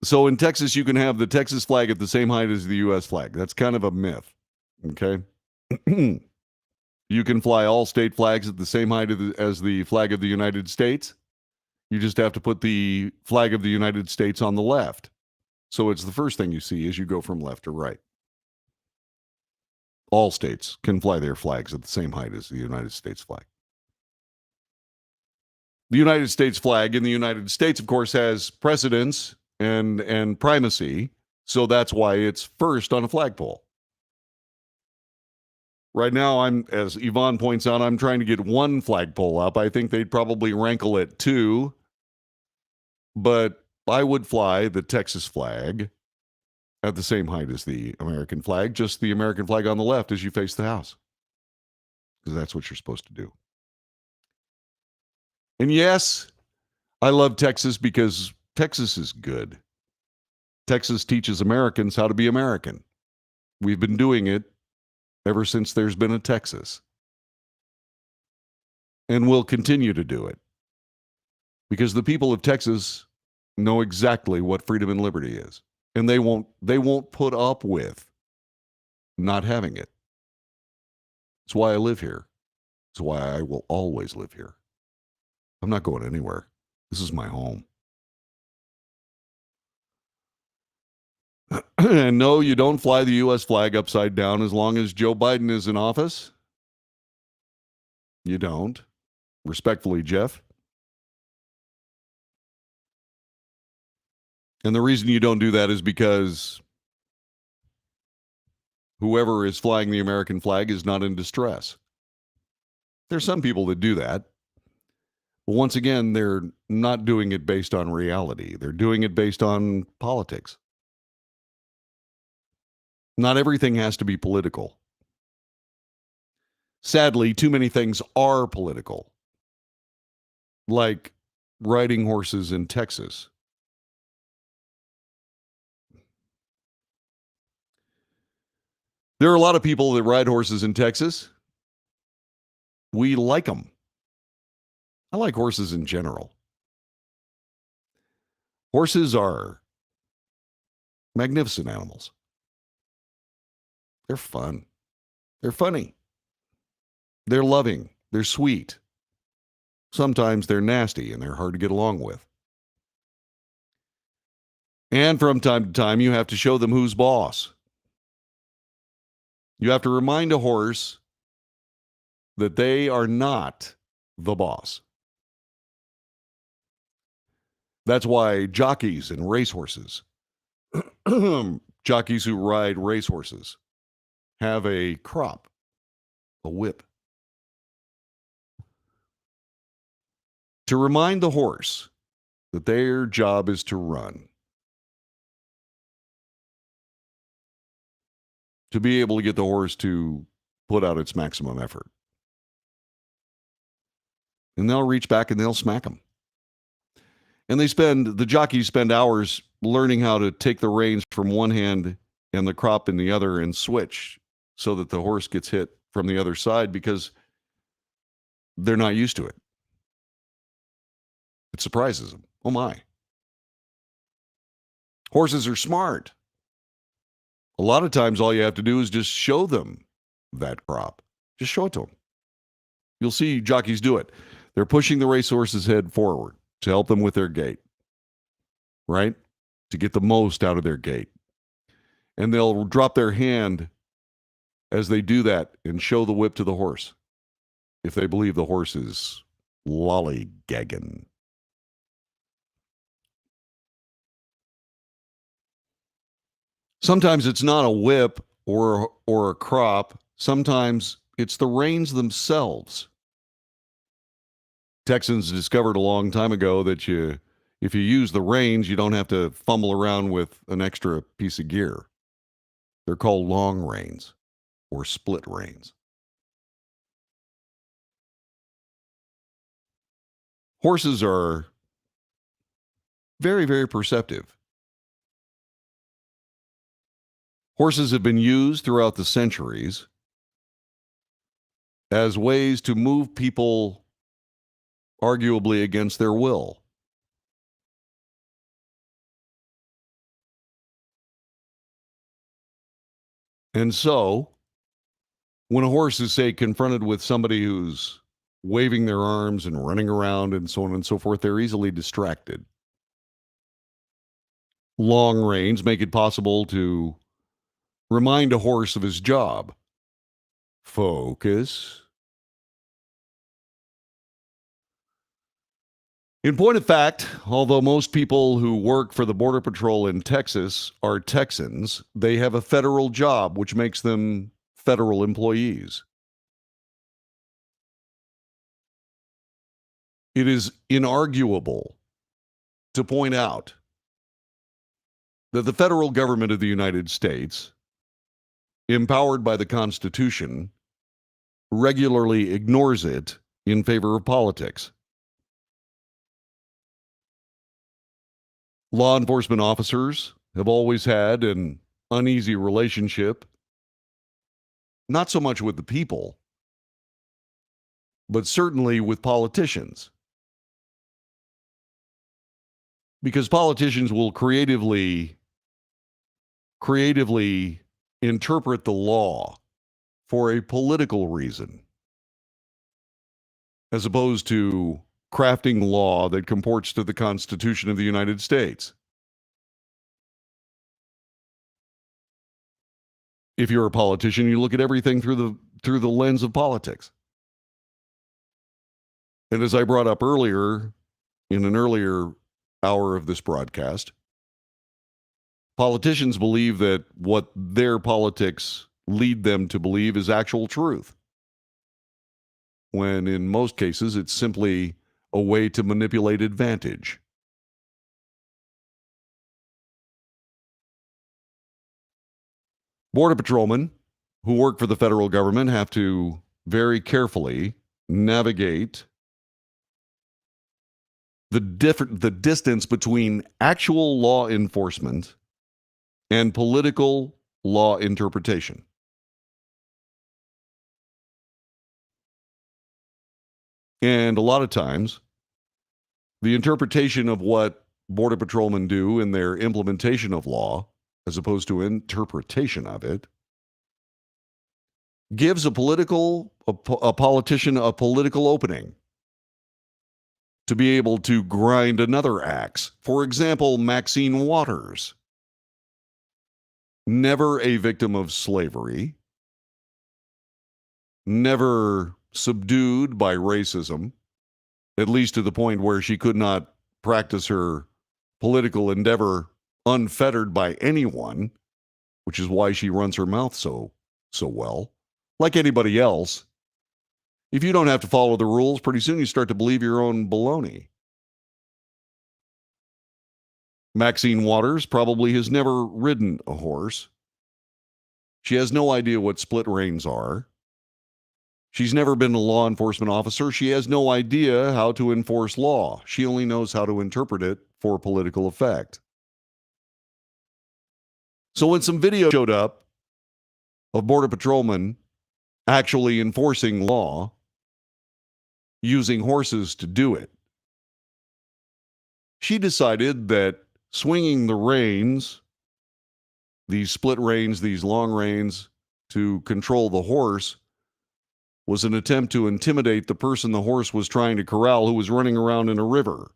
So in Texas, you can have the Texas flag at the same height as the U.S. flag. That's kind of a myth. Okay. You can fly all state flags at the same height as the flag of the United States. You just have to put the flag of the United States on the left. So it's the first thing you see as you go from left to right. All states can fly their flags at the same height as the United States flag. The United States flag in the United States, of course, has precedence and primacy. So that's why it's first on a flagpole. Right now, as Yvonne points out, I'm trying to get one flagpole up. I think they'd probably rankle at two. But I would fly the Texas flag at the same height as the American flag, just the American flag on the left as you face the house. Because that's what you're supposed to do. And yes, I love Texas because Texas is good. Texas teaches Americans how to be American. We've been doing it ever since there's been a Texas. And we'll continue to do it. Because the people of Texas know exactly what freedom and liberty is. And they won't put up with not having it. It's why I live here. It's why I will always live here. I'm not going anywhere. This is my home. And no, you don't fly the U.S. flag upside down as long as Joe Biden is in office. You don't. Respectfully, Jeff. And the reason you don't do that is because whoever is flying the American flag is not in distress. There's some people that do that. But once again, they're not doing it based on reality. They're doing it based on politics. Not everything has to be political. Sadly, too many things are political. Like riding horses in Texas. There are a lot of people that ride horses in Texas. We like them. I like horses in general. Horses are magnificent animals. They're fun. They're funny. They're loving. They're sweet. Sometimes they're nasty and they're hard to get along with. And from time to time, you have to show them who's boss. You have to remind a horse that they are not the boss. That's why jockeys and racehorses, jockeys who ride racehorses, have a crop, a whip, to remind the horse that their job is to run, to be able to get the horse to put out its maximum effort. And they'll reach back and they'll smack them. And the jockeys spend hours learning how to take the reins from one hand and the crop in the other and switch so that the horse gets hit from the other side because they're not used to it. It surprises them. Oh my. Horses are smart. A lot of times, all you have to do is just show them that crop. Just show it to them. You'll see jockeys do it. They're pushing the racehorse's head forward to help them with their gait, right? To get the most out of their gait. And they'll drop their hand as they do that and show the whip to the horse if they believe the horse is lollygagging. Sometimes it's not a whip or a crop. Sometimes it's the reins themselves. Texans discovered a long time ago that if you use the reins, you don't have to fumble around with an extra piece of gear. They're called long reins or split reins. Horses are very, very perceptive. Horses have been used throughout the centuries as ways to move people arguably against their will. And so, when a horse is, say, confronted with somebody who's waving their arms and running around and so on and so forth, they're easily distracted. Long reins make it possible to remind a horse of his job. Focus. In point of fact, although most people who work for the Border Patrol in Texas are Texans, they have a federal job, which makes them federal employees. It is inarguable to point out that the federal government of the United States, empowered by the Constitution, regularly ignores it in favor of politics. Law enforcement officers have always had an uneasy relationship, not so much with the people, but certainly with politicians. Because politicians will creatively interpret the law for a political reason, as opposed to crafting law that comports to the Constitution of the United States. If you're a politician, you look at everything through the lens of politics. And as I brought up earlier, in an earlier hour of this broadcast, politicians believe that what their politics lead them to believe is actual truth, when in most cases it's simply a way to manipulate advantage. Border patrolmen who work for the federal government have to very carefully navigate the distance between actual law enforcement and political law interpretation. And a lot of times, the interpretation of what Border Patrolmen do in their implementation of law, as opposed to interpretation of it, gives a politician a political opening to be able to grind another axe. For example, Maxine Waters, never a victim of slavery, never subdued by racism, at least to the point where she could not practice her political endeavor unfettered by anyone, which is why she runs her mouth so well. Like anybody else, if you don't have to follow the rules, pretty soon you start to believe your own baloney. Maxine Waters probably has never ridden a horse. She has no idea what split reins are. She's never been a law enforcement officer. She has no idea how to enforce law. She only knows how to interpret it for political effect. So when some video showed up of Border Patrolmen actually enforcing law, using horses to do it, she decided that swinging the reins, these split reins, these long reins, to control the horse was an attempt to intimidate the person the horse was trying to corral, who was running around in a river.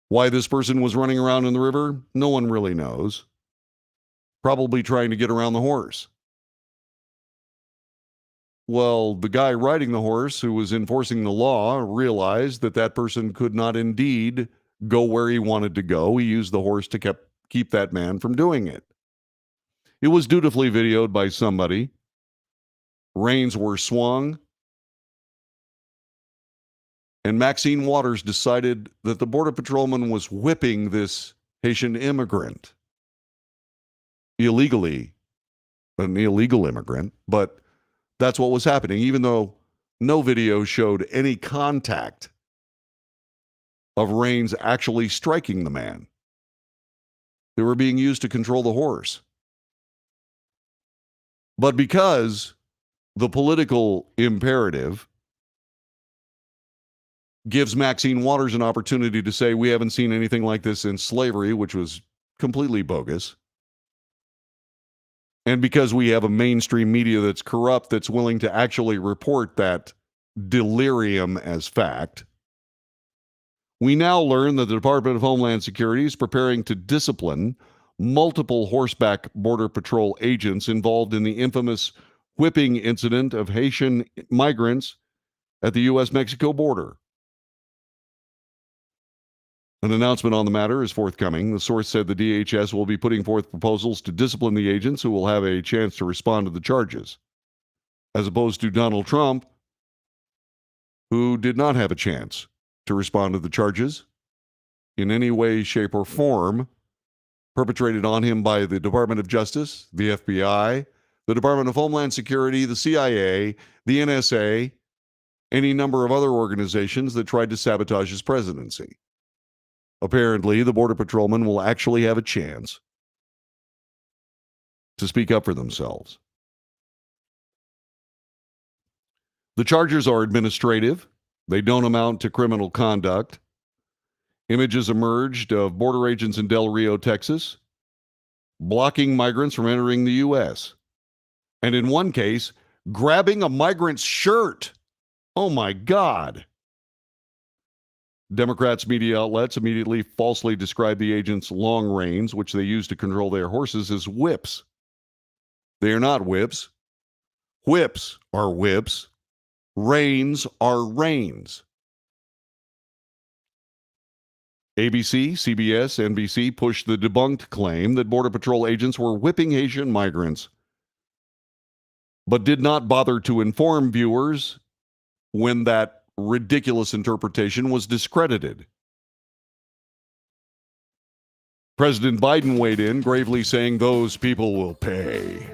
Why this person was running around in the river, no one really knows. Probably trying to get around the horse. Well, the guy riding the horse, who was enforcing the law, realized that that person could not indeed go where he wanted to go. He used the horse to keep that man from doing it. It was dutifully videoed by somebody. Reins were swung, and Maxine Waters decided that the Border Patrolman was whipping this Haitian immigrant illegally, an illegal immigrant, but that's what was happening, even though no video showed any contact of reins actually striking the man. They were being used to control the horse. But because the political imperative gives Maxine Waters an opportunity to say, we haven't seen anything like this since slavery, which was completely bogus, and because we have a mainstream media that's corrupt, that's willing to actually report that delirium as fact, we now learn that the Department of Homeland Security is preparing to discipline multiple horseback Border Patrol agents involved in the infamous whipping incident of Haitian migrants at the U.S.-Mexico border. An announcement on the matter is forthcoming. The source said the DHS will be putting forth proposals to discipline the agents, who will have a chance to respond to the charges, as opposed to Donald Trump, who did not have a chance to respond to the charges in any way, shape, or form perpetrated on him by the Department of Justice, the FBI, the Department of Homeland Security, the CIA, the NSA, any number of other organizations that tried to sabotage his presidency. Apparently, the Border Patrolmen will actually have a chance to speak up for themselves. The charges are administrative. They don't amount to criminal conduct. Images emerged of border agents in Del Rio, Texas, blocking migrants from entering the U.S. And in one case, grabbing a migrant's shirt. Oh my God. Democrats' media outlets immediately falsely described the agents' long reins, which they used to control their horses, as whips. They are not whips. Whips are whips. Reins are reins. ABC, CBS, NBC pushed the debunked claim that Border Patrol agents were whipping Haitian migrants, but did not bother to inform viewers when that ridiculous interpretation was discredited. President Biden weighed in, gravely saying those people will pay.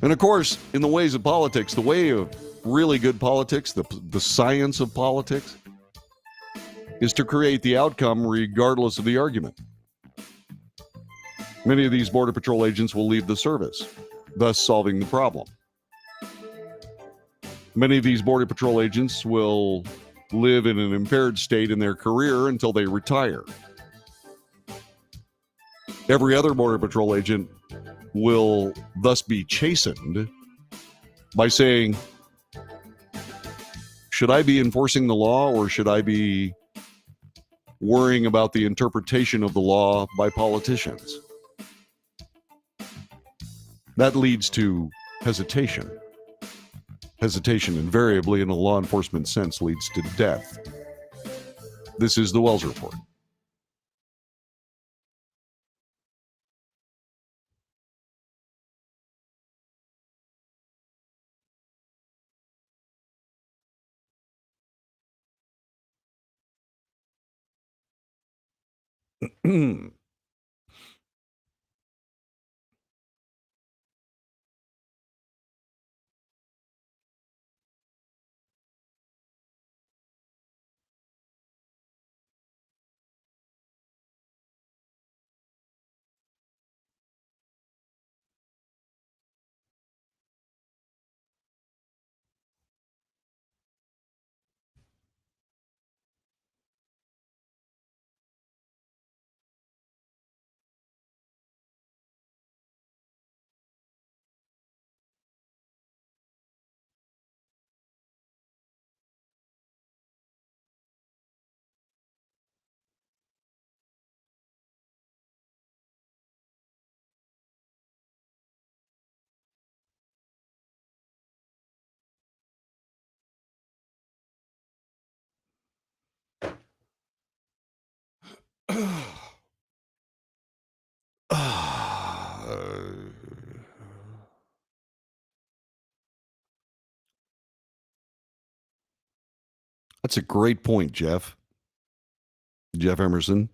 And of course, in the ways of politics, the way of really good politics, the science of politics, is to create the outcome regardless of the argument. Many of these Border Patrol agents will leave the service, thus solving the problem. Many of these Border Patrol agents will live in an impaired state in their career until they retire. Every other Border Patrol agent will thus be chastened by saying, should I be enforcing the law, or should I be worrying about the interpretation of the law by politicians? That leads to hesitation. Hesitation invariably, in a law enforcement sense, leads to death. This is the Wells Report. That's a great point, Jeff. Jeff Emerson.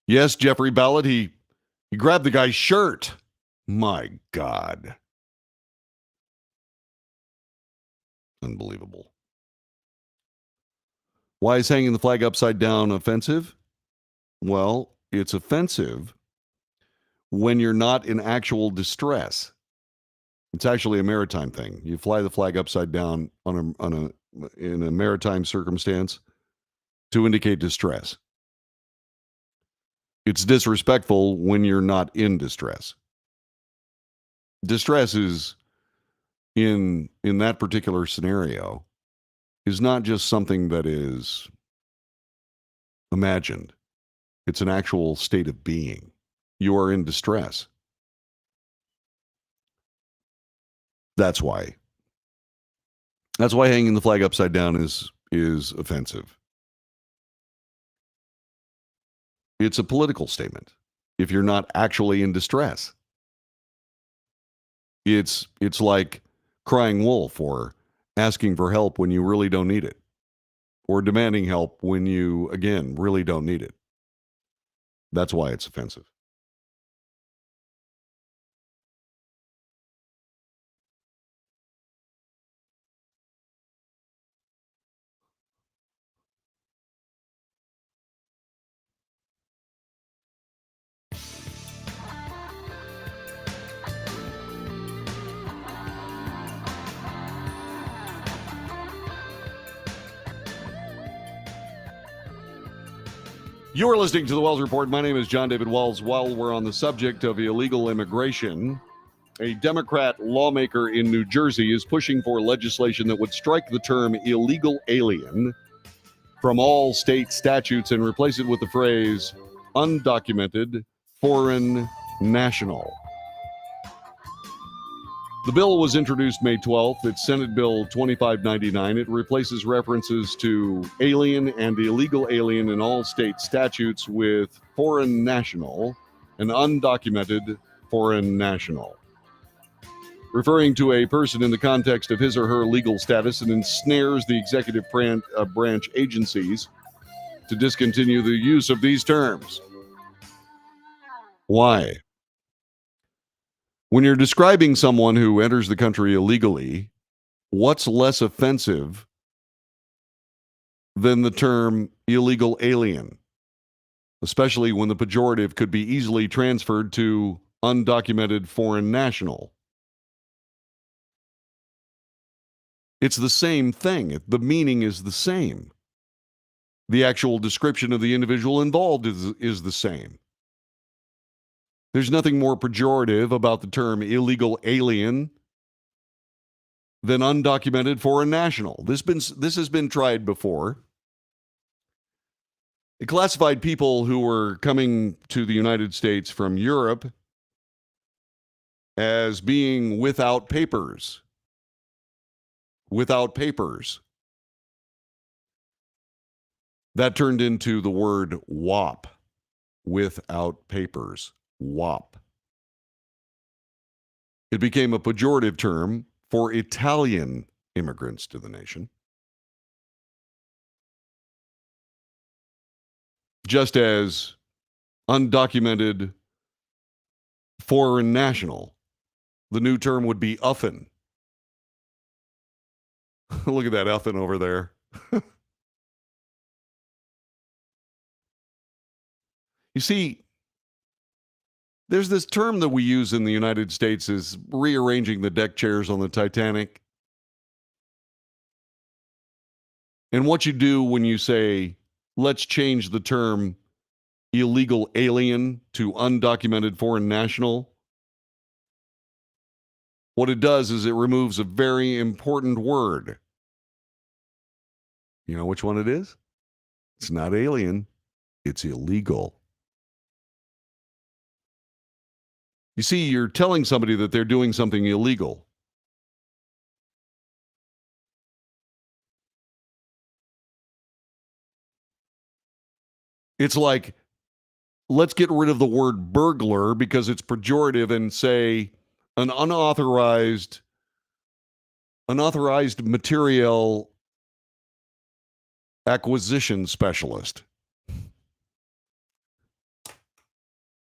Yes, Jeffrey Ballard, he grabbed the guy's shirt. My God. Unbelievable. Why is hanging the flag upside down offensive? Well, it's offensive when you're not in actual distress. It's actually a maritime thing. You fly the flag upside down in a maritime circumstance to indicate distress. It's disrespectful when you're not in distress. Distress is in that particular scenario is not just something that is imagined. It's an actual state of being. You are in distress. That's why. That's why hanging the flag upside down is offensive. It's a political statement if you're not actually in distress. It's like crying wolf or asking for help when you really don't need it, or demanding help when you, again, really don't need it. That's why it's offensive. You are listening to the Wells Report. My name is John David Wells. While we're on the subject of illegal immigration, a Democrat lawmaker in New Jersey is pushing for legislation that would strike the term illegal alien from all state statutes and replace it with the phrase undocumented foreign national. The bill was introduced May 12th. It's Senate Bill 2599. It replaces references to alien and illegal alien in all state statutes with foreign national and undocumented foreign national, referring to a person in the context of his or her legal status, and ensnares the executive branch agencies to discontinue the use of these terms. Why? When you're describing someone who enters the country illegally, what's less offensive than the term illegal alien, especially when the pejorative could be easily transferred to undocumented foreign national? It's the same thing. The meaning is the same. The actual description of the individual involved is the same. There's nothing more pejorative about the term illegal alien than undocumented foreign national. This has been tried before. It classified people who were coming to the United States from Europe as being without papers. Without papers. That turned into the word WAP, without papers. WAP. It became a pejorative term for Italian immigrants to the nation. Just as undocumented foreign national, the new term would be UFN. Look at that UFN over there. You see, there's this term that we use in the United States is rearranging the deck chairs on the Titanic. And what you do when you say, let's change the term illegal alien to undocumented foreign national, what it does is it removes a very important word. You know which one it is? It's not alien, it's illegal. You see, you're telling somebody that they're doing something illegal. It's like, let's get rid of the word burglar because it's pejorative and say an unauthorized material acquisition specialist.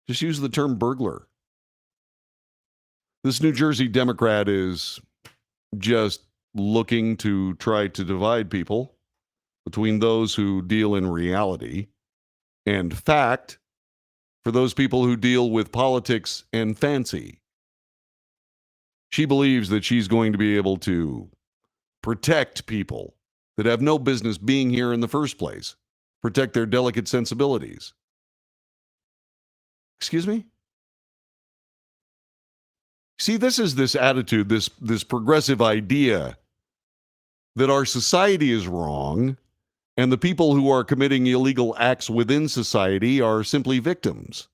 Just use the term burglar. This New Jersey Democrat is just looking to try to divide people between those who deal in reality and fact for those people who deal with politics and fancy. She believes that she's going to be able to protect people that have no business being here in the first place, protect their delicate sensibilities. Excuse me? See, this is this attitude, this progressive idea that our society is wrong and the people who are committing illegal acts within society are simply victims,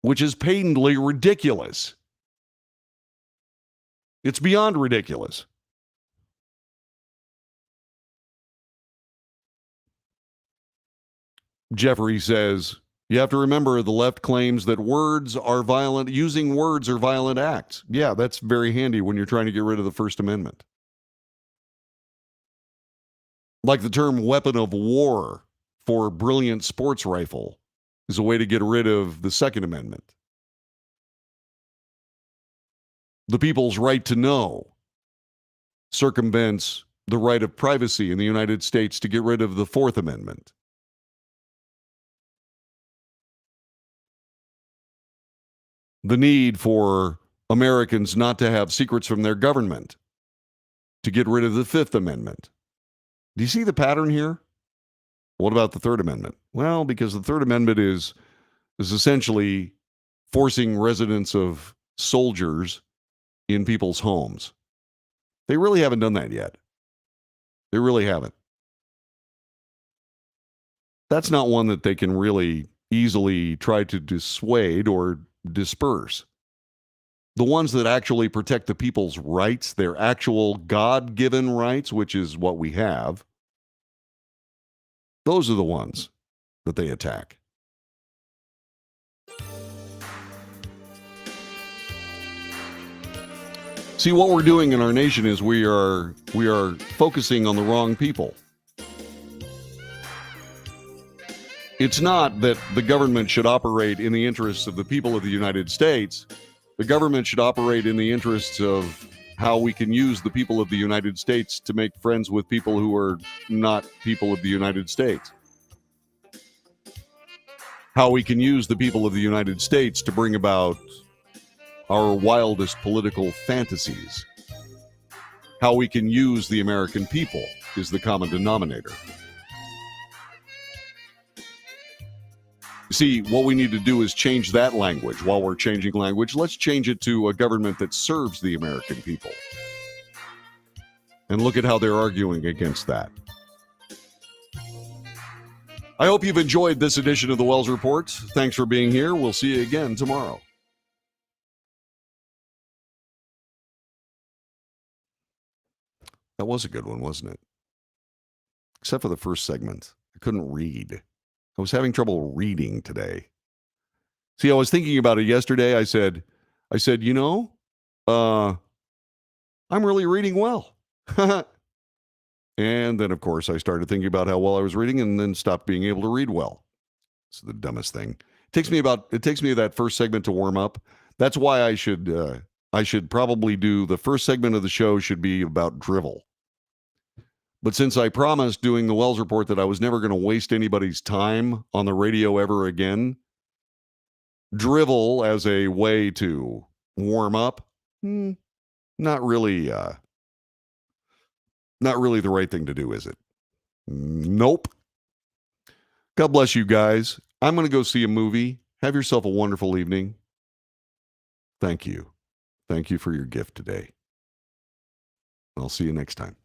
which is patently ridiculous. It's beyond ridiculous. Jeffrey says, you have to remember the left claims that words are violent, using words are violent acts. Yeah, that's very handy when you're trying to get rid of the First Amendment. Like the term weapon of war for brilliant sports rifle is a way to get rid of the Second Amendment. The people's right to know circumvents the right of privacy in the United States to get rid of the Fourth Amendment. The need for Americans not to have secrets from their government to get rid of the Fifth Amendment. Do you see the pattern here? What about the Third Amendment? Well, because the Third Amendment is essentially forcing residence of soldiers in people's homes. They really haven't done that yet. They really haven't. That's not one that they can really easily try to dissuade or disperse. The ones that actually protect the people's rights, their actual God-given rights, which is what we have, those are the ones that they attack. See, what we're doing in our nation is we are focusing on the wrong people. It's not that the government should operate in the interests of the people of the United States. The government should operate in the interests of how we can use the people of the United States to make friends with people who are not people of the United States. How we can use the people of the United States to bring about our wildest political fantasies. How we can use the American people is the common denominator. See, what we need to do is change that language. While we're changing language, let's change it to a government that serves the American people. And look at how they're arguing against that. I hope you've enjoyed this edition of the Wells Report. Thanks for being here. We'll see you again tomorrow. That was a good one, wasn't it? Except for the first segment. I couldn't read. I was having trouble reading today. See, I was thinking about it yesterday. I said, you know, I'm really reading well. And then, of course, I started thinking about how well I was reading and then stopped being able to read well. It's the dumbest thing. It takes me that first segment to warm up. That's why I should probably do the first segment of the show should be about drivel. But since I promised doing the Wells Report that I was never going to waste anybody's time on the radio ever again, drivel as a way to warm up, not really the right thing to do, is it? Nope. God bless you guys. I'm going to go see a movie. Have yourself a wonderful evening. Thank you. Thank you for your gift today. I'll see you next time.